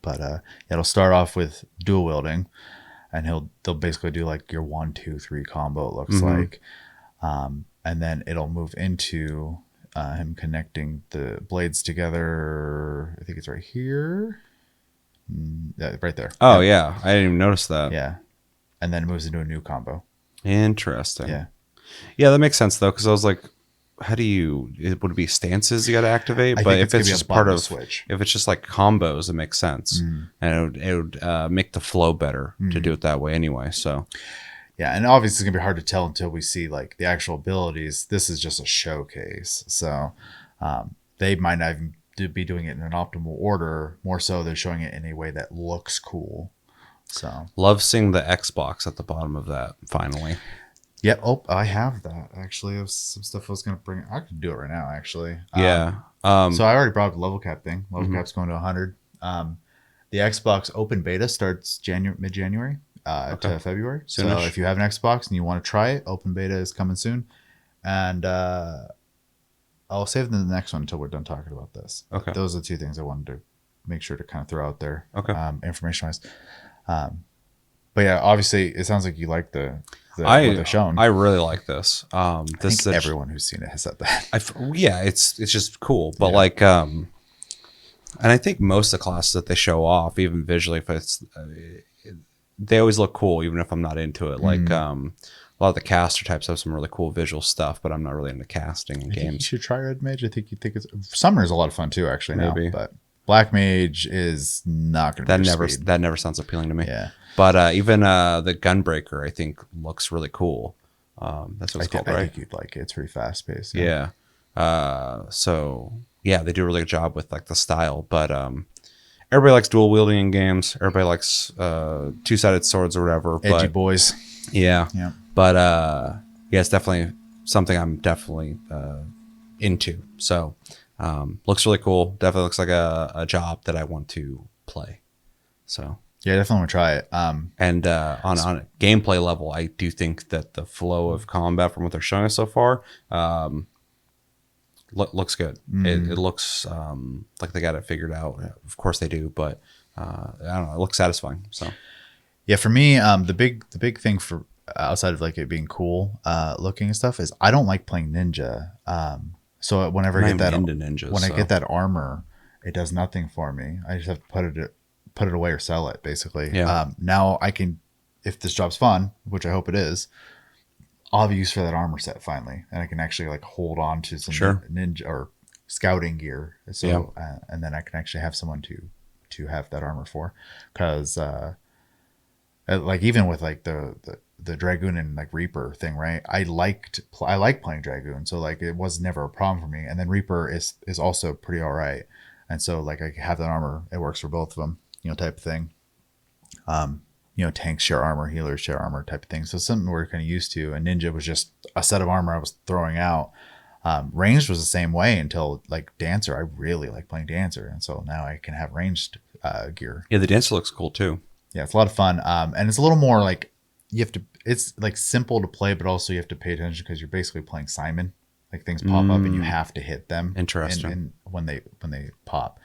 But it'll start off with dual wielding, and they'll basically do like your 1, 2, 3 combo. It looks like, and then it'll move into him connecting the blades together. I think it's right here. Yeah, right there. Oh yeah, I didn't even notice that. Yeah, and then it moves into a new combo. Interesting. Yeah, that makes sense though, because I was like, how do you? Would it be stances you got to activate? I but think if it's just part of switch, if it's just like combos, it makes sense, and it would make the flow better to do it that way anyway. So. Yeah, and obviously it's gonna be hard to tell until we see like the actual abilities. This is just a showcase, so they might not even be doing it in an optimal order. More so, they're showing it in a way that looks cool. So Love seeing the Xbox at the bottom of that. Finally. Yeah. Oh, I have that actually. It was some stuff I was gonna bring. I could do it right now actually. Yeah. So I already brought up the level cap thing. Level cap's going to 100. The Xbox open beta starts mid-January. To February. Soonish. So if you have an Xbox and you want to try it, open beta is coming soon. And I'll save the next one until we're done talking about this. Okay. Those are the 2 things I wanted to make sure to kind of throw out there. Okay. Information wise. But yeah, obviously it sounds like you like what they're showing. I really like this. I think everyone who's seen it has said that. Yeah, it's just cool. But like, and I think most of the classes that they show off, even visually, if it's they always look cool, even if I'm not into it. Like a lot of the caster types have some really cool visual stuff, but I'm not really into casting in games. You should try Red Mage. I think it's Summoner is a lot of fun too, actually. Maybe. Now, but Black Mage is not going to be that never sounds appealing to me. Yeah. But even the Gunbreaker, I think, looks really cool. That's what it's called, right? I think you'd like it. It's pretty fast paced. Yeah. So yeah, they do a really good job with like the style, but everybody likes dual wielding in games. Everybody likes 2-sided swords or whatever. Edgy boys. Yeah. Yeah. But yeah, it's definitely something I'm definitely into. So looks really cool. Definitely looks like a job that I want to play. So yeah, definitely want to try it. And on a gameplay level, I do think that the flow of combat from what they're showing us so far looks good. It looks like they got it figured out. Of course they do, but I don't know. It looks satisfying. So yeah, for me, the big thing for outside of like it being cool looking and stuff is I don't like playing ninja. So whenever I get that I get that armor, it does nothing for me. I just have to put it away or sell it basically. Yeah. Now I can, if this job's fun, which I hope it is, I'll have use for that armor set finally, and I can actually like hold on to some ninja or scouting gear. So and then I can actually have someone to have that armor for, because like even with like the Dragoon and like Reaper thing, right? I like playing Dragoon, so like it was never a problem for me. And then Reaper is also pretty all right, and so like I have that armor. It works for both of them, type of thing. Tanks share armor, healers share armor type of thing. So something we're kind of used to. And Ninja was just a set of armor I was throwing out. Ranged was the same way until like Dancer. I really like playing Dancer, and so now I can have ranged gear. Yeah, the Dancer looks cool too. Yeah, it's a lot of fun. And it's a little more like it's like simple to play, but also you have to pay attention because you're basically playing Simon. Like things pop up and you have to hit them. Interesting. When they pop.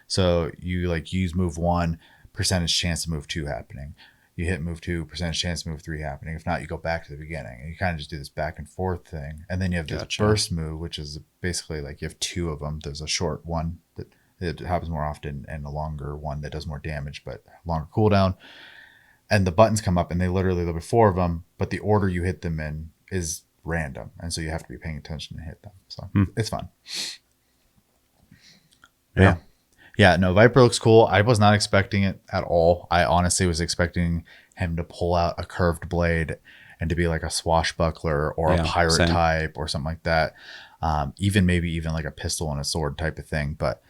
So you like use move 1, percentage chance to move 2 happening. You hit move 2, percentage chance to move 3 happening. If not, you go back to the beginning, and you kind of just do this back and forth thing. And then you have this burst move, which is basically like you have 2 of them. There's a short one that it happens more often, and a longer one that does more damage but longer cooldown. And the buttons come up, and they literally there'll be 4 of them, but the order you hit them in is random, and so you have to be paying attention to hit them. So it's fun. Yeah, no, Viper looks cool. I was not expecting it at all. I honestly was expecting him to pull out a curved blade and to be like a swashbuckler or a pirate type or something like that. Maybe even like a pistol and a sword type of thing. But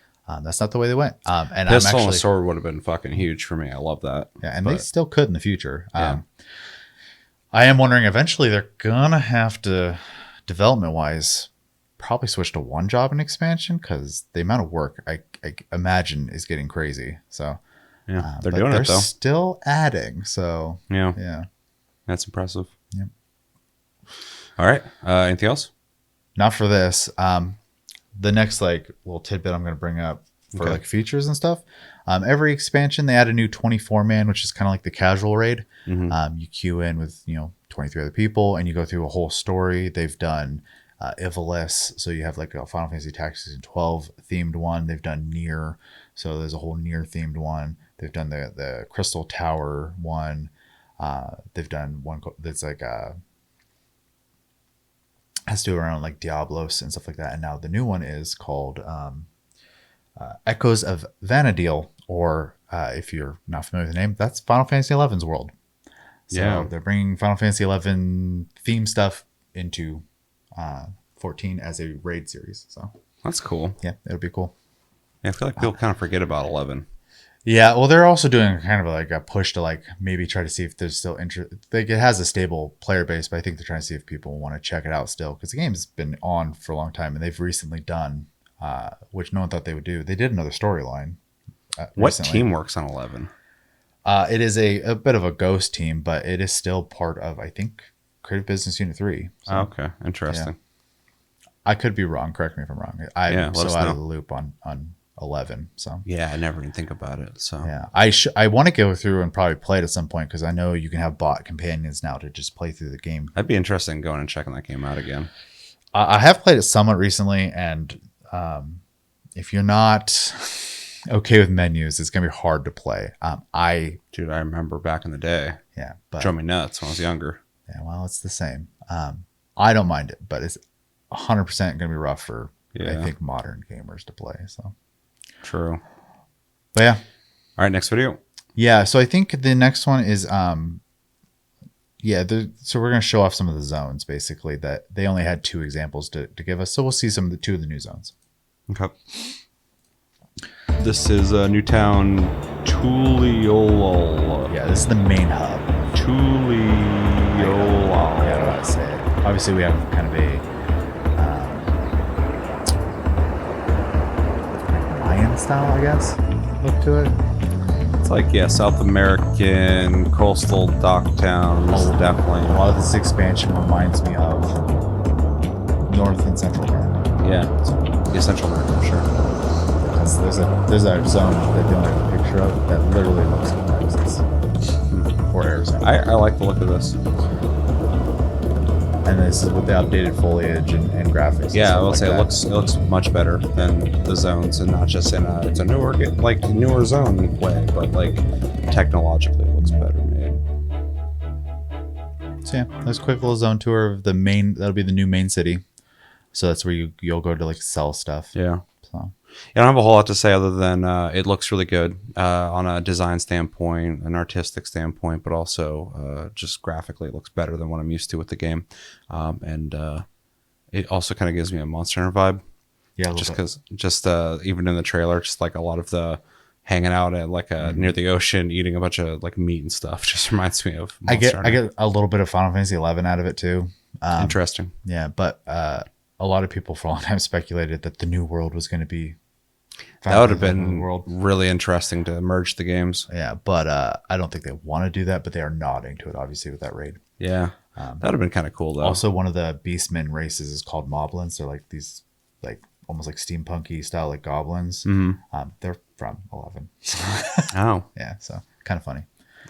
that's not the way they went. And pistol and a sword would have been fucking huge for me. I love that. Yeah, and they still could in the future. I am wondering eventually they're gonna have to, development-wise, probably switch to one job in expansion, because the amount of work I imagine is getting crazy. So yeah, they're doing it though. Still adding. So yeah, that's impressive. Yep. All right. Anything else? Not for this. The next like little tidbit I'm going to bring up for like features and stuff. Every expansion they add a new 24-man, which is kind of like the casual raid. You queue in with 23 other people, and you go through a whole story. They've done Ivalice, so you have like a Final Fantasy Tactics 12 themed one. They've done Nier, so there's a whole Nier themed one. They've done the Crystal Tower one. They've done one that's like has to do around like Diablos and stuff like that. And now the new one is called Echoes of Vana'diel, or if you're not familiar with the name, that's Final Fantasy XI's world. So they're bringing Final Fantasy XI theme stuff into 14 as a raid series. So that's cool. Yeah, it'll be cool. Yeah, I feel like people kind of forget about 11. Yeah, well, they're also doing kind of like a push to like maybe try to see if there's still interest. Like it has a stable player base, but I think they're trying to see if people want to check it out still, because the game's been on for a long time, and they've recently done, which no one thought they would do. They did another storyline. What recently. team works on 11? It is a bit of a ghost team, but it is still part of, I think, Creative Business Unit 3. So, okay, interesting. Yeah. I could be wrong. Correct me if I'm wrong. I'm so out of the loop on 11. So yeah, I never even think about it. So yeah, I want to go through and probably play it at some point, because I know you can have bot companions now to just play through the game. I'd be interested in going and checking that game out again. I have played it somewhat recently, and if you're not okay with menus, it's gonna be hard to play. I remember back in the day. Yeah, but drove me nuts when I was younger. Yeah, well, it's the same. I don't mind it, but it's 100% gonna be rough for I think modern gamers to play. So true. But yeah. All right, next video. Yeah, so I think the next one is so we're gonna show off some of the zones, basically, that they only had 2 examples to give us. So we'll see some of the 2 of the new zones. Okay. This is Newtown Tuliolol. Yeah, this is the main hub. Tuliolol. Yeah, I don't know how to say it. Obviously, we have kind of a Mayan style, I guess, look to it. It's like, South American coastal dock towns, definitely. A lot of this expansion reminds me of North and Central America. Yeah, Central America, for sure. There's a zone that they only have a picture of that literally looks like Texas or Arizona. I like the look of this. And this is with the updated foliage and graphics. Yeah, I will say it looks much better than the zones, and not just in it's a newer zone way, but like technologically it looks better made. So yeah, there's a quick little zone tour of the main. That'll be the new main city. So that's where you'll go to like sell stuff. Yeah. So I don't have a whole lot to say other than it looks really good on a design standpoint, an artistic standpoint, but also just graphically it looks better than what I'm used to with the game. And it also kind of gives me a Monster Hunter vibe. Yeah, just because even in the trailer, just like a lot of the hanging out at like near the ocean, eating a bunch of like meat and stuff just reminds me of Monster Hunter. I get a little bit of Final Fantasy 11 out of it too. Interesting. Yeah, but a lot of people for a long time speculated that the new world was going to be that would have been really interesting to merge the games. Yeah, but I don't think they want to do that, but they are nodding to it, obviously, with that raid. Yeah, that would have been kind of cool, though. Also, one of the Beastmen races is called Moblins. They're like these, like almost like steampunky style, like goblins. Mm-hmm. They're from 11. Oh. Yeah, so kind of funny.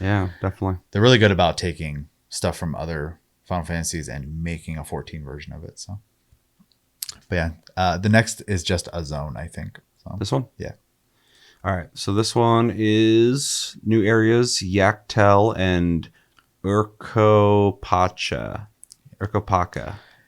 Yeah, definitely. They're really good about taking stuff from other Final Fantasies and making a 14 version of it. So, but yeah, the next is just a zone, I think. So, this one? Yeah. All right. So this one is new areas, Yaktel and Urkopacha.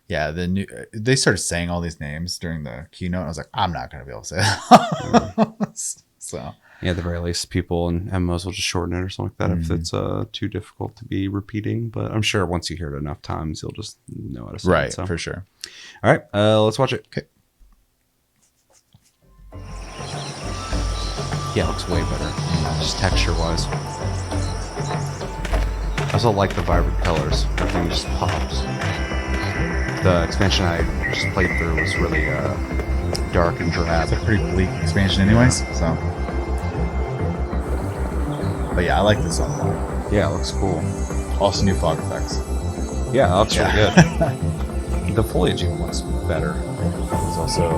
Yeah, they started saying all these names during the keynote. I was like, I'm not going to be able to say that. So yeah, at the very least, people and MMOs will just shorten it or something like that if it's too difficult to be repeating. But I'm sure once you hear it enough times, you'll just know how to say it. Right, for sure. All right, let's watch it. Okay. Yeah, it looks way better, just texture-wise. I also like the vibrant colors. Everything just pops. The expansion I just played through was really dark and drab. It's a pretty bleak expansion anyways, so. But yeah, I like this a lot. Yeah, it looks cool. Also new fog effects. Yeah, that looks really good. the foliage even looks better. It's also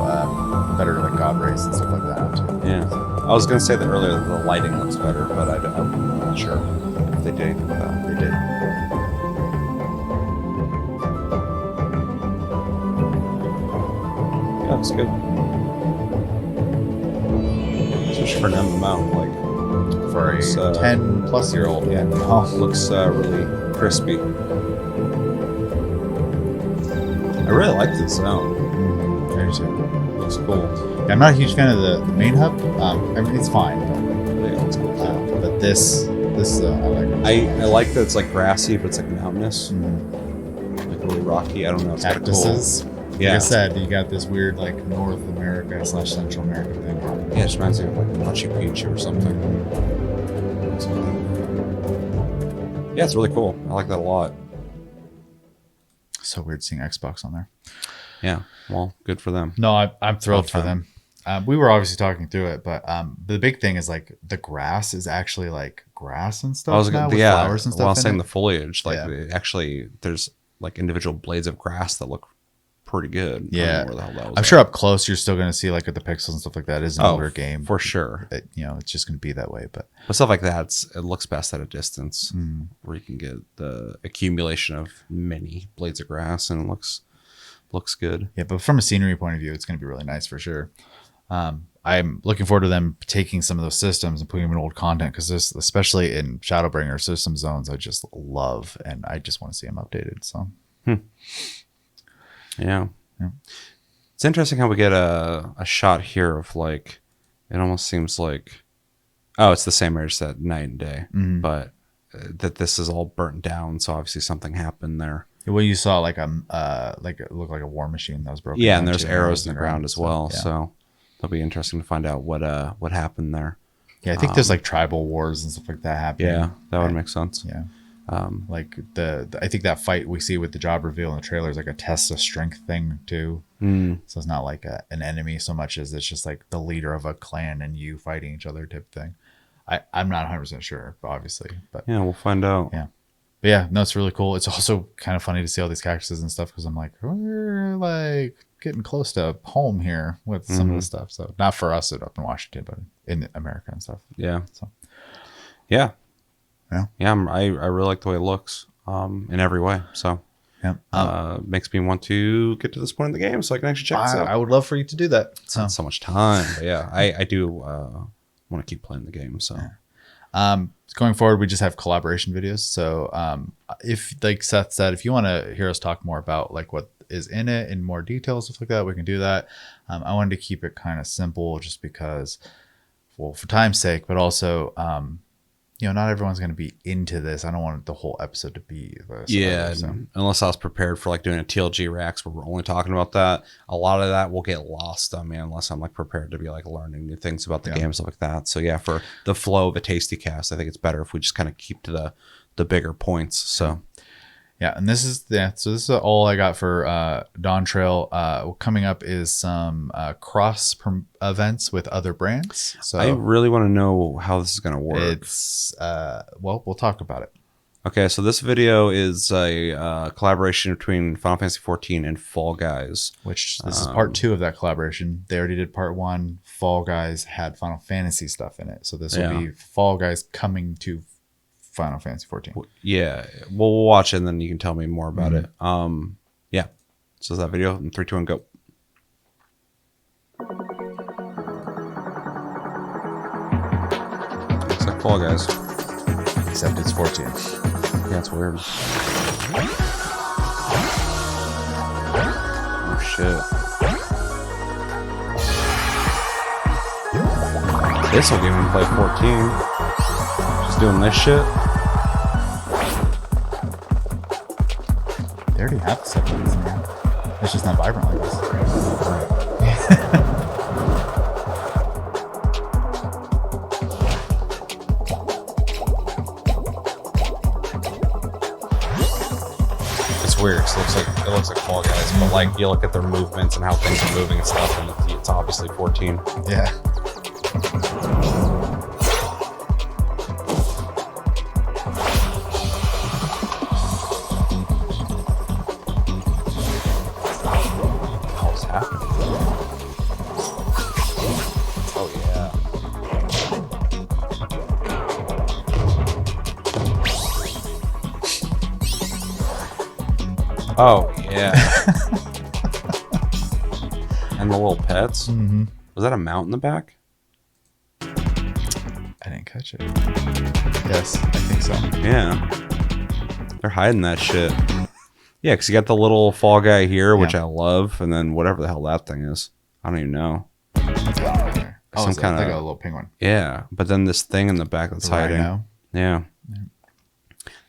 better like God rays and stuff like that too. Yeah. I was gonna say that earlier that the lighting looks better, but I'm not sure if they did. They did. Yeah, it's good. Especially for an MMO, like For a 10-plus-year-old, yeah. looks really crispy. I really like the zone. Very too. Looks cool. Yeah, I'm not a huge fan of the main hub. I mean, it's fine, Yeah, it looks cool. but this I like it. I like that it's like grassy, but it's like mountainous, Mhm. like really rocky. I don't know. It's kind of cool. Cactuses. Yeah. Like I said, you got this weird like North America / Central America thing. Yeah, it just reminds me of like Machu Picchu or something. Yeah, it's really cool. I like that a lot. So weird seeing Xbox on there. Yeah, well, good for them. No, I'm thrilled Tough for them. We were obviously talking through it, but the big thing is like the grass is actually like grass and stuff. I was now gonna, with yeah. flowers and stuff. While I was in saying it. the foliage, like Yeah. actually, there's like individual blades of grass that look pretty good. I Yeah. don't know where the hell that was I'm at. sure up close you're still going to see like with the pixels and stuff like that. It is an older game for sure. It's just going to be that way. But Stuff like that, it looks best at a distance, Mm. where you can get the accumulation of many blades of grass, and it looks good. yeah, but from a scenery point of view, it's going to be really nice for sure. I'm looking forward to them taking some of those systems and putting them in old content because there's, especially in Shadowbringers, there's some zones I just love and I just want to see them updated. So Yeah. Yeah. It's interesting how we get a shot here of like, it almost seems like, oh, it's the same area, just at night and day, Mhm. but that this is all burnt down. So obviously something happened there. well, you saw like it looked like a war machine that was broken. Yeah, down and there's too, arrows in the ground as well. yeah. So it'll be interesting to find out what happened there. Yeah, I think there's like tribal wars and stuff like that happening. Yeah, that would make sense. Yeah. Like I think that fight we see with the job reveal in the trailer is like a test of strength thing too. Mm. So it's not like an enemy so much as it's just like the leader of a clan and you fighting each other type thing. I'm not 100% sure, obviously, but Yeah, we'll find out. yeah. But yeah, no, it's really cool. It's also kind of funny to see all these cactuses and stuff because I'm like, we're like getting close to home here with some of this stuff. So not for us up in Washington, but in America and stuff. Yeah. So Yeah. Yeah. Yeah. I really like the way it looks in every way. So yeah, makes me want to get to this point in the game so I can actually check this out. I would love for you to do that. It's not so much time, but yeah, I do want to keep playing the game. So Going forward, we just have collaboration videos. So if, like Seth said, if you want to hear us talk more about like what is in it in more detail, stuff like that, we can do that. I wanted to keep it kind of simple just because, well, for time's sake, but also, not everyone's going to be into this. I don't want the whole episode to be this. yeah, So. unless I was prepared for like doing a TLG Reacts where we're only talking about that, a lot of that will get lost on me unless I'm like prepared to be like learning new things about the game, stuff like that. So yeah, for the flow of a Tasty Cast, I think it's better if we just kind of keep to the bigger points. So yeah, and this is all I got for Dawntrail. Coming up is some cross events with other brands. So I really want to know how this is going to work. it's we'll talk about it. Okay, so this video is a collaboration between Final Fantasy XIV and Fall Guys. Which this is part 2 of that collaboration. They already did part 1. Fall Guys had Final Fantasy stuff in it, so this will be Fall Guys coming to Final Fantasy XIV. Yeah, we'll watch it and then you can tell me more about it. Yeah, so that video in 3, 2, 1, go. Looks like Fall Guys. Except it's 14. Yeah, it's weird. Oh shit. This will give him play 14. Just doing this shit. They already have stuff like this in there. It's just not vibrant like this. It's weird. It looks like Fall Guys, but like you look at their movements and how things are moving and stuff, and it's obviously 14. Yeah. Oh yeah. And the little pets. Mm-hmm. Was that a mount in the back? I didn't catch it. Yes, I think so. Yeah. They're hiding that shit. Yeah, because you got the little fall guy here, which I love, and then whatever the hell that thing is. I don't even know. Oh, Some it's kind like of a little penguin. Yeah, but then this thing in the back that's hiding. Rhino. Yeah.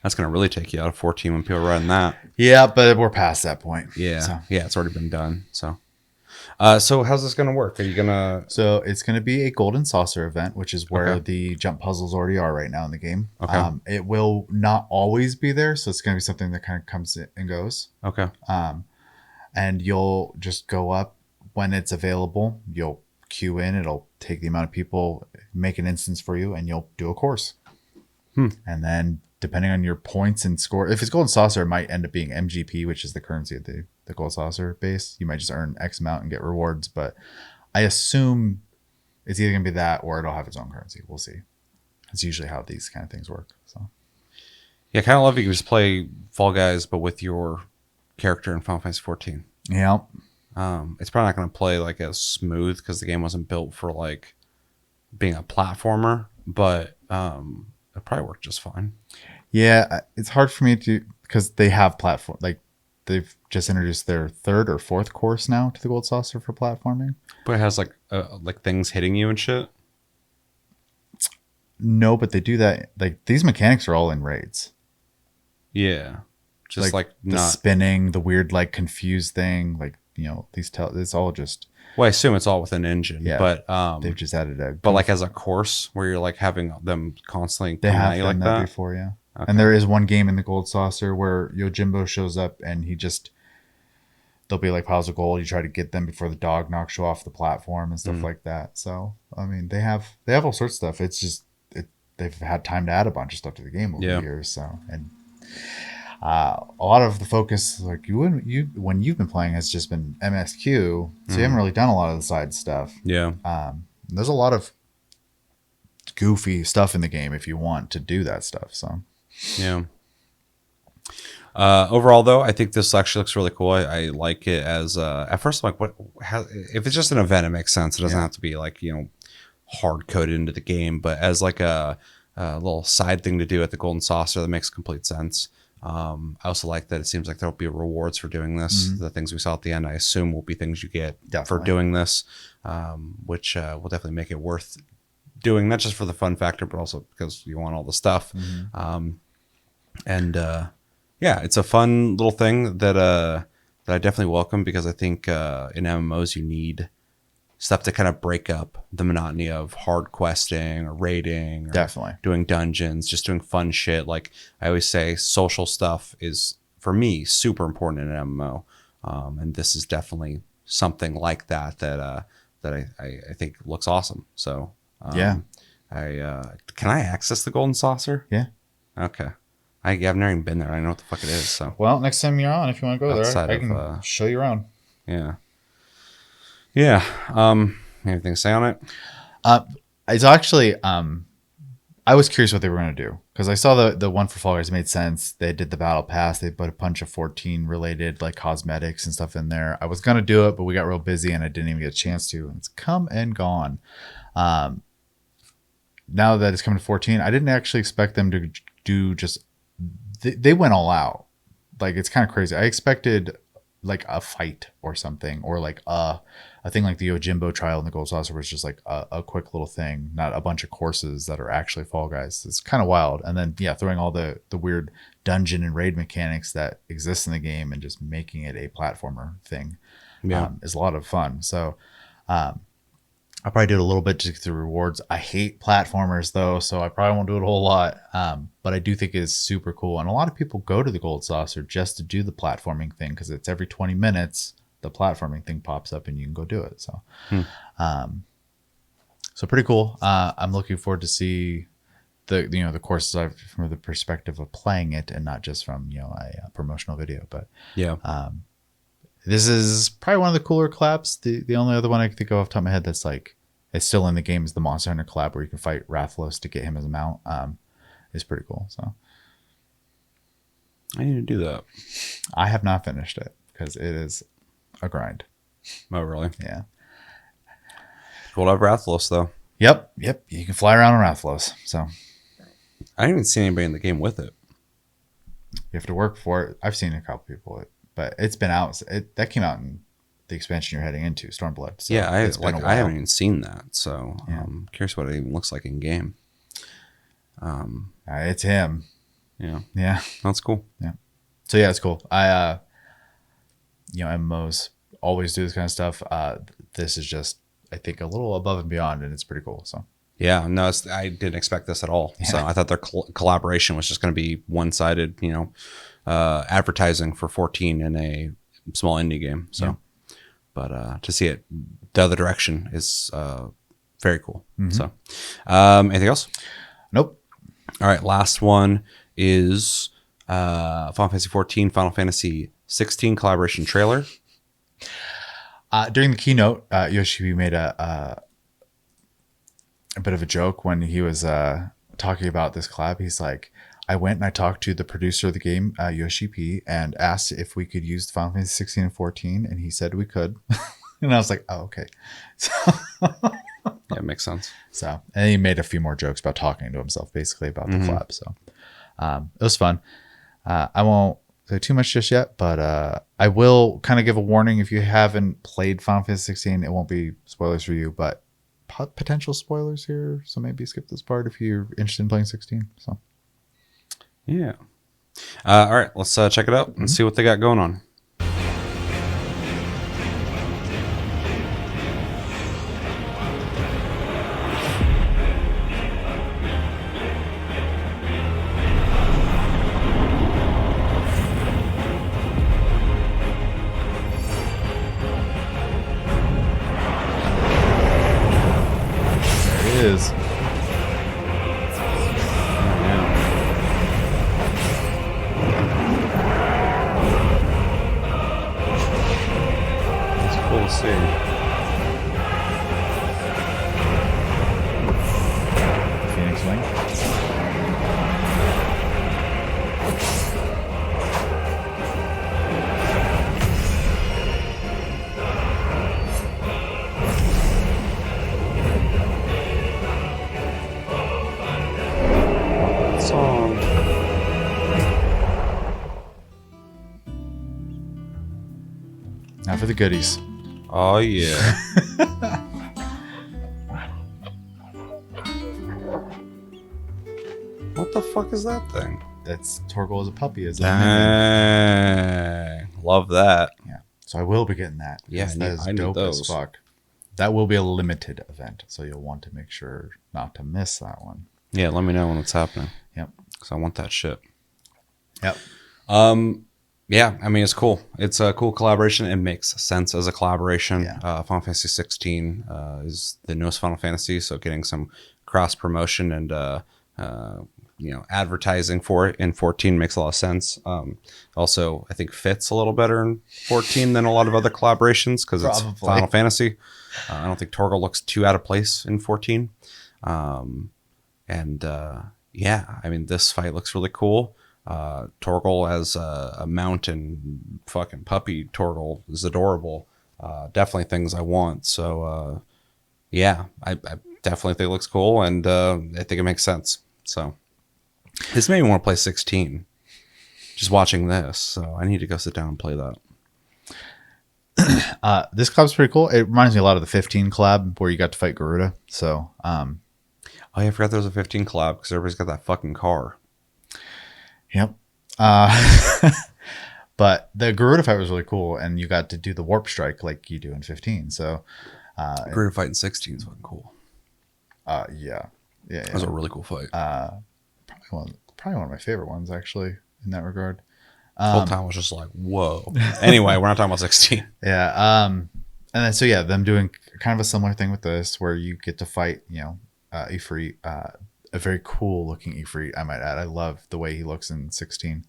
That's going to really take you out of 14 when people are riding that. Yeah, but we're past that point. Yeah. So. Yeah, it's already been done. So how's this going to work? Are you going to... So it's going to be a golden saucer event, which is where the jump puzzles already are right now in the game. Okay. It will not always be there, so it's going to be something that kind of comes and goes. Okay. And you'll just go up when it's available. You'll queue in. It'll take the amount of people, make an instance for you, and you'll do a course. And then depending on your points and score, if it's golden saucer, it might end up being MGP, which is the currency of the gold saucer base. You might just earn X amount and get rewards, but I assume it's either going to be that or it'll have its own currency. We'll see. That's usually how these kind of things work. So yeah, I kind of love you can just play Fall Guys, but with your character in Final Fantasy 14. yeah, It's probably not going to play like as smooth because the game wasn't built for like being a platformer, but it probably worked just fine. yeah, it's hard for me to, because they have platform, like they've just introduced their third or fourth course now to the gold saucer for platforming. But it has like things hitting you and shit. No, but they do that. Like these mechanics are all in raids. Yeah, just like the not spinning, the weird like confused thing. Like it's all just. Well, I assume it's all with an engine. Yeah, but they've just added a. But like as a course where you're like having them constantly. They have done like that before, yeah. Okay. And there is one game in the gold saucer where Yojimbo shows up and there'll be like piles of gold. You try to get them before the dog knocks you off the platform and stuff like that. So I mean, they have all sorts of stuff. It's just they've had time to add a bunch of stuff to the game over the years. So and a lot of the focus, like when you've been playing, has just been MSQ. So you haven't really done a lot of the side stuff. Yeah. There's a lot of goofy stuff in the game if you want to do that stuff. So yeah. Overall, though, I think this actually looks really cool. I like it as at first, I'm like, if it's just an event, it makes sense. It doesn't have to be like hard coded into the game, but as like a little side thing to do at the Golden Saucer, that makes complete sense. I also like that it seems like there'll be rewards for doing this. The things we saw at the end, I assume, will be things you get for doing this, which will definitely make it worth doing, not just for the fun factor, but also because you want all the stuff. Yeah, it's a fun little thing that I definitely welcome, because I think in MMOs you need stuff to kind of break up the monotony of hard questing or raiding or definitely doing dungeons, just doing fun shit. Like I always say, social stuff is, for me, super important in an MMO. And this is definitely something like that I think looks awesome. So can I access the Golden Saucer? Yeah. Okay. I've never even been there. I don't know what the fuck it is. So well, next time you're on, if you want to go there, I can show you around. Yeah. Anything to say on it? It's actually I was curious what they were going to do, because I saw the one for Fall Guys made sense. They did the battle pass. They put a bunch of 14 related like cosmetics and stuff in there. I was going to do it, but we got real busy and I didn't even get a chance to. It's come and gone. Now that it's coming to 14, I didn't actually expect them to do just. They went all out. Like, it's kind of crazy. I expected like a fight or something, or like a thing like the Yojimbo trial in the Gold Saucer was just like a quick little thing, not a bunch of courses that are actually Fall Guys. It's kind of wild. And then throwing all the weird dungeon and raid mechanics that exist in the game and just making it a platformer thing is a lot of fun. So I probably did a little bit to get the rewards. I hate platformers though, so I probably won't do it a whole lot. But I do think it's super cool. And a lot of people go to the Gold Saucer just to do the platforming thing, because it's every 20 minutes the platforming thing pops up and you can go do it. So, so pretty cool. I'm looking forward to see the courses from the perspective of playing it and not just from a promotional video. But this is probably one of the cooler collabs. The only other one I can think of off the top of my head that's like it's still in the game is the Monster Hunter collab, where you can fight Rathalos to get him as a mount. Is pretty cool. So I need to do that. I have not finished it because it is a grind. Oh, really? Yeah. Cool to have Rathalos, though. Yep. You can fly around on Rathalos, so I didn't even see anybody in the game with it. you have to work for it. I've seen a couple people with it, but it's been out. That came out in the expansion you're heading into, Stormblood. So yeah, I haven't while. even seen that, so Yeah. I'm curious what it even looks like in game. It's him. Yeah. That's cool. Yeah. So yeah, it's cool. MMOs always do this kind of stuff. This is just, I think, a little above and beyond, and it's pretty cool. So Yeah, no, I didn't expect this at all. Yeah. So I thought their collaboration was just going to be one-sided, advertising for 14 in a small indie game. So, Yeah. But to see it the other direction is very cool. Mm-hmm. So, anything else? nope. All right, last one is Final Fantasy 14, Final Fantasy 16 collaboration trailer. During the keynote, Yoshi made a bit of a joke when he was talking about this collab. He's like, I went and I talked to the producer of the game, Yoshi P, and asked if we could use Final Fantasy 16 and 14, and he said we could. And I was like, oh, okay. So, Yeah, it makes sense. and he made a few more jokes about talking to himself, basically, about the collab. So it was fun. I won't say too much just yet, but I will kind of give a warning. If you haven't played Final Fantasy 16, it won't be spoilers for you, but potential spoilers here. So maybe skip this part if you're interested in playing 16. So Yeah. All right, let's check it out and see what they got going on. there it is. It's cool to see. Phoenix Wing. Song. Now for the goodies. Oh, yeah. What the fuck is that thing? That's Torgal as a puppy. As a minion. Dang. Love that. Yeah. So I will be getting that. Yeah, because that is I need dope as those. fuck. That will be a limited event, so you'll want to make sure not to miss that one. Yeah, let me know when it's happening. Yep. Because I want that shit. Yep. Yeah, I mean, it's cool. It's a cool collaboration. It makes sense as a collaboration. Yeah. Final Fantasy 16 is the newest Final Fantasy, so getting some cross promotion and advertising for it in 14 makes a lot of sense. Also, I think fits a little better in 14 than a lot of other collaborations because it's Probably. Final Fantasy. I don't think Torgal looks too out of place in 14. Yeah, I mean, this fight looks really cool. Torgal as a mountain fucking puppy Torgal is adorable. Definitely things I want. So, yeah, I definitely think it looks cool, and I think it makes sense. So, this made me want to play 16. Just watching this, so I need to go sit down and play that. This collab's pretty cool. It reminds me a lot of the 15 collab where you got to fight Garuda. So, Oh, yeah, I forgot there was a 15 collab because everybody's got that fucking car. yep. But the Garuda fight was really cool, and you got to do the warp strike like you do in 15. So, Garuda fight in 16 is fucking cool. yeah. That was a really cool fight. Probably one of my favorite ones, actually, in that regard. The whole time I was just like, whoa. Anyway, we're not talking about 16. Yeah. And then, so yeah, them doing kind of a similar thing with this where you get to fight, Ifrit, a very cool looking Ifrit, I might add. I love the way he looks in 16.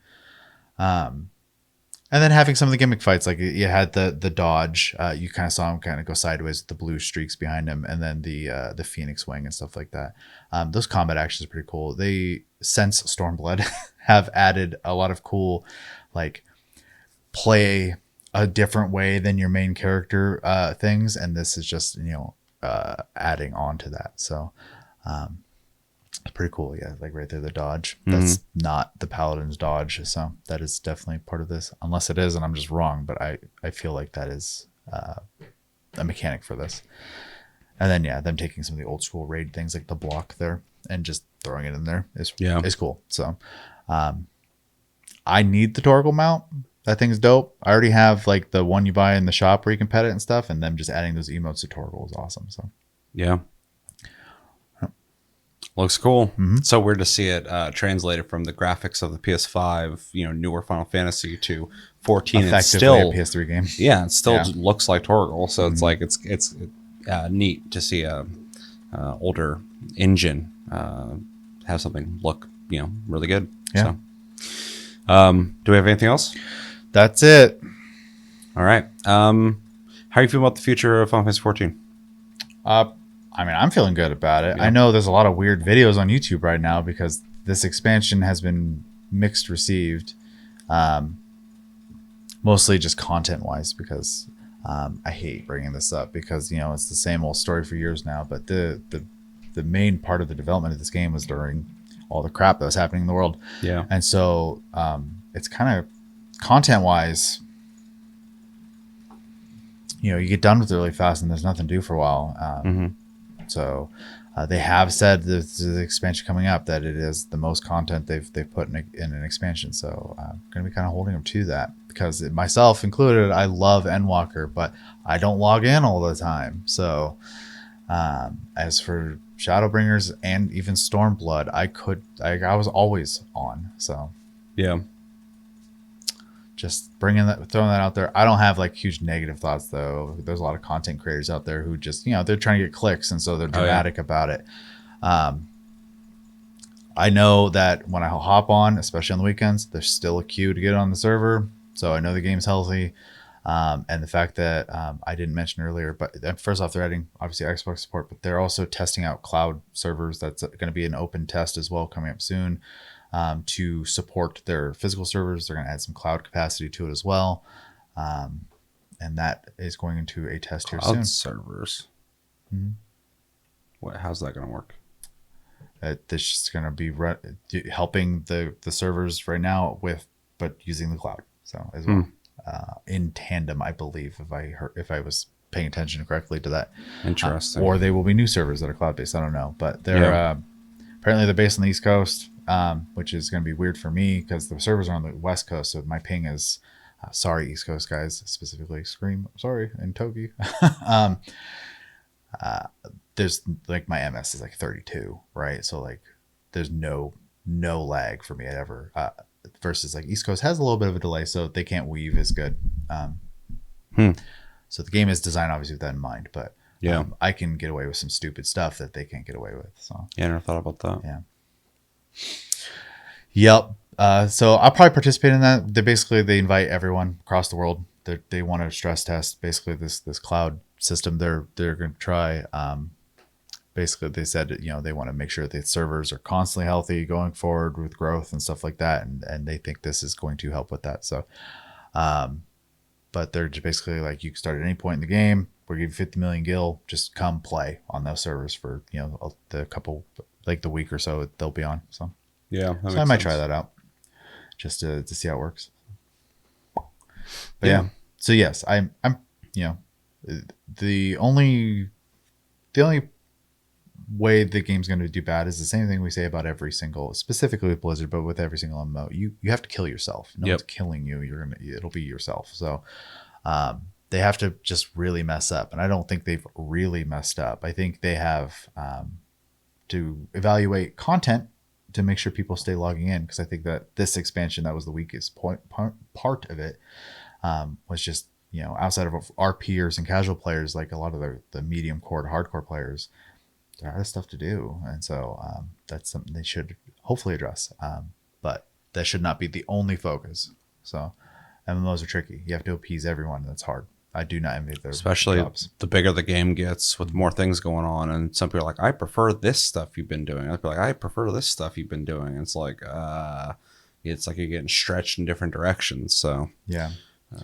And then having some of the gimmick fights, like you had the dodge, you kind of saw him kind of go sideways with the blue streaks behind him, and then the Phoenix wing and stuff like that. Those combat actions are pretty cool. They, since Stormblood, have added a lot of cool, like, play a different way than your main character things, and this is just, you know, adding on to that. So it's pretty cool. Yeah, like right there, the dodge. That's not the Paladin's dodge, so that is definitely part of this, unless it is and I'm just wrong, but I feel like that is a mechanic for this. And then yeah, them taking some of the old school raid things like the block there and just throwing it in there is cool. So I need the Torgal mount. That thing's dope. I already have like the one you buy in the shop where you can pet it and stuff, and them just adding those emotes to Torgal is awesome. So yeah, looks cool. So weird to see it translated from the graphics of the PS5, you know, newer Final Fantasy to 14. Effectively it's still a PS3 game. Yeah, it still looks like Torgal. So it's like it's neat to see a older engine have something look, you know, really good. Yeah. So, do we have anything else? That's it. All right. How are you feeling about the future of Final Fantasy 14? I mean, I'm feeling good about it. Yeah. I know there's a lot of weird videos on YouTube right now because this expansion has been mixed received, mostly just content-wise, because I hate bringing this up because, you know, it's the same old story for years now. But the main part of the development of this game was during all the crap that was happening in the world. Yeah. And so it's kind of content-wise, you know, you get done with it really fast and there's nothing to do for a while. So they have said this is the expansion coming up that it is the most content they've put in an expansion. So I'm going to be kind of holding them to that because myself included, I love Endwalker, but I don't log in all the time. So as for Shadowbringers and even Stormblood, I was always on. So yeah. Just throwing that out there. I don't have like huge negative thoughts though. There's a lot of content creators out there who just, you know, they're trying to get clicks and so they're dramatic about it. I know that when I hop on, especially on the weekends, there's still a queue to get on the server. So I know the game's healthy. And the fact that I didn't mention earlier, but first off, they're adding obviously Xbox support, but they're also testing out cloud servers. That's going to be an open test as well coming up soon. To support their physical servers. They're going to add some cloud capacity to it as well. And that is going into a test here soon. Cloud servers. How's that going to work? It's just going to be helping the servers right now but using the cloud. So as well, in tandem, I believe, if I was paying attention correctly to that. Interesting. Or they will be new servers that are cloud-based. I don't know, but they're apparently they're based on the East Coast. Which is going to be weird for me because the servers are on the West Coast, so my ping is sorry, East Coast guys, specifically Scream, sorry, and Togi. There's like my MS is like 32, right? So like there's no lag for me ever. Versus like East Coast has a little bit of a delay, so they can't weave as good. So the game is designed obviously with that in mind, but I can get away with some stupid stuff that they can't get away with. So yeah, I never thought about that. Yeah. Yep. So I'll probably participate in that. They invite everyone across the world. They want to stress test basically this cloud system they're going to try. Basically, they said, you know, they want to make sure the servers are constantly healthy going forward with growth and stuff like that, and they think this is going to help with that. So, but they're just basically like, you can start at any point in the game. We'll give you 50 million gil. Just come play on those servers for, you know, the couple, like the week or so they'll be on. So. Yeah, so I might try that out just to see how it works. But yeah. So yes, I'm you know, the only way the game's going to do bad is the same thing we say about every single, specifically with Blizzard, but with every single MMO. You have to kill yourself. No one's killing you. It'll be yourself. So they have to just really mess up, and I don't think they've really messed up. I think they have to evaluate content to make sure people stay logging in, because I think that this expansion, that was the weakest part of it, was just, you know, outside of our peers and casual players, like a lot of the medium core to hardcore players, there are stuff to do, and so that's something they should hopefully address, but that should not be the only focus. So MMOs are tricky. You have to appease everyone. That's hard. I do not envy their Especially jobs. the bigger the game gets with more things going on. And some people are like, I prefer this stuff you've been doing. Other people are like, I prefer this stuff you've been doing. It's like you're getting stretched in different directions. So yeah,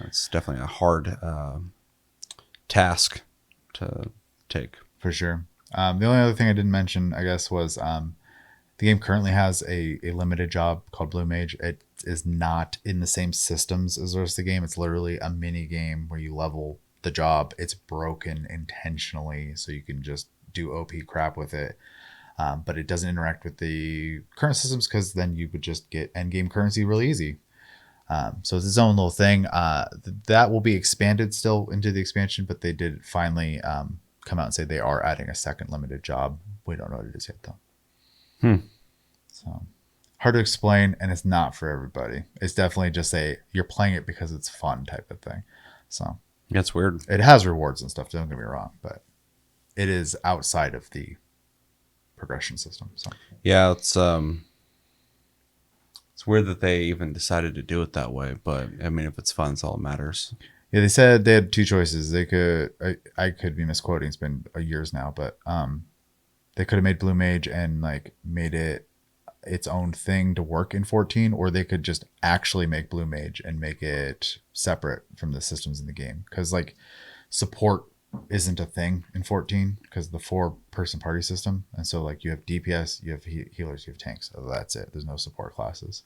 it's definitely a hard task to take. For sure. The only other thing I didn't mention, I guess, was the game currently has a limited job called Blue Mage. It is not in the same systems as the rest of the game. It's literally a mini game where you level the job. It's broken intentionally so you can just do OP crap with it. But it doesn't interact with the current systems because then you would just get endgame currency really easy. So it's its own little thing. That will be expanded still into the expansion, but they did finally come out and say they are adding a second limited job. We don't know what it is yet, though. So hard to explain, and it's not for everybody. It's definitely just you're playing it because it's fun type of thing. So That's weird. it has rewards and stuff, don't get me wrong, but it is outside of the progression system. So Yeah, it's weird that they even decided to do it that way. But I mean, if it's fun, it's all that matters. yeah, they said they had two choices. They could, I could be misquoting. It's been years now, but they could have made Blue Mage and like made it its own thing to work in 14, or they could just actually make Blue Mage and make it separate from the systems in the game. Because like support isn't a thing in 14 because the 4-person party system, and so like you have DPS, you have healers, you have tanks. So that's it. There's no support classes,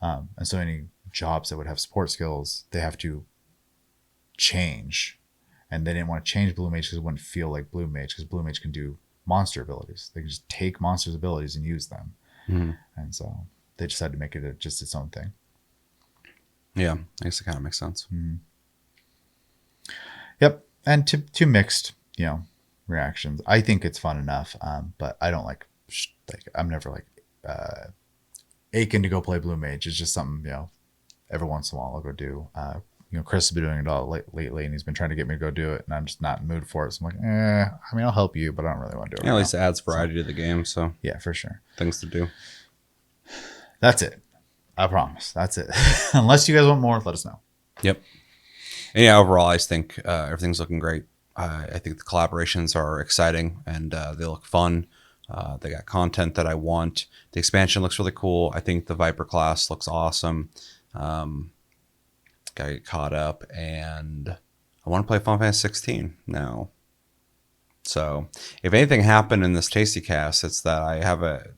and so any jobs that would have support skills, they have to change. And they didn't want to change Blue Mage because it wouldn't feel like Blue Mage, because Blue Mage can do monster abilities. They can just take monsters' abilities and use them. And so they decided to make it just its own thing. Yeah, I guess it kind of makes sense. Yep. And two mixed, reactions. I think it's fun enough, but I don't like I'm never like aching to go play Blue Mage. It's just something, every once in a while I'll go do. Chris has been doing it all lately, and he's been trying to get me to go do it, and I'm just not in the mood for it. So I'm like, I mean, I'll help you, but I don't really want to do it. Yeah, at least it adds variety to the game, so yeah, for sure. Things to do. That's it. I promise. That's it. Unless you guys want more, let us know. Yep. And yeah, overall, I just think everything's looking great. I think the collaborations are exciting, and they look fun. They got content that I want. The expansion looks really cool. I think the Viper class looks awesome. Got to get caught up, and I want to play Fanfest 16 now. So if anything happened in this Tasty Cast, it's that I have a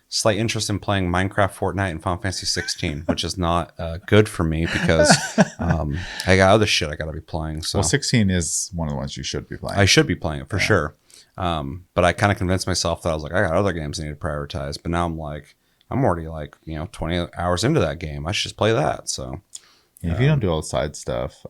slight interest in playing Minecraft, Fortnite, and Final Fantasy 16, which is not good for me because I got other shit I got to be playing. So. Well, 16 is one of the ones you should be playing. I should be playing it for sure. But I kind of convinced myself that I was like, I got other games I need to prioritize. But now I'm like, I'm already like, 20 hours into that game. I should just play that. So if you don't do all the side stuff,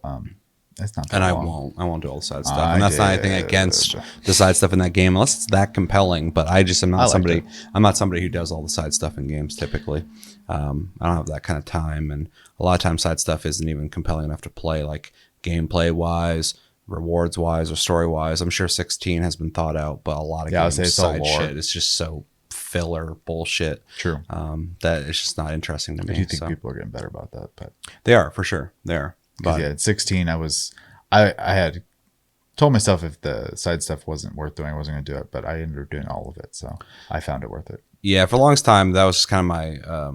it's not that long. I won't do all the side stuff. And that's not anything against the side stuff in that game, unless it's that compelling. But I just am not somebody. I'm not somebody who does all the side stuff in games typically. I don't have that kind of time, and a lot of times side stuff isn't even compelling enough to play, like gameplay wise, rewards wise, or story wise. I'm sure 16 has been thought out, but a lot of games side shit is just so filler bullshit. True. That it's just not interesting to me. I do think people are getting better about that, but they are for sure. They are. But yeah, at 16, I had told myself if the side stuff wasn't worth doing, I wasn't going to do it, but I ended up doing all of it, so I found it worth it. Yeah, for the longest time, that was just kind of my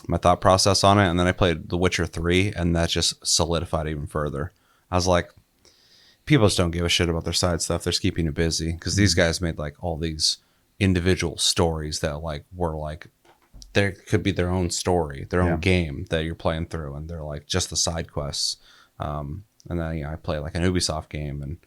my thought process on it, and then I played The Witcher 3, and that just solidified even further. I was like, people just don't give a shit about their side stuff. They're just keeping you busy, because these guys made like all these individual stories that like were like, there could be their own story, their own game that you're playing through, and they're like just the side quests. And then I play like an Ubisoft game, and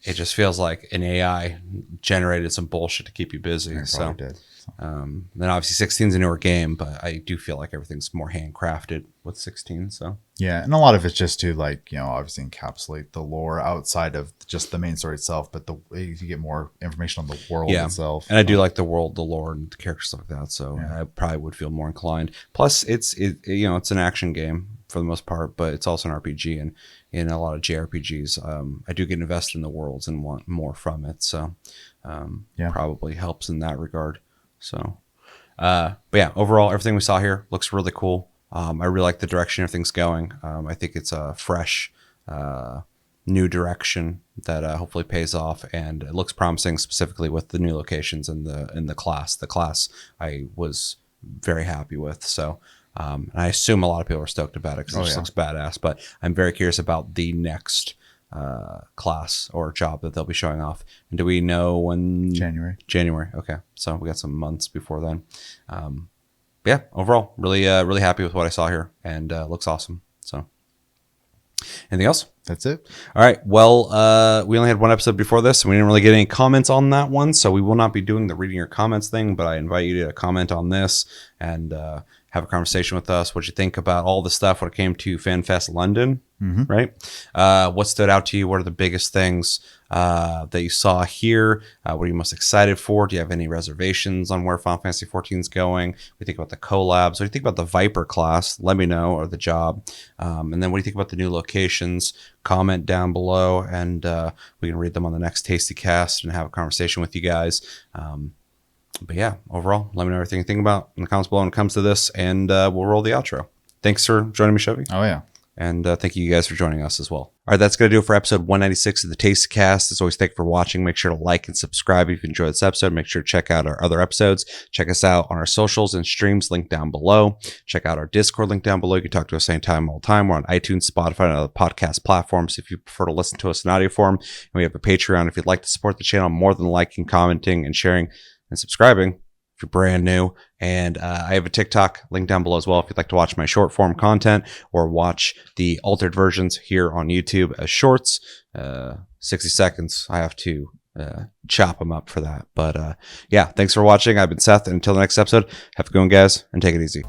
it just feels like an AI generated some bullshit to keep you busy. So did. then obviously 16 is a newer game, but I do feel like everything's more handcrafted with 16. So yeah, and a lot of it's just to like obviously encapsulate the lore outside of just the main story itself, but you get more information on the world itself. And I do like the world, the lore, and the characters, stuff like that. So I probably would feel more inclined. Plus, it's an action game for the most part, but it's also an RPG, and in a lot of JRPGs, I do get invested in the worlds and want more from it. So probably helps in that regard. So, but yeah, overall, everything we saw here looks really cool. I really like the direction everything's going. I think it's a fresh, new direction that hopefully pays off, and it looks promising, specifically with the new locations in the class. The class I was very happy with. So and I assume a lot of people are stoked about it because it just looks badass. But I'm very curious about the next class or job that they'll be showing off. And do we know when? January. Okay, so we got some months before then. Yeah, overall, really happy with what I saw here, and looks awesome. So, anything else? That's it. All right. Well, we only had one episode before this, and we didn't really get any comments on that one, so we will not be doing the reading your comments thing. But I invite you to comment on this and have a conversation with us. What you think about all the stuff when it came to FanFest London, right? What stood out to you? What are the biggest things that you saw here? What are you most excited for? Do you have any reservations on where Final Fantasy 14 is going? What do you think about the collabs? What do you think about the Viper class? Let me know, or the job. And then what do you think about the new locations? Comment down below, and we can read them on the next Tasty Cast and have a conversation with you guys. But yeah, overall, let me know everything you think about in the comments below when it comes to this, and we'll roll the outro. Thanks for joining me, Chevy. Oh, yeah. And thank you guys for joining us as well. All right, that's going to do it for episode 196 of the Tasty Cast. As always, thank you for watching. Make sure to like and subscribe if you enjoyed this episode. Make sure to check out our other episodes. Check us out on our socials and streams, link down below. Check out our Discord, link down below. You can talk to us anytime, all the time. We're on iTunes, Spotify, and other podcast platforms if you prefer to listen to us in audio form. And we have a Patreon if you'd like to support the channel more than liking, commenting, and sharing and subscribing. If you're brand new. And I have a TikTok link down below as well if you'd like to watch my short form content or watch the altered versions here on YouTube as shorts. 60 seconds. I have to chop them up for that. But yeah, thanks for watching. I've been Seth, and until the next episode, have a good one, guys, and take it easy.